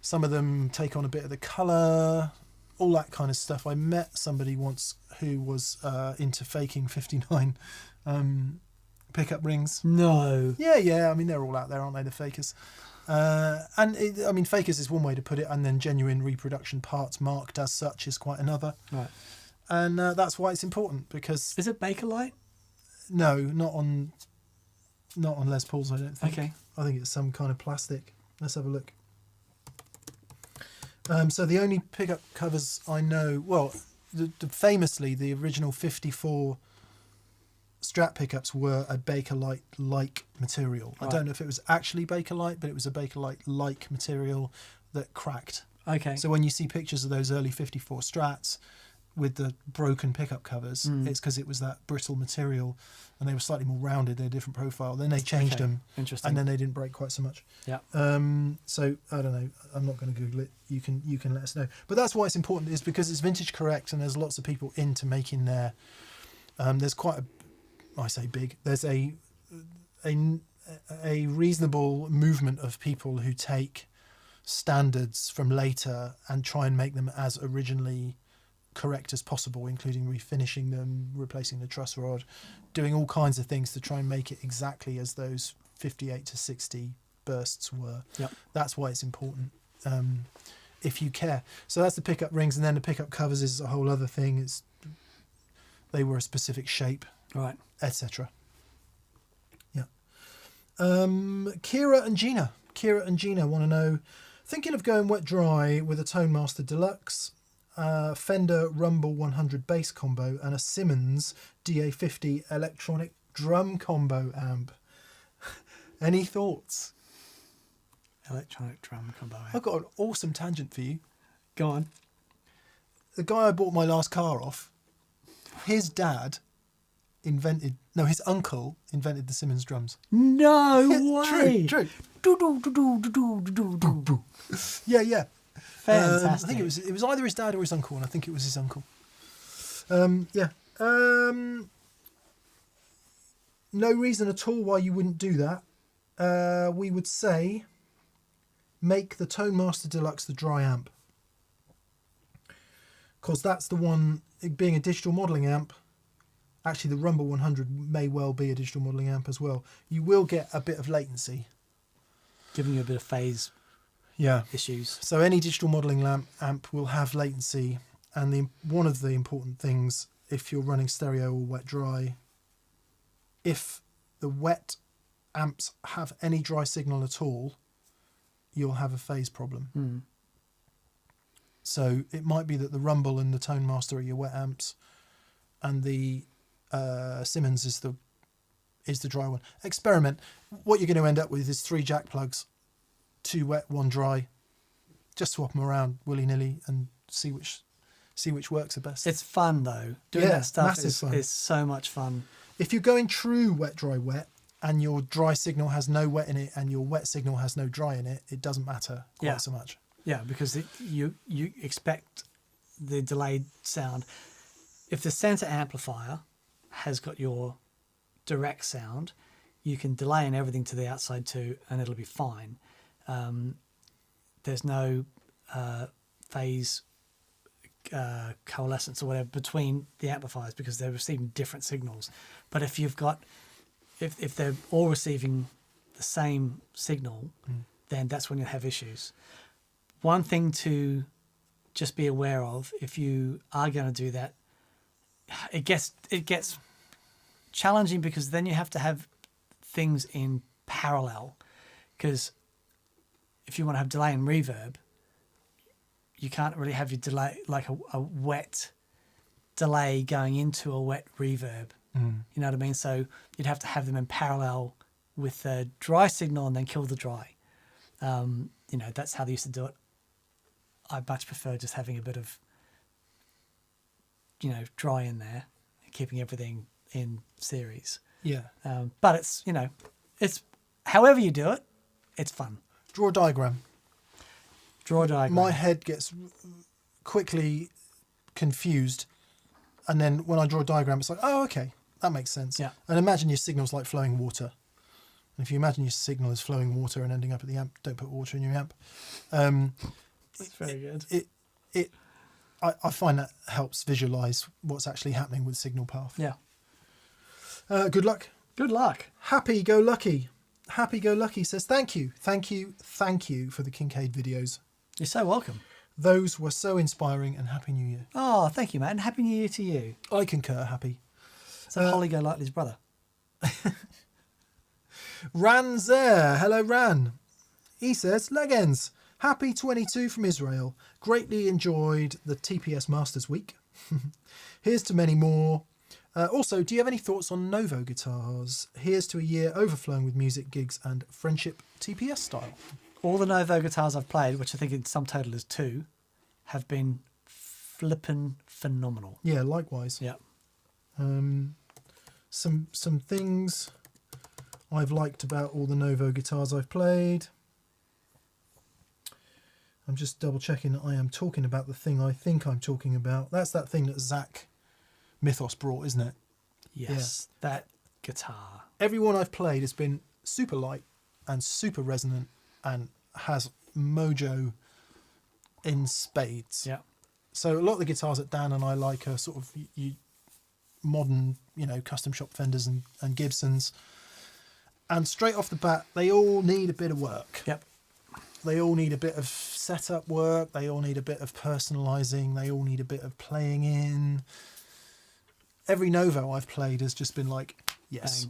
Some of them take on a bit of the colour, all that kind of stuff. I met somebody once who was into faking 59 pickup rings. No. Yeah. I mean, they're all out there, aren't they, the fakers? Fakers is one way to put it, and then genuine reproduction parts marked as such is quite another. Right. And that's why it's important, because Is it Bakelite? no, not on Les Pauls, I don't think. Okay. I think it's some kind of plastic. Let's have a look. So the only pickup covers I know, well, famously the original 54 Strat pickups were a Bakelite-like material. I Right. don't know if it was actually Bakelite, but it was a Bakelite-like material that cracked. Okay. So when you see pictures of those early 54 Strats with the broken pickup covers, it's because it was that brittle material, and they were slightly more rounded. They're a different profile. Then they changed Okay. them, Interesting. and then they didn't break quite so much. Yeah. So I don't know. I'm not going to Google it. You can let us know. But that's why it's important, is because it's vintage correct, and there's lots of people into making their. There's quite a, I say big. There's a reasonable movement of people who take standards from later and try and make them as originally correct as possible, including refinishing them, replacing the truss rod, doing all kinds of things to try and make it exactly as those 58 to 60 bursts were. Yep. That's why it's important, if you care. So that's the pickup rings, and then the pickup covers is a whole other thing. They were a specific shape, Right. etc. Yeah. Kira and Gina want to know, thinking of going wet dry with a Tone Master Deluxe, Fender Rumble 100 bass combo, and a Simmons DA50 electronic drum combo amp. Any thoughts? Electronic drum combo. I've got an awesome tangent for you. Go on. The guy I bought my last car off, his uncle invented the Simmons drums. No way. True. Do, do, do, do, do, do, do, do. Yeah. Fantastic. I think it was either his dad or his uncle, and I think it was his uncle. No reason at all why you wouldn't do that. We would say make the Tone Master Deluxe the dry amp, because that's the one, it being a digital modelling amp. Actually, the Rumble 100 may well be a digital modelling amp as well. You will get a bit of latency. Giving you a bit of phase Yeah. issues. So any digital modelling amp will have latency, and one of the important things, if you're running stereo or wet dry, if the wet amps have any dry signal at all, you'll have a phase problem. So it might be that the Rumble and the Tone Master are your wet amps, and the Simmons is the dry one. Experiment. What you're going to end up with is 3 jack plugs, 2 wet, 1 dry. Just swap them around willy-nilly and see which works the best. It's fun though. Doing Yeah, that stuff massive fun. is so much fun. If you're going true wet, dry, wet, and your dry signal has no wet in it and your wet signal has no dry in it, it doesn't matter quite so much. Yeah, because you expect the delayed sound. If the center amplifier has got your direct sound, you can delay and everything to the outside too, and it'll be fine. There's no phase coalescence or whatever between the amplifiers because they're receiving different signals. But if you've got, if they're all receiving the same signal, then that's when you'll have issues. One thing to just be aware of, if you are going to do that, it gets challenging because then you have to have things in parallel. Because if you want to have delay and reverb, you can't really have your delay like a wet delay going into a wet reverb. You know what I mean? So you'd have to have them in parallel with the dry signal and then kill the dry. That's how they used to do it. I much prefer just having a bit of, dry in there, and keeping everything in series. Yeah. But it's however you do it, it's fun. Draw a diagram. Draw a diagram. My head gets quickly confused, and then when I draw a diagram, it's like, oh, okay, that makes sense. Yeah. And imagine your signal's like flowing water. And if you imagine your signal is flowing water and ending up at the amp, don't put water in your amp. That's very good. I find that helps visualize what's actually happening with signal path. Yeah. Good luck. Good luck. Happy Go Lucky says thank you for the Kincaid videos. You're so welcome. Those were so inspiring, and Happy New Year. Oh, thank you, Matt, and Happy New Year to you. I concur, Happy. So Holly Golightly's brother. Ran's there. Hello, Ran. He says, Legends, Happy 22 from Israel. Greatly enjoyed the TPS Masters Week. Here's to many more. Also, do you have any thoughts on Novo guitars? Here's to a year overflowing with music, gigs and friendship TPS style. All the Novo guitars I've played, which I think in some total is 2, have been flippin' phenomenal. Yeah, likewise. Yeah. Some things I've liked about all the Novo guitars I've played. I'm just double checking that I am talking about the thing I think I'm talking about. That's that thing that Zach Mythos brought, isn't it? Yes, that guitar. Everyone I've played has been super light and super resonant and has mojo in spades. Yeah. So a lot of the guitars that Dan and I like are sort of modern, custom shop Fenders and Gibsons. And straight off the bat, they all need a bit of work. Yep. They all need a bit of setup work. They all need a bit of personalising. They all need a bit of playing in. Every Novo I've played has just been like, yes.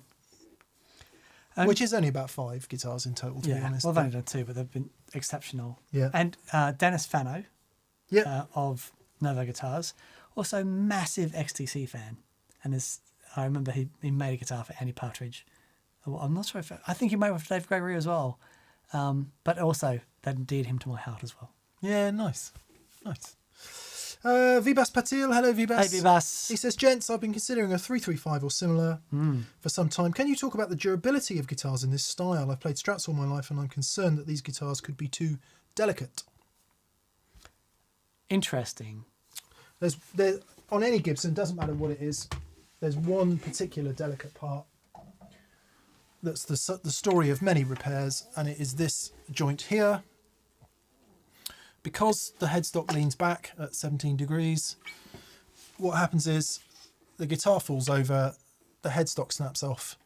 Which is only about 5 guitars in total, to be honest. Well, I've only done 2, but they've been exceptional. Yeah. And Dennis Fano Yeah. of Novo Guitars, also massive XTC fan. And I remember he made a guitar for Andy Partridge. I'm not sure I think he made one for Dave Gregory as well. But also, that endeared him to my heart as well. Yeah, nice. Vibas Patil, hello Vibas. Hey Vibas. He says, gents, I've been considering a 335 or similar for some time. Can you talk about the durability of guitars in this style? I've played Strats all my life and I'm concerned that these guitars could be too delicate. Interesting. There on any Gibson, doesn't matter what it is, there's one particular delicate part that's the story of many repairs, and it is this joint here. Because the headstock leans back at 17 degrees, what happens is the guitar falls over, the headstock snaps off,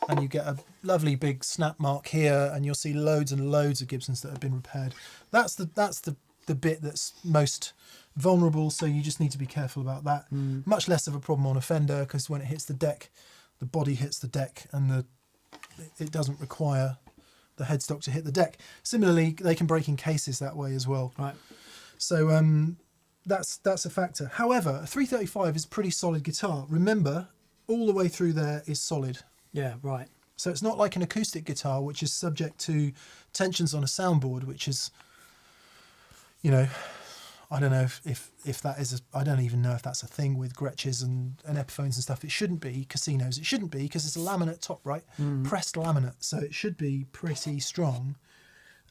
and you get a lovely big snap mark here, and you'll see loads and loads of Gibsons that have been repaired. That's the bit that's most vulnerable, so you just need to be careful about that. Much less of a problem on a Fender, because when it hits the deck, the body hits the deck, and it doesn't require the headstock to hit the deck. Similarly, they can break in cases that way as well. Right. So that's a factor. However, a 335 is a pretty solid guitar. Remember, all the way through there is solid. Yeah, right. So it's not like an acoustic guitar, which is subject to tensions on a soundboard, which is, I don't know if that is I don't even know if that's a thing with Gretches and Epiphones and stuff. It shouldn't be. Casinos, it shouldn't be, because it's a laminate top, right? Pressed laminate, so it should be pretty strong.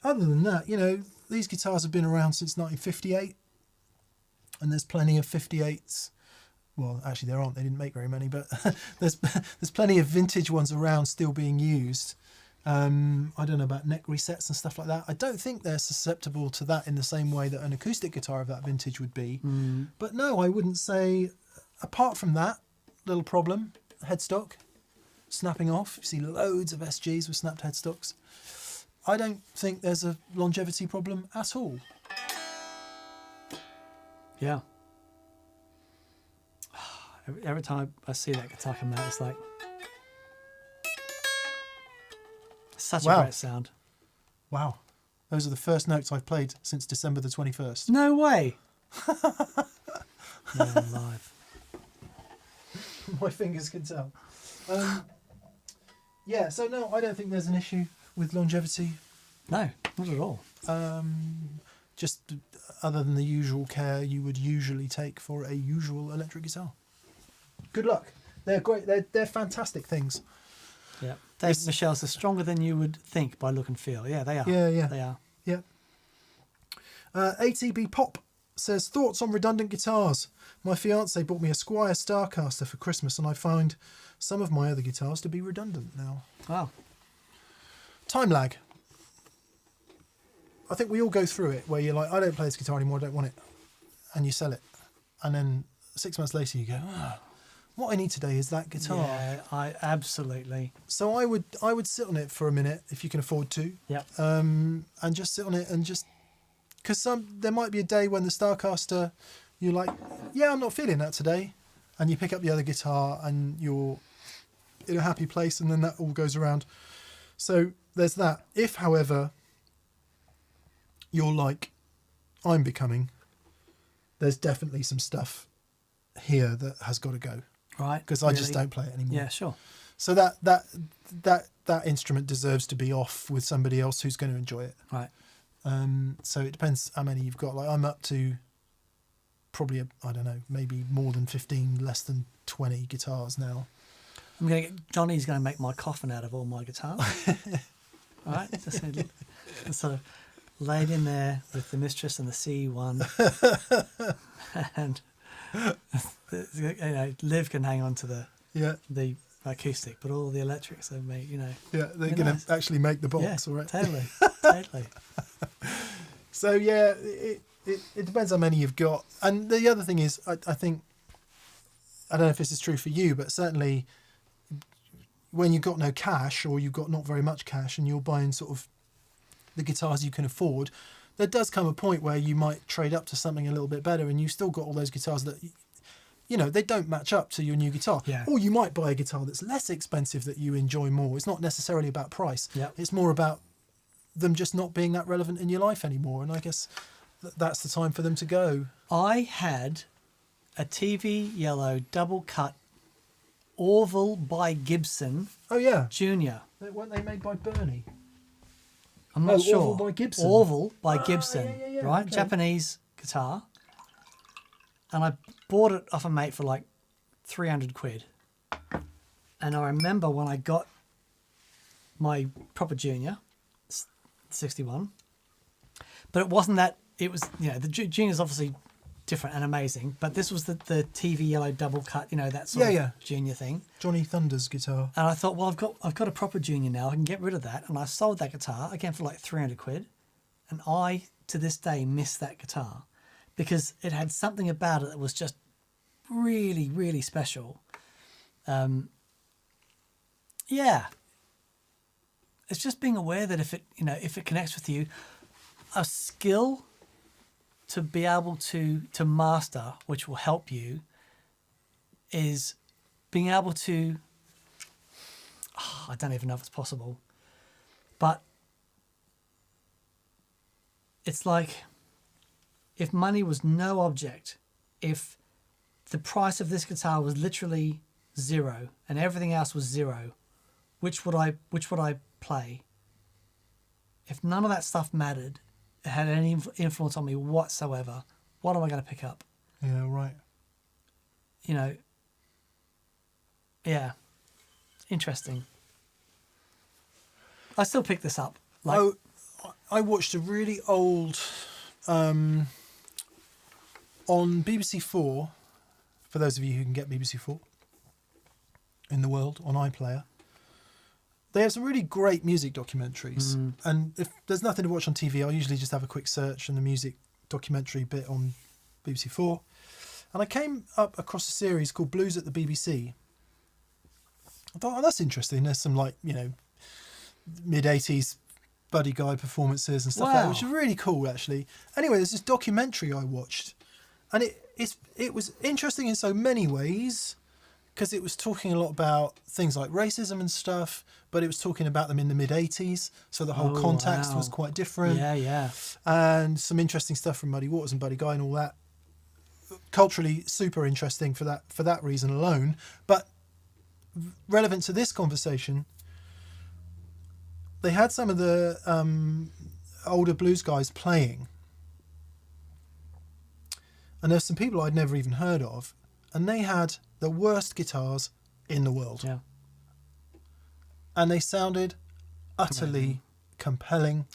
Other than that, these guitars have been around since 1958, and there's plenty of 58s. Well, actually there aren't, they didn't make very many, but there's plenty of vintage ones around still being used. I don't know about neck resets and stuff like that. I don't think they're susceptible to that in the same way that an acoustic guitar of that vintage would be. But no, I wouldn't say, apart from that little problem, headstock snapping off. You see loads of SGs with snapped headstocks. I don't think there's a longevity problem at all. Yeah. Every time I see that guitar come out, it's like such a great sound. Wow. Those are the first notes I've played since December the 21st. No way. No, I'm alive. My fingers can tell. Yeah, so no, I don't think there's an issue with longevity. No, not at all. Just other than the usual care you would usually take for a usual electric guitar. Good luck. They're great. They're fantastic things. Yeah. David Michelle's are stronger than you would think by look and feel. Yeah, they are. Yeah. They are. Yeah. ATB Pop says, thoughts on redundant guitars. My fiance bought me a Squier Starcaster for Christmas, and I find some of my other guitars to be redundant now. Wow. Time lag. I think we all go through it where you're like, I don't play this guitar anymore, I don't want it. And you sell it. And then 6 months later you go, what I need today is that guitar. Yeah, I absolutely. So I would sit on it for a minute if you can afford to. Yep. And just sit on it and just, because there might be a day when the Starcaster, you're like, yeah, I'm not feeling that today, and you pick up the other guitar and you're in a happy place, and then that all goes around. So there's that. If, however, you're like I'm becoming, there's definitely some stuff here that has got to go. Right. Because I just don't play it anymore. Yeah, sure. So that instrument deserves to be off with somebody else who's going to enjoy it. Right. So it depends how many you've got. Like I'm up to probably, I don't know, maybe more than 15, less than 20 guitars now. Johnny's going to make my coffin out of all my guitars. All right. Just sort of laid in there with the Mistress and the C1. And Liv can hang on to the acoustic, but all the electrics are made, Yeah, they're going to actually make the box, all right? Totally. So yeah, it depends how many you've got. And the other thing is, I think, I don't know if this is true for you, but certainly when you've got no cash or you've got not very much cash and you're buying sort of the guitars you can afford, there does come a point where you might trade up to something a little bit better and you've still got all those guitars that, they don't match up to your new guitar. Yeah. Or you might buy a guitar that's less expensive that you enjoy more. It's not necessarily about price. Yep. It's more about them just not being that relevant in your life anymore. And I guess that's the time for them to go. I had a TV yellow double cut Orville by Gibson. Oh, yeah. Junior. Weren't they made by Bernie? I'm not sure. Orville by Gibson. Orville by Gibson, yeah, right? okay. Japanese guitar. And I bought it off a mate for like 300 quid. And I remember when I got my proper Junior, 61. But it wasn't that, it was, the Junior's obviously different and amazing, but this was the TV yellow double cut, that sort of Junior thing. Johnny Thunder's guitar. And I thought, well, I've got a proper Junior now. I can get rid of that. And I sold that guitar again for like 300 quid. And I, to this day, miss that guitar because it had something about it that was just really, really special. Yeah. It's just being aware that if it connects with you, a skill to be able to master, which will help you, is being able to, I don't even know if it's possible, but it's like if money was no object, if the price of this guitar was literally zero and everything else was zero, which would I play? If none of that stuff mattered, it had any influence on me whatsoever, what am I going to pick up? Yeah, right. Yeah, interesting. I still pick this up. I watched a really old on BBC 4, for those of you who can get BBC 4 in the world on iPlayer. They have some really great music documentaries. And if there's nothing to watch on TV, I'll usually just have a quick search in the music documentary bit on BBC 4. And I came up across a series called Blues at the BBC. I thought, that's interesting. There's some mid-80s Buddy Guy performances and stuff like that, which is really cool, actually. Anyway, there's this documentary I watched. And it was interesting in so many ways, because it was talking a lot about things like racism and stuff, but it was talking about them in the mid-80s, so the whole context was quite different. Yeah. And some interesting stuff from Muddy Waters and Buddy Guy and all that. Culturally super interesting for that reason alone. But relevant to this conversation, they had some of the older blues guys playing. And there's some people I'd never even heard of, and they had the worst guitars in the world. Yeah. And they sounded utterly compelling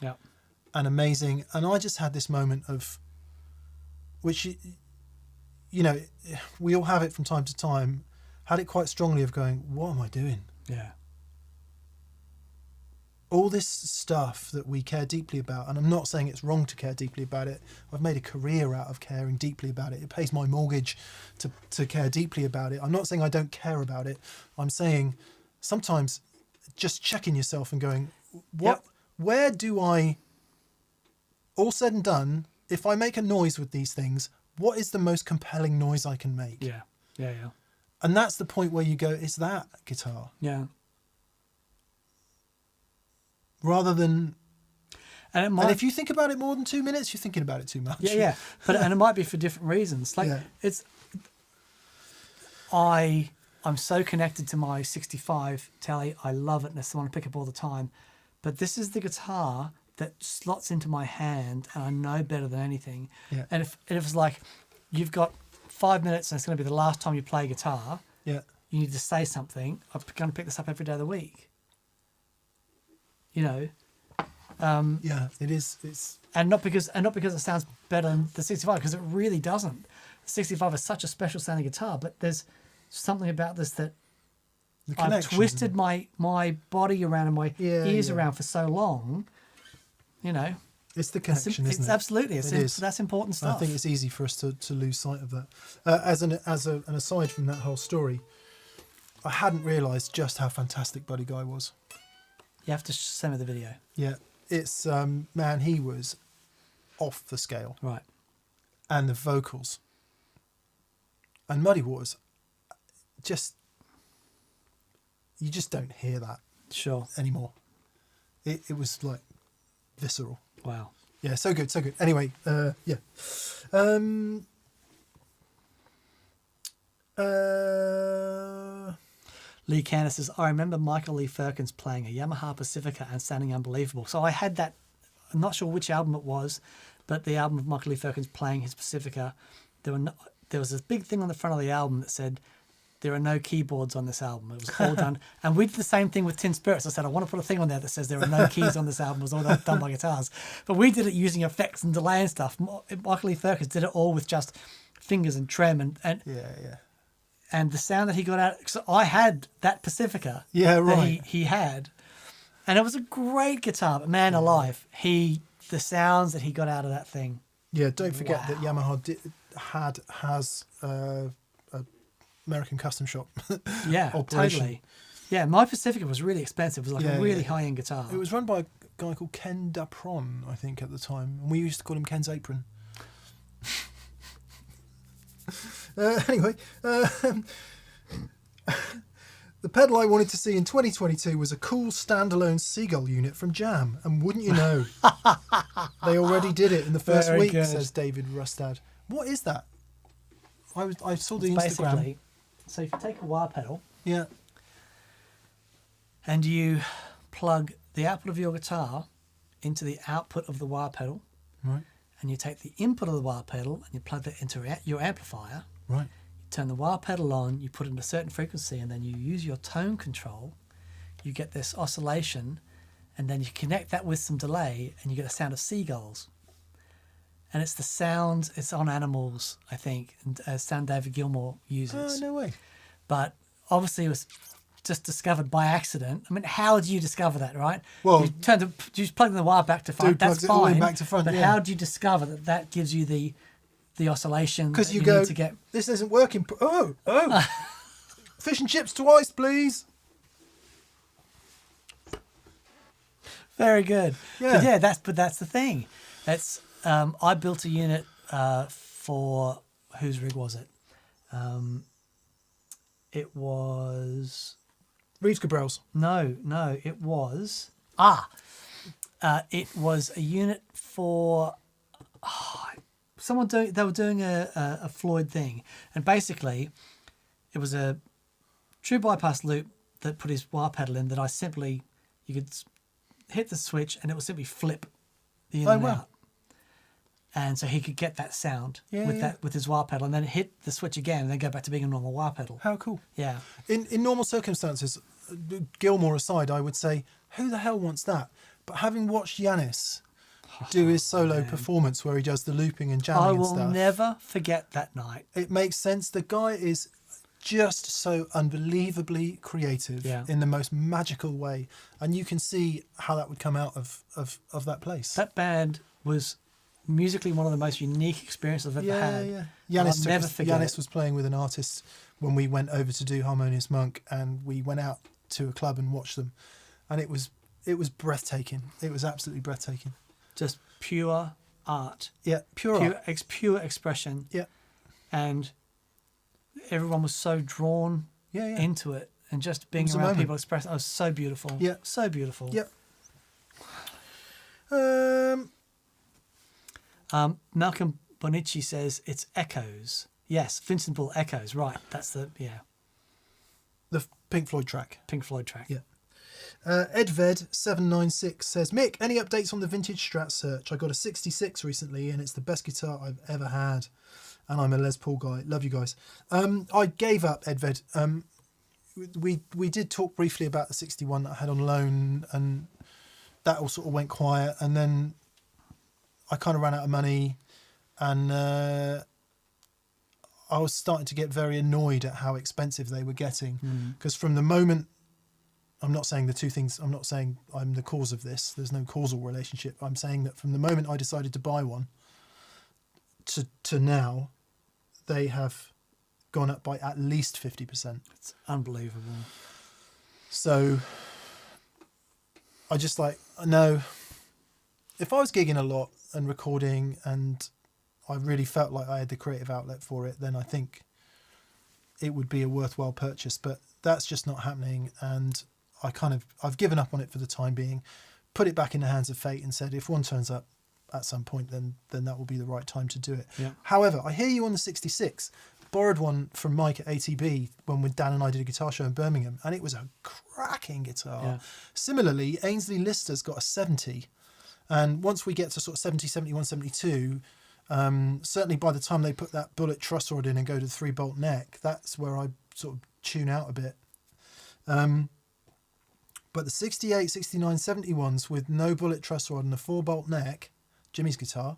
and amazing. And I just had this moment of, which, we all have it from time to time, had it quite strongly of going, what am I doing? Yeah. All this stuff that we care deeply about, and I'm not saying it's wrong to care deeply about it. I've made a career out of caring deeply about it. It pays my mortgage to care deeply about it. I'm not saying I don't care about it. I'm saying sometimes just checking yourself and going, where do I, all said and done, if I make a noise with these things, what is the most compelling noise I can make? Yeah. And that's the point where you go, it's that guitar. Yeah. Rather than... And it might, And if you think about it more than 2 minutes, you're thinking about it too much. yeah, but and it might be for different reasons. Like Yeah. it's, I'm so connected to my 65 Tele. I love it, and it's the one I pick up all the time. But this is the guitar that slots into my hand, and I know better than anything. Yeah. And if it's like you've got 5 minutes and it's going to be the last time you play guitar, Yeah. you need to say something. I'm going to pick this up every day of the week. You know. Yeah, it is. It's And not because it sounds better than the 65, because it really doesn't. The 65 is such a special sounding guitar, but there's something about this that the I've connection. twisted my body around and my ears Yeah. around for so long. You know, It's the connection, isn't it? Absolutely, It is. that's important stuff. I think it's easy for us to lose sight of that. As an aside from that whole story, I hadn't realised just how fantastic Buddy Guy was. You have to send me the video, Yeah, it's man, he was off the scale, right? and the vocals and Muddy Waters, you just don't hear that Sure. anymore. It was like visceral. Wow. Yeah, so good, so good. Anyway, yeah. Lee Candace says, I remember Michael Lee Firkins playing a Yamaha Pacifica and sounding unbelievable. So I had that, I'm not sure which album it was, but the album of Michael Lee Firkins playing his Pacifica, there was this big thing on the front of the album that said, there are no keyboards on this album. It was all done. And we did the same thing with Tin Spirits. I said, I want to put a thing on there that says there are no keys on this album. It was all done by guitars. But we did it using effects and delay and stuff. Michael Lee Firkins did it all with just fingers and trem and yeah. and the sound that he got out. So I had that Pacifica. Yeah, that right. he had, and it was a great guitar. But man alive, the sounds that he got out of that thing. Yeah, don't forget that Yamaha has a American custom shop. Yeah, operation. totally. Yeah, my Pacifica was really expensive. It was like a really high-end guitar. It was run by a guy called Ken Dapron, I think, at the time, and we used to call him Ken's Apron. Anyway, the pedal I wanted to see in 2022 was a cool standalone Seagull unit from Jam, and wouldn't you know, they already did it in the first Very week, good. says David Rustad. What is that? I saw the It's Instagram. basically, so if you take a wah pedal Yeah, and you plug the output of your guitar into the output of the wah pedal, right, and you take the input of the wah pedal and you plug that into your amplifier, right. you turn the wah pedal on, you put it in a certain frequency, and then you use your tone control, you get this oscillation, and then you connect that with some delay, and you get a sound of seagulls. And it's the sound, it's on Animals, I think, and sound David Gilmour uses. Oh, no way. But obviously it was just discovered by accident. I mean, how do you discover that, right? Well, you just plug the wire back to front, Dude that's plugs it all the way fine. back to front, but yeah. how do you discover that gives you the oscillation Because that you need go, to get? this isn't working. Oh. Fish and chips twice, please. Very good. Yeah. But that's the thing. That's I built a unit for whose rig was it? It was Reeves Cabrels. no, it was it was a unit for they were doing a Floyd thing, and basically it was a true bypass loop that put his wah pedal in that you could hit the switch and it would simply flip the in and wow. out. And so he could get that sound Yeah. with his wah pedal, and then hit the switch again and then go back to being a normal wah pedal. How cool. Yeah. In normal circumstances, Gilmore aside, I would say, who the hell wants that? But having watched Yanis do his solo performance where he does the looping and jamming I and will stuff, never forget that night. it makes sense. The guy is just so unbelievably creative in the most magical way, and you can see how that would come out of that place. That band was musically one of the most unique experiences I've ever had. Yeah. I'll never forget Yanis it. was playing with an artist when we went over to do Harmonious Monk, and we went out to a club and watched them, and it was breathtaking. It was absolutely breathtaking. Just pure art. Yeah, pure art. Pure expression. Yeah. And everyone was so drawn into it, and just being was a around moment. people expressing. It was so beautiful. Yeah. So beautiful. Yep. Malcolm Bonici says it's Echoes. Yes, Vincent Paul Echoes. Right, that's the The Pink Floyd track. Pink Floyd track. Yeah. Edved796 says, Mick, any updates on the vintage Strat search? I got a 66 recently and it's the best guitar I've ever had. And I'm a Les Paul guy. Love you guys. I gave up, Edved. We did talk briefly about the 61 that I had on loan, and that all sort of went quiet. And then I kind of ran out of money, and I was starting to get very annoyed at how expensive they were getting. Because from the moment, I'm not saying the two things, I'm not saying I'm the cause of this. There's no causal relationship. I'm saying that from the moment I decided to buy one to now, they have gone up by at least 50%. It's unbelievable. So I just no. If I was gigging a lot and recording and I really felt like I had the creative outlet for it, then I think it would be a worthwhile purchase. But that's just not happening, and I've given up on it for the time being, put it back in the hands of fate and said if one turns up at some point, then that will be the right time to do it. Yeah. However, I hear you on the 66. Borrowed one from Mike at ATB when Dan and I did a guitar show in Birmingham, and it was a cracking guitar. Yeah. Similarly, Ainsley Lister's got a 70, and once we get to sort of 70, 71, 72, certainly by the time they put that bullet truss rod in and go to the 3-bolt neck, that's where I sort of tune out a bit. But the 68, 69, 71s with no bullet truss rod and a 4-bolt neck, Jimmy's guitar,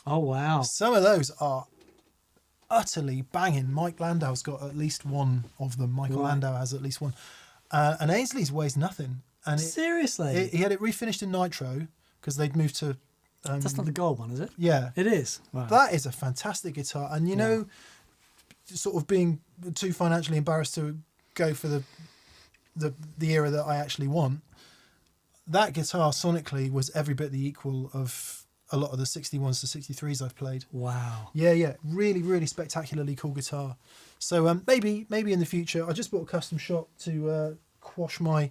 Oh, wow. some of those are utterly banging. Mike Landau's got at least one of them. Michael Right. Landau has at least one. And Ainsley's weighs nothing. And Seriously? he had it refinished in nitro because they'd moved to... That's not the gold one, is it? Yeah. It is. Wow. That is a fantastic guitar. And, you know, sort of being too financially embarrassed to go for the era that I actually want, that guitar sonically was every bit the equal of a lot of the 61s to 63s I've played. Wow. Yeah. Really, really spectacularly cool guitar. So maybe in the future, I just bought a custom shop to quash my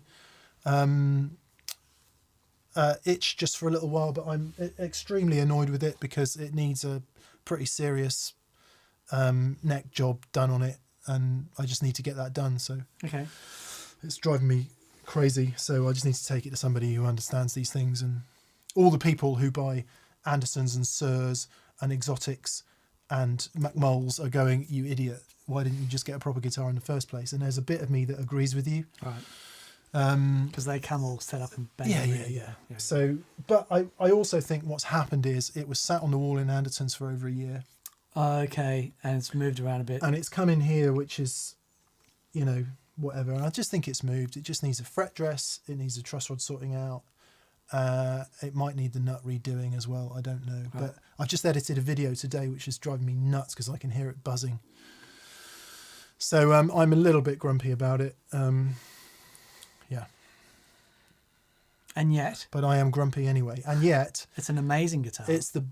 itch just for a little while, but I'm extremely annoyed with it because it needs a pretty serious neck job done on it, and I just need to get that done. So Okay. it's driving me crazy. So I just need to take it to somebody who understands these things. And all the people who buy Andersons and Sirs and Exotics and McMulls are going, you idiot, why didn't you just get a proper guitar in the first place? And there's a bit of me that agrees with you. Right. Because they come all set up and bang. Yeah. So, but I also think what's happened is it was sat on the wall in Andertons for over a year. Okay. And it's moved around a bit. And it's come in here, which is, you know, whatever. And I just think it's moved. It just needs a fret dress. It needs a truss rod sorting out. It might need the nut redoing as well. I don't know. Right. But I've just edited a video today, which is driving me nuts because I can hear it buzzing. So I'm a little bit grumpy about it. Yeah. And yet, But I am grumpy anyway. And yet, it's an amazing guitar. it's the,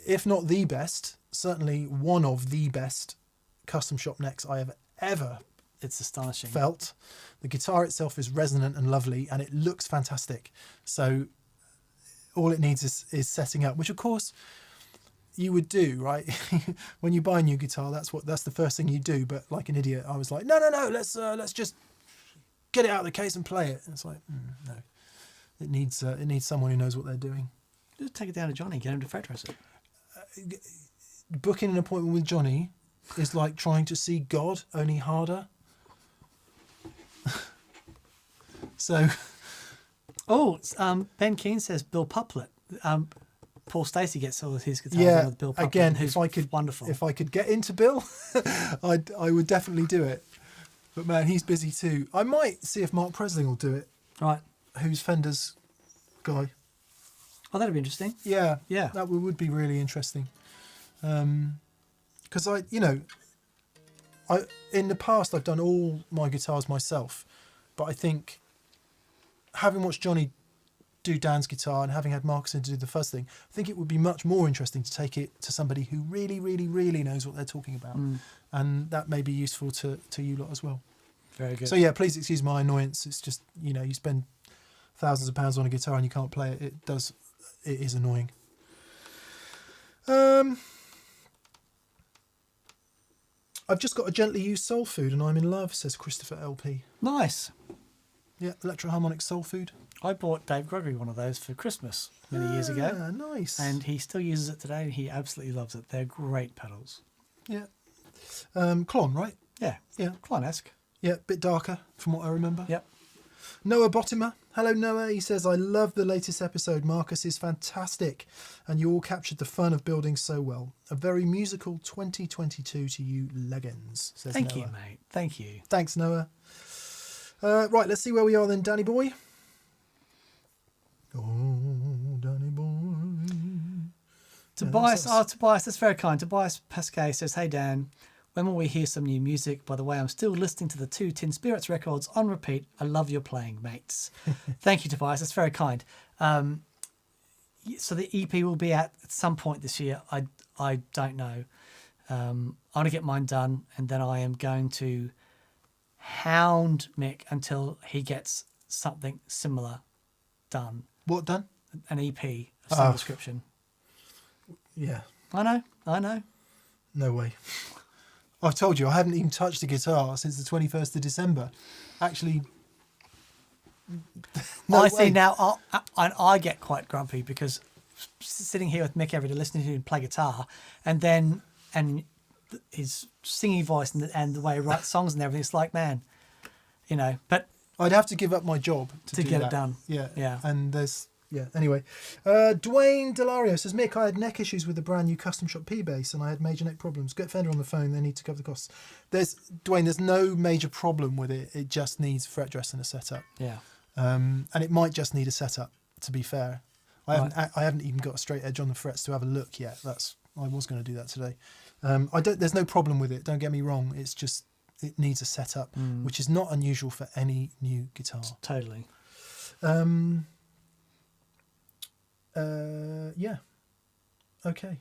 if not the best, certainly one of the best custom shop necks I have ever It's astonishing. felt. The guitar itself is resonant and lovely, and it looks fantastic. So all it needs is setting up, which of course you would do, right? When you buy a new guitar, that's the first thing you do. But like an idiot, I was like, no, let's just get it out of the case and play it. And it's like, no, it needs someone who knows what they're doing. Just take it down to Johnny, get him to fret dress it. Booking an appointment with Johnny is like trying to see God, only harder. So, Ben Keane says Bill Puplet. Paul Stacey gets all of his guitars yeah, on with Bill Puplet. again, who's wonderful. If I could get into Bill, I would definitely do it. But man, he's busy too. I might see if Mark Presling will do it. Right. Who's Fender's guy? Oh, that'd be interesting. Yeah, Yeah. that would be really interesting. Because in the past I've done all my guitars myself, but I think having watched Johnny do Dan's guitar and having had Marcus do the fuzz thing, I think it would be much more interesting to take it to somebody who really, really, really knows what they're talking about, and that may be useful to you lot as well. Very good. So yeah, please excuse my annoyance. It's just, you spend thousands of pounds on a guitar and you can't play it, it is annoying. I've just got a gently used soul food and I'm in love, says Christopher LP. Nice. Yeah, electroharmonic soul food. I bought Dave Gregory one of those for Christmas many years ago. Nice. And he still uses it today and he absolutely loves it. They're great pedals. Yeah. Klon, right? Yeah. Yeah. Klon-esque. Yeah, bit darker from what I remember. Yep. Noah Bottimer. Hello, Noah. He says, I love the latest episode. Marcus is fantastic. And you all captured the fun of building so well. A very musical 2022 to you, Leggins, says Thank Noah. you, mate. Thank you. Thanks, Noah. Right, let's see where we are then, Danny boy. Oh, Danny boy. Tobias, Tobias, that's very kind. Tobias Pasquet says, hey, Dan, when will we hear some new music? By the way, I'm still listening to the 2 Tin Spirits records on repeat. I love your playing, mates. Thank you, Tobias. That's very kind. So the EP will be out at some point this year. I don't know. I want to get mine done, and then I am going to hound Mick until he gets something similar done. What done? An EP of some description. Yeah. I know. No way. I've told you, I haven't even touched a guitar since the 21st of December. Actually, no See way. now, I get quite grumpy because sitting here with Mick every day listening to him play guitar and his singing voice and the way he writes songs and everything, it's like, man, but I'd have to give up my job to get that. it done. Yeah. And anyway. Dwayne Delario says, Mick, I had neck issues with the brand new custom shop P bass and I had major neck problems. Get Fender on the phone, they need to cover the costs. Dwayne, there's no major problem with it. It just needs fret dress and a setup. Yeah. And it might just need a setup, to be fair. I haven't even got a straight edge on the frets to have a look yet. I was going to do that today. There's no problem with it, don't get me wrong. It's just it needs a setup, which is not unusual for any new guitar. Totally. Yeah. Okay.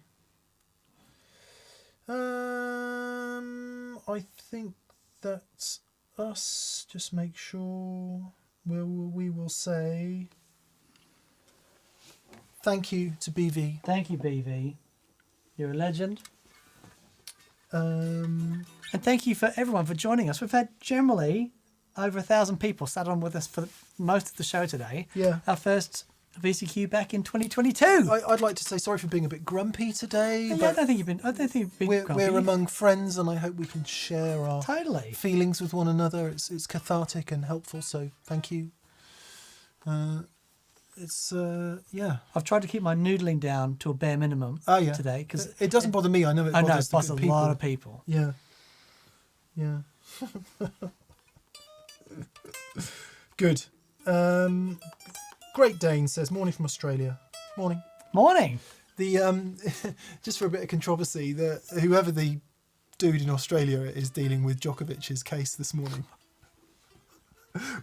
I think that's us. Just make sure we will say thank you to BV. Thank you, BV. You're a legend. Um, And thank you for everyone for joining us. We've had generally over 1,000 people sat on with us for most of the show today. Yeah. Our first VCQ back in 2022. I'd like to say sorry for being a bit grumpy today. Yeah, I but don't think you've been grumpy. we're among friends, and I hope we can share our Totally. feelings with one another. It's cathartic and helpful. So thank you. Yeah. I've tried to keep my noodling down to a bare minimum Yeah. today because it doesn't bother me. I know it I know bothers it bothers the a people. lot of people. Yeah. Good. Great Dane says, morning from Australia. Morning. Morning. The just for a bit of controversy, whoever the dude in Australia is dealing with Djokovic's case this morning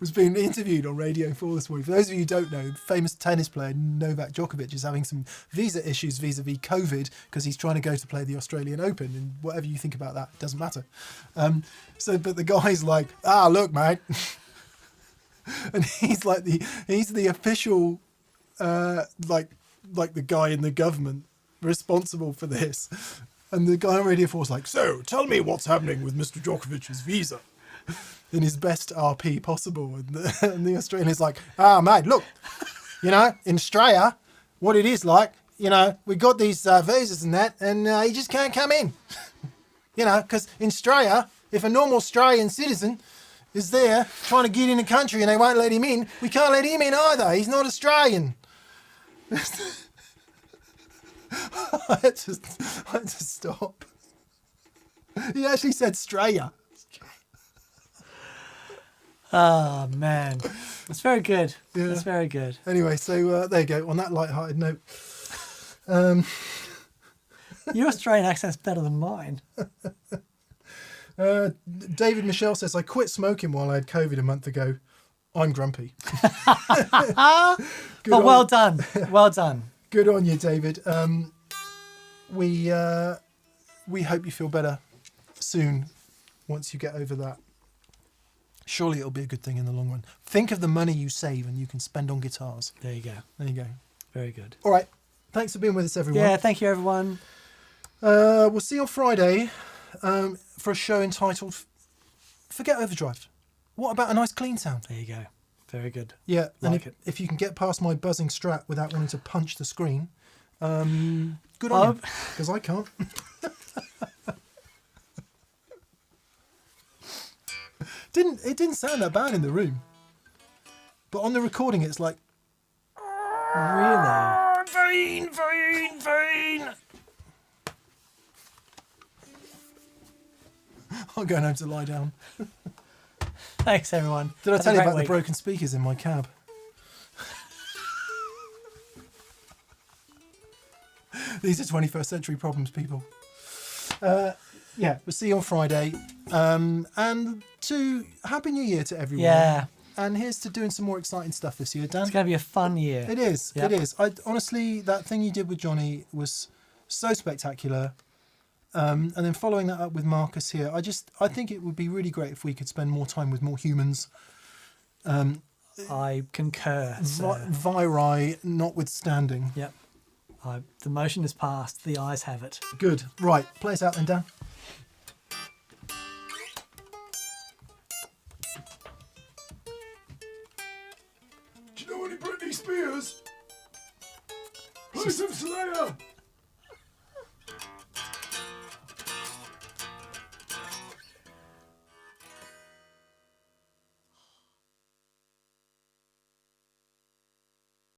was being interviewed on Radio 4 this morning. For those of you who don't know, famous tennis player Novak Djokovic is having some visa issues vis-a-vis COVID because he's trying to go to play the Australian Open, and whatever you think about that, it doesn't matter. But the guy's like, look, mate. And he's like he's the official, like the guy in the government responsible for this. And the guy on Radio 4 is like, so tell me what's happening with Mr. Djokovic's visa in his best RP possible. And the Australian's like, mate, look, in Australia, what it is like, we got these visas and that, and you just can't come in. Because in Australia, if a normal Australian citizen is there trying to get in the country and they won't let him in, we can't let him in either. He's not Australian. I had to stop. He actually said Australia. Oh, man. That's very good. Yeah. That's very good. Anyway, so there you go. On that light-hearted note. Your Australian accent's better than mine. David Michelle says, I quit smoking while I had COVID a month ago. I'm grumpy. Well done. Well done. Good on you, David. We hope you feel better soon once you get over that Surely it'll be a good thing in the long run. Think of the money you save and you can spend on guitars. There you go. There you go. Very good. All right. Thanks for being with us, everyone. Yeah, thank you, everyone. We'll see you on Friday for a show entitled Forget Overdrive. What about a nice clean sound? There you go. Very good. Yeah, and Like it. if you can get past my buzzing Strat without wanting to punch the screen, good on you, because I can't. It didn't sound that bad in the room, but on the recording it's like Really? vein. I'm going home to lie down. Thanks, everyone. Did I Have a tell you great about the week. broken speakers in my cab? These are 21st century problems, people. Yeah, we'll see you on Friday. And Happy New Year to everyone. Yeah. And here's to doing some more exciting stuff this year, Dan. It's going to be a fun year. It is. Yep. It is. Honestly, that thing you did with Johnny was so spectacular. And then following that up with Marcus here, I think it would be really great if we could spend more time with more humans. I concur. sir. Viri notwithstanding. Yep. The motion is passed. The eyes have it. Good. Right. Play us out then, Dan. Do you know any Britney Spears? Play some Slayer.